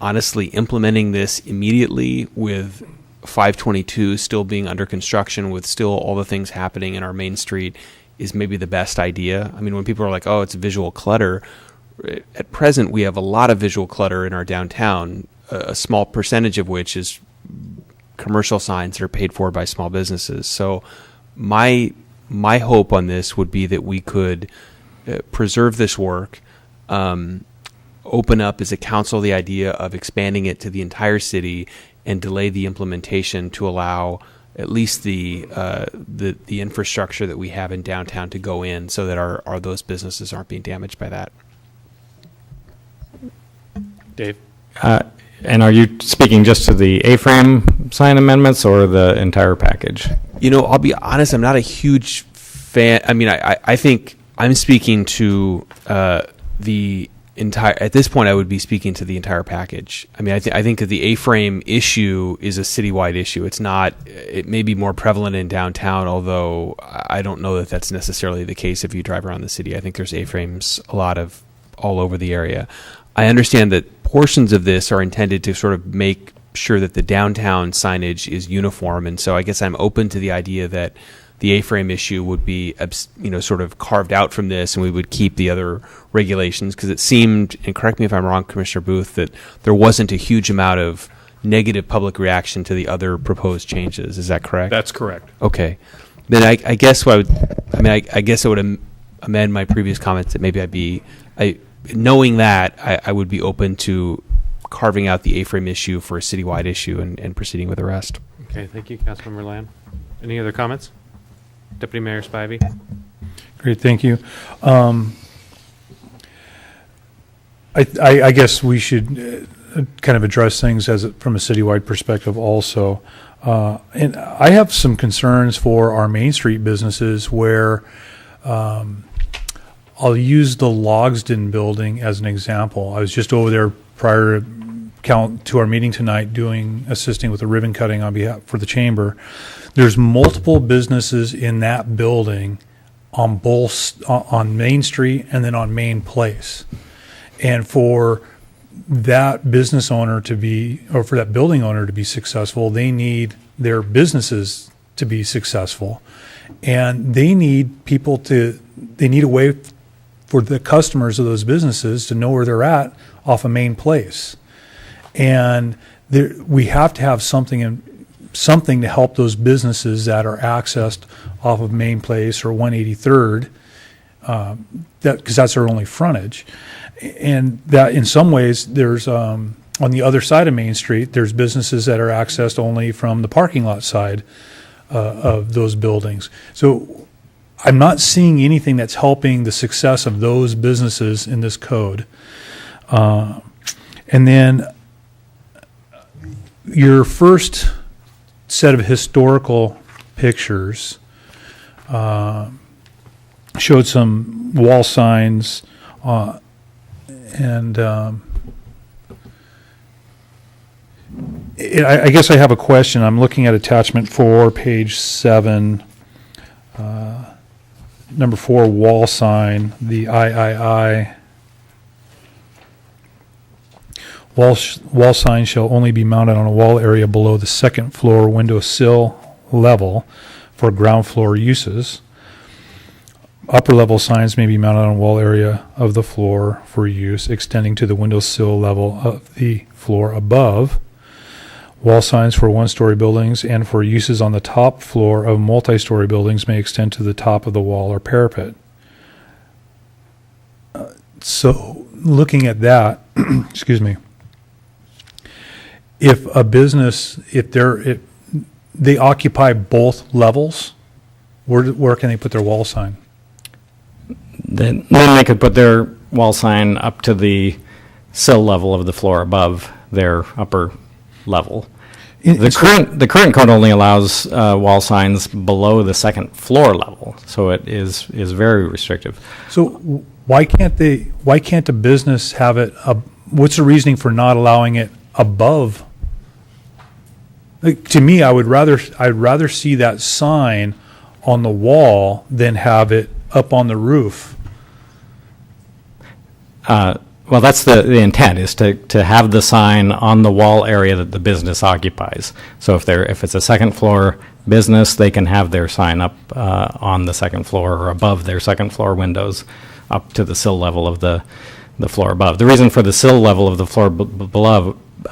honestly, implementing this immediately with 522 still being under construction, with still all the things happening in our Main Street, is maybe the best idea. I mean, when people are like, oh, it's visual clutter, at present we have a lot of visual clutter in our downtown, a small percentage of which is commercial signs that are paid for by small businesses. So my hope on this would be that we could preserve this work, open up as a council the idea of expanding it to the entire city, and delay the implementation to allow at least the infrastructure that we have in downtown to go in, so that those businesses aren't being damaged by that. Dave? And are you speaking just to the A-frame sign amendments or the entire package? You know, I'll be honest, I'm not a huge fan. I mean, I think I'm speaking to the entire, at this point I would be speaking to the entire package. I mean, I think that the A-frame issue is a citywide issue. It may be more prevalent in downtown, although I don't know that that's necessarily the case if you drive around the city. I think there's A-frames all over the area. I understand that portions of this are intended to sort of make sure that the downtown signage is uniform, and so I guess I'm open to the idea that the A-frame issue would be, sort of carved out from this, and we would keep the other regulations, because it seemed, and correct me if I'm wrong, Commissioner Booth, that there wasn't a huge amount of negative public reaction to the other proposed changes. Is that correct? That's correct. Okay. Then I guess I guess I would amend my previous comments that maybe knowing that, I would be open to carving out the A-frame issue for a citywide issue and proceeding with the rest. Okay, thank you, Councilmember Lamb. Any other comments? Deputy Mayor Spivey. Great, thank you. I guess we should kind of address things from a citywide perspective also. And I have some concerns for our Main Street businesses where I'll use the Logsdon building as an example. I was just over there prior to our meeting tonight assisting with the ribbon cutting on behalf for the chamber. There's multiple businesses in that building on Main Street and then on Main Place. And for that business owner for that building owner to be successful, they need their businesses to be successful. And they need a way for the customers of those businesses to know where they're at off of Main Place. And we have to have something to help those businesses that are accessed off of Main Place or 183rd, because that's their only frontage. And that in some ways there's on the other side of Main Street, there's businesses that are accessed only from the parking lot side of those buildings. So I'm not seeing anything that's helping the success of those businesses in this code. And then your first set of historical pictures showed some wall signs, and I guess I have a question. I'm looking at attachment 4, page 7, number 4, wall sign, the III. Wall sign shall only be mounted on a wall area below the second floor window sill level for ground floor uses. Upper level signs may be mounted on a wall area of the floor for use, extending to the windowsill level of the floor above. Wall signs for one-story buildings and for uses on the top floor of multi-story buildings may extend to the top of the wall or parapet. So looking at that, excuse me, if a business, if they occupy both levels, where can they put their wall sign? Then they could put their wall sign up to the sill level of the floor above their upper level. The current code only allows wall signs below the second floor level, so it is very restrictive. So why can't a business have it? What's the reasoning for not allowing it above? Like, to me, I'd rather see that sign on the wall than have it up on the roof. Well, that's the intent, is to have the sign on the wall area that the business occupies. So if it's a second floor business, they can have their sign up on the second floor or above their second floor windows, up to the sill level of the floor above. The reason for the sill level of the floor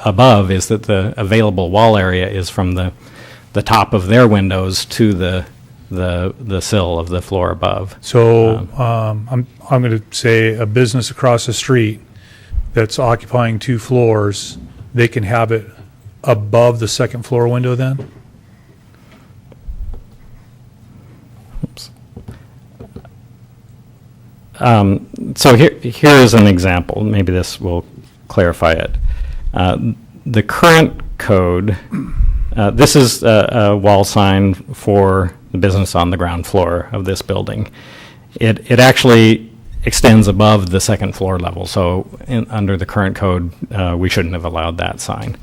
above is that the available wall area is from the top of their windows to the sill of the floor above. So I'm going to say a business across the street that's occupying 2 floors, they can have it above the second floor window then? Oops. So here is an example. Maybe this will clarify it. The current code, this is a wall sign for the business on the ground floor of this building. It actually extends above the second floor level, so under the current code, we shouldn't have allowed that sign.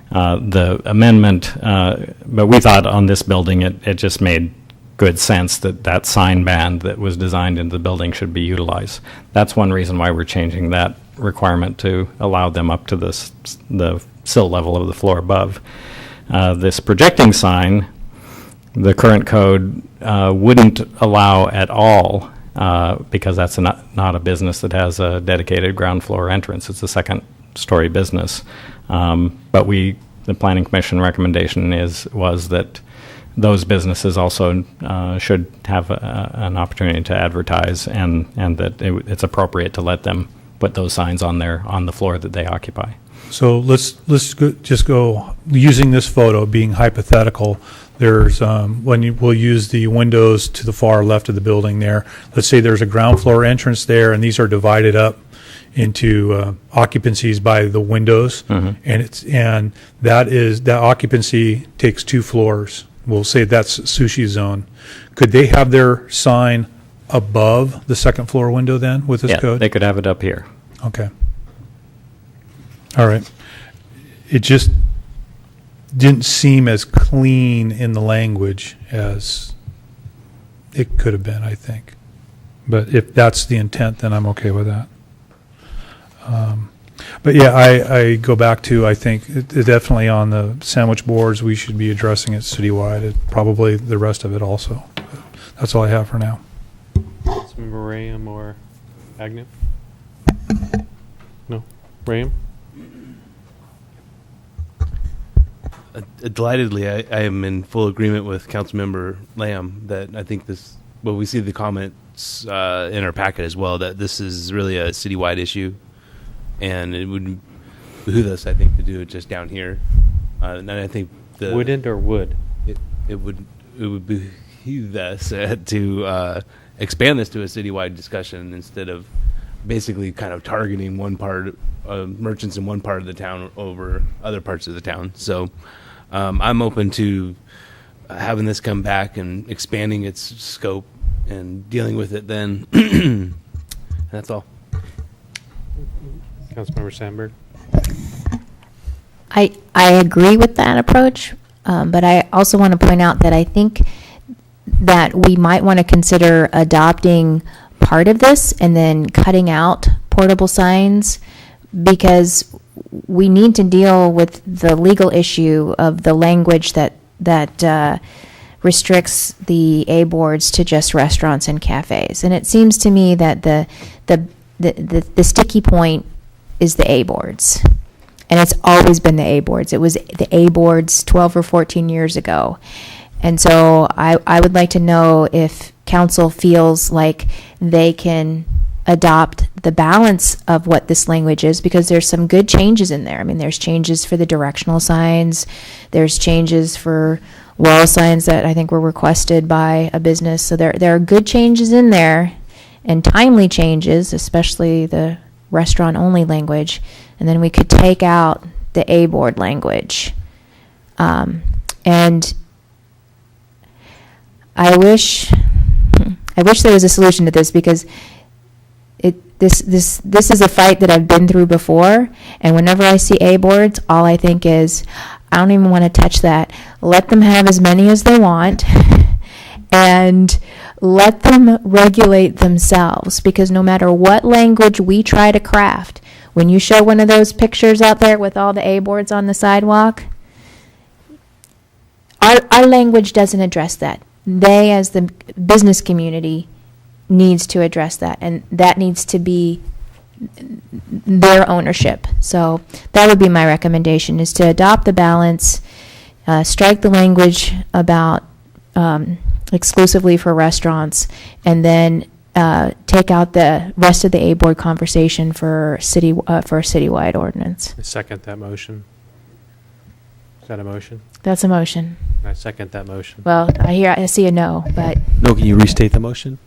The amendment, but we thought on this building it just made good sense that sign band that was designed into the building should be utilized. That's one reason why we're changing that requirement to allow them up to the sill level of the floor above. This projecting sign, the current code wouldn't allow at all, because that's not a business that has a dedicated ground floor entrance. It's a second-story business. But the Planning Commission recommendation was that those businesses also should have an opportunity to advertise, and that it's appropriate to let them put those signs on the floor that they occupy. So let's just go using this photo being hypothetical. There's we'll use the windows to the far left of the building there. Let's say there's a ground floor entrance there, and these are divided up into occupancies by the windows, and that occupancy takes 2 floors. We'll say that's sushi zone. Could they have their sign above the second floor window then with this code? They could have it up here. Okay. All right. It just didn't seem as clean in the language as it could have been, I think. But if that's the intent, then I'm okay with that. But yeah, I go back to, I think it definitely on the sandwich boards, we should be addressing it citywide, probably the rest of it also. But that's all I have for now. Councilmember Rayam or Agnew? No? Rayam? Delightedly, I am in full agreement with Councilmember Lamb that I think we see the comments in our packet as well, that this is really a citywide issue, and it would behoove us, I think, to do it just down here. And I think Wouldn't or would? It would behoove us to expand this to a citywide discussion instead of basically kind of targeting one part merchants in one part of the town over other parts of the town. So I'm open to having this come back and expanding its scope and dealing with it then. That's all. Councilmember Sandberg? I agree with that approach, but I also want to point out that I think that we might want to consider adopting part of this and then cutting out portable signs, because we need to deal with the legal issue of the language that restricts the A boards to just restaurants and cafes. And it seems to me that the sticky point is the A boards. And it's always been the A boards. It was the A boards 12 or 14 years ago. And so I would like to know if council feels like they can adopt the balance of what this language is, because there's some good changes in there. I mean, there's changes for the directional signs. There's changes for wall signs that I think were requested by a business. So there are good changes in there and timely changes, especially the restaurant-only language. And then we could take out the A board language. And I wish there was a solution to this, because this is a fight that I've been through before, and whenever I see A boards, all I think is, I don't even want to touch that. Let them have as many as they want, and let them regulate themselves, because no matter what language we try to craft, when you show one of those pictures out there with all the A boards on the sidewalk, our language doesn't address that. They, as the business community, needs to address that, and that needs to be their ownership. So that would be my recommendation, is to adopt the balance, strike the language about exclusively for restaurants, and then take out the rest of the A board conversation for a citywide ordinance. I second that motion. Is that a motion? That's a motion. I second that motion. Well, I see a no, but No, can you restate the motion?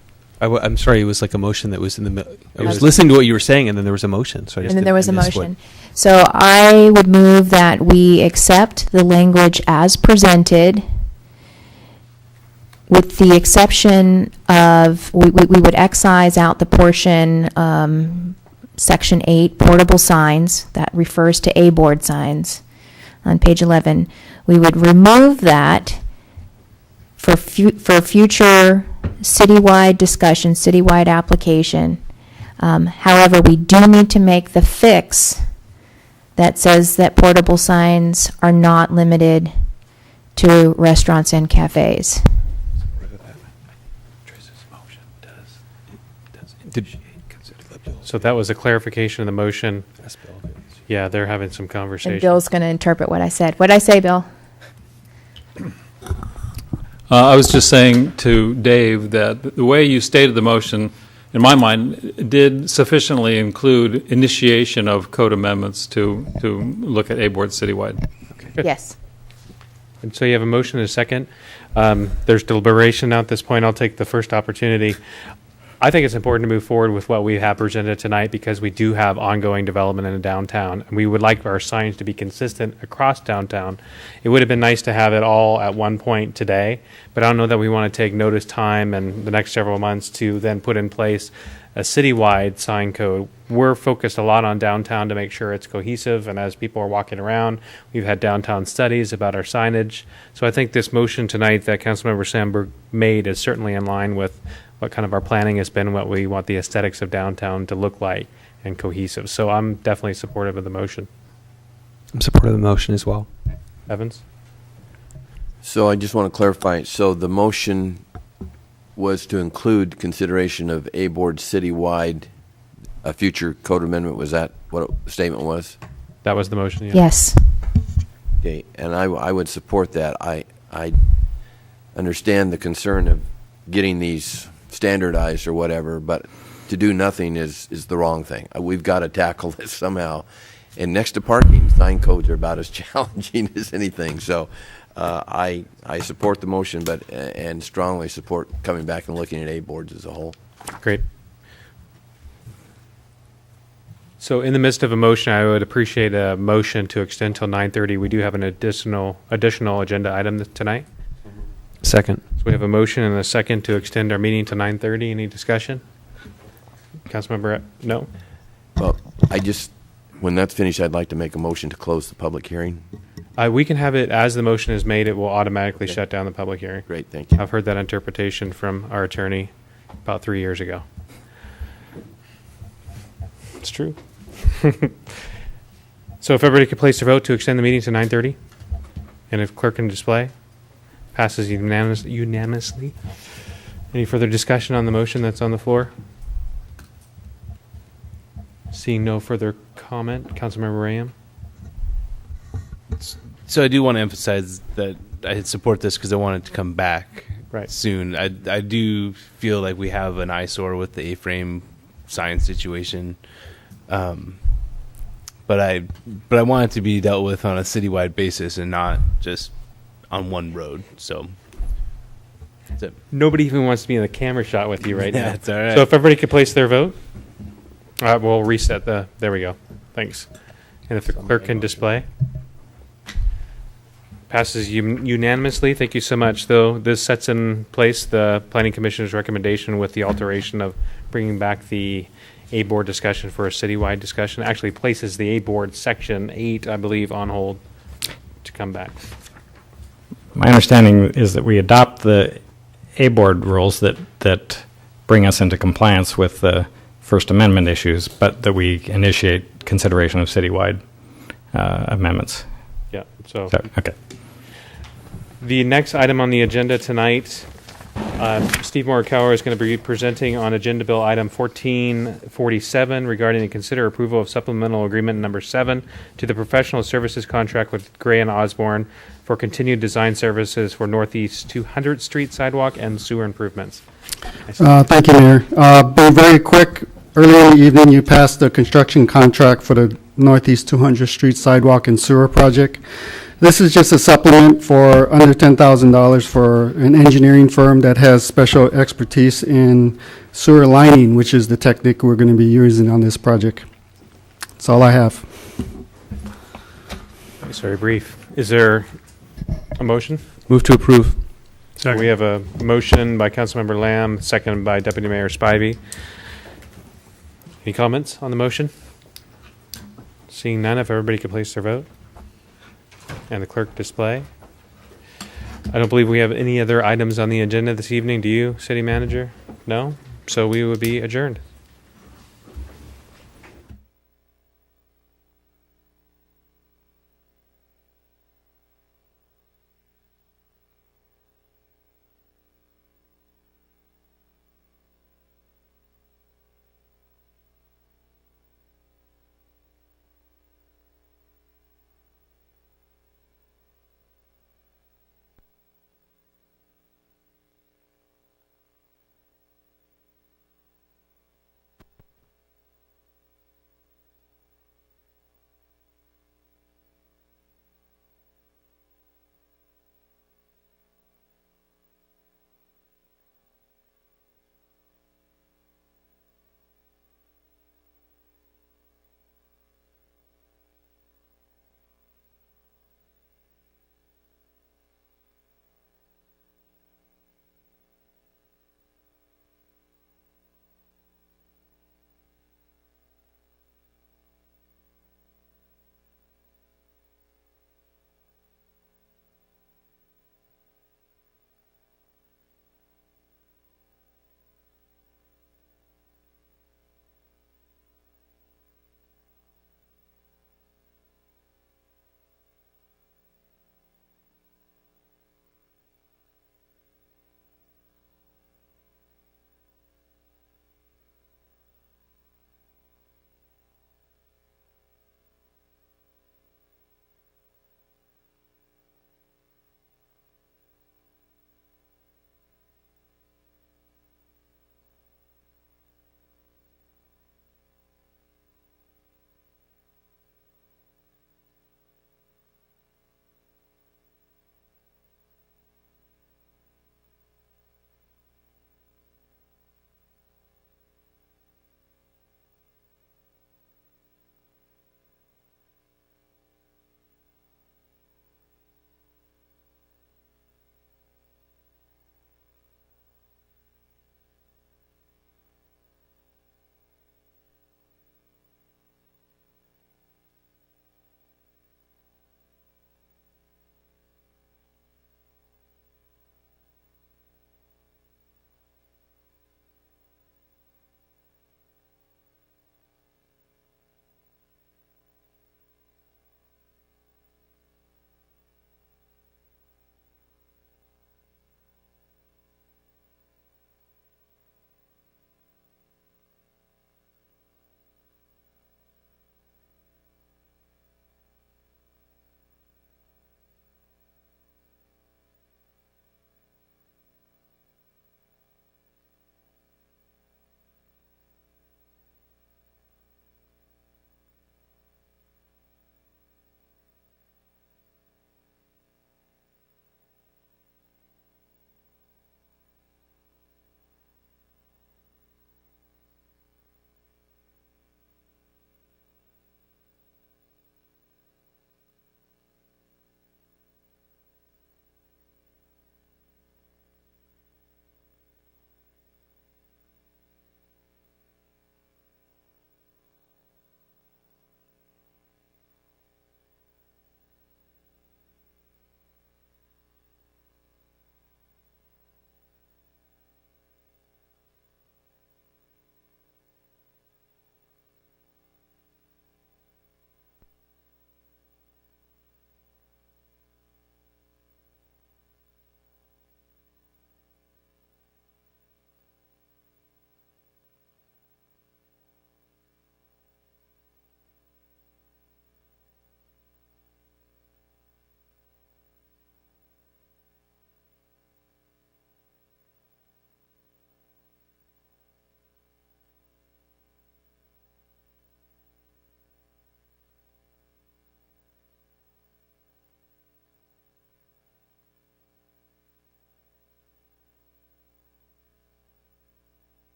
I'm sorry, it was like a motion that was in the middle. I was listening to what you were saying, and then there was a motion. So I just and then there was a I missed motion. So I would move that we accept the language as presented, with the exception of, we would excise out the portion, Section 8, portable signs, that refers to A board signs on page 11. We would remove that for future citywide discussion, citywide application. However, we do need to make the fix that says that portable signs are not limited to restaurants and cafes. So that was a clarification of the motion. Yeah, they're having some conversation. And Bill's going to interpret what I said. What did I say, Bill? I was just saying to Dave that the way you stated the motion, in my mind, did sufficiently include initiation of code amendments to look at A board citywide. Okay. Yes. And so you have a motion and a second. There's deliberation now at this point. I'll take the first opportunity. I think it's important to move forward with what we have presented tonight, because we do have ongoing development in the downtown, and we would like our signs to be consistent across downtown. It would have been nice to have it all at one point today, but I don't know that we want to take notice time and the next several months to then put in place a citywide sign code. We're focused a lot on downtown to make sure it's cohesive, and as people are walking around, we've had downtown studies about our signage. So I think this motion tonight that Councilmember Sandberg made is certainly in line with what kind of our planning has been, what we want the aesthetics of downtown to look like, and cohesive. So I'm definitely supportive of the motion. I'm supportive of the motion as well. Evans? So I just want to clarify. So the motion was to include consideration of A board citywide, a future code amendment. Was that what the statement was? That was the motion, yeah. Yes. Okay, and I would support that. I understand the concern of getting these standardized or whatever, but to do nothing is the wrong thing. We've got to tackle this somehow. And next to parking, sign codes are about as challenging as anything. So I support the motion, but and strongly support coming back and looking at A boards as a whole. Great. So in the midst of a motion, I would appreciate a motion to extend till 9:30. We do have an additional agenda item tonight. Second. So we have a motion and a second to extend our meeting to 9:30. Any discussion? Councilmember, no? Well, when that's finished, I'd like to make a motion to close the public hearing. We can have it as the motion is made. It will automatically shut down the public hearing. Great, thank you. I've heard that interpretation from our attorney about 3 years ago. It's true. So if everybody could place their vote to extend the meeting to 9:30, and if clerk can display. Passes unanimously. Any further discussion on the motion that's on the floor? Seeing no further comment, Councilmember Rayam. So I do want to emphasize that I support this because I want it to come back soon. I do feel like we have an eyesore with the A-frame sign situation, but I want it to be dealt with on a citywide basis and not just on one road. So that's it. Nobody even wants to be in the camera shot with you right now. That's all right. So if everybody could place their vote, we'll reset the. There we go. Thanks. And if the clerk can display. Passes unanimously. Thank you so much. Though this sets in place the Planning Commission's recommendation with the alteration of bringing back the A-Board discussion for a citywide discussion. Actually places the A-Board Section 8, I believe, on hold to come back. My understanding is that we adopt the A-Board rules that bring us into compliance with the First Amendment issues, but that we initiate consideration of citywide amendments. Yeah. So okay. The next item on the agenda tonight, Steve Morikawa is going to be presenting on Agenda Bill Item 1447 regarding the consider approval of supplemental agreement number 7 to the professional services contract with Gray and Osborne for continued design services for Northeast 200th Street sidewalk and sewer improvements. Thank you, Mayor. Be very quick. Earlier in the evening, you passed the construction contract for the Northeast 200th Street sidewalk and sewer project. This is just a supplement for under $10,000 for an engineering firm that has special expertise in sewer lining, which is the technique we're going to be using on this project. That's all I have. It's very brief. Is there a motion? Move to approve. Second. We have a motion by Councilmember Lamb, second by Deputy Mayor Spivey. Any comments on the motion? Seeing none, if everybody could place their vote. And the clerk display. I don't believe we have any other items on the agenda this evening. Do you, City Manager? No? So we would be adjourned.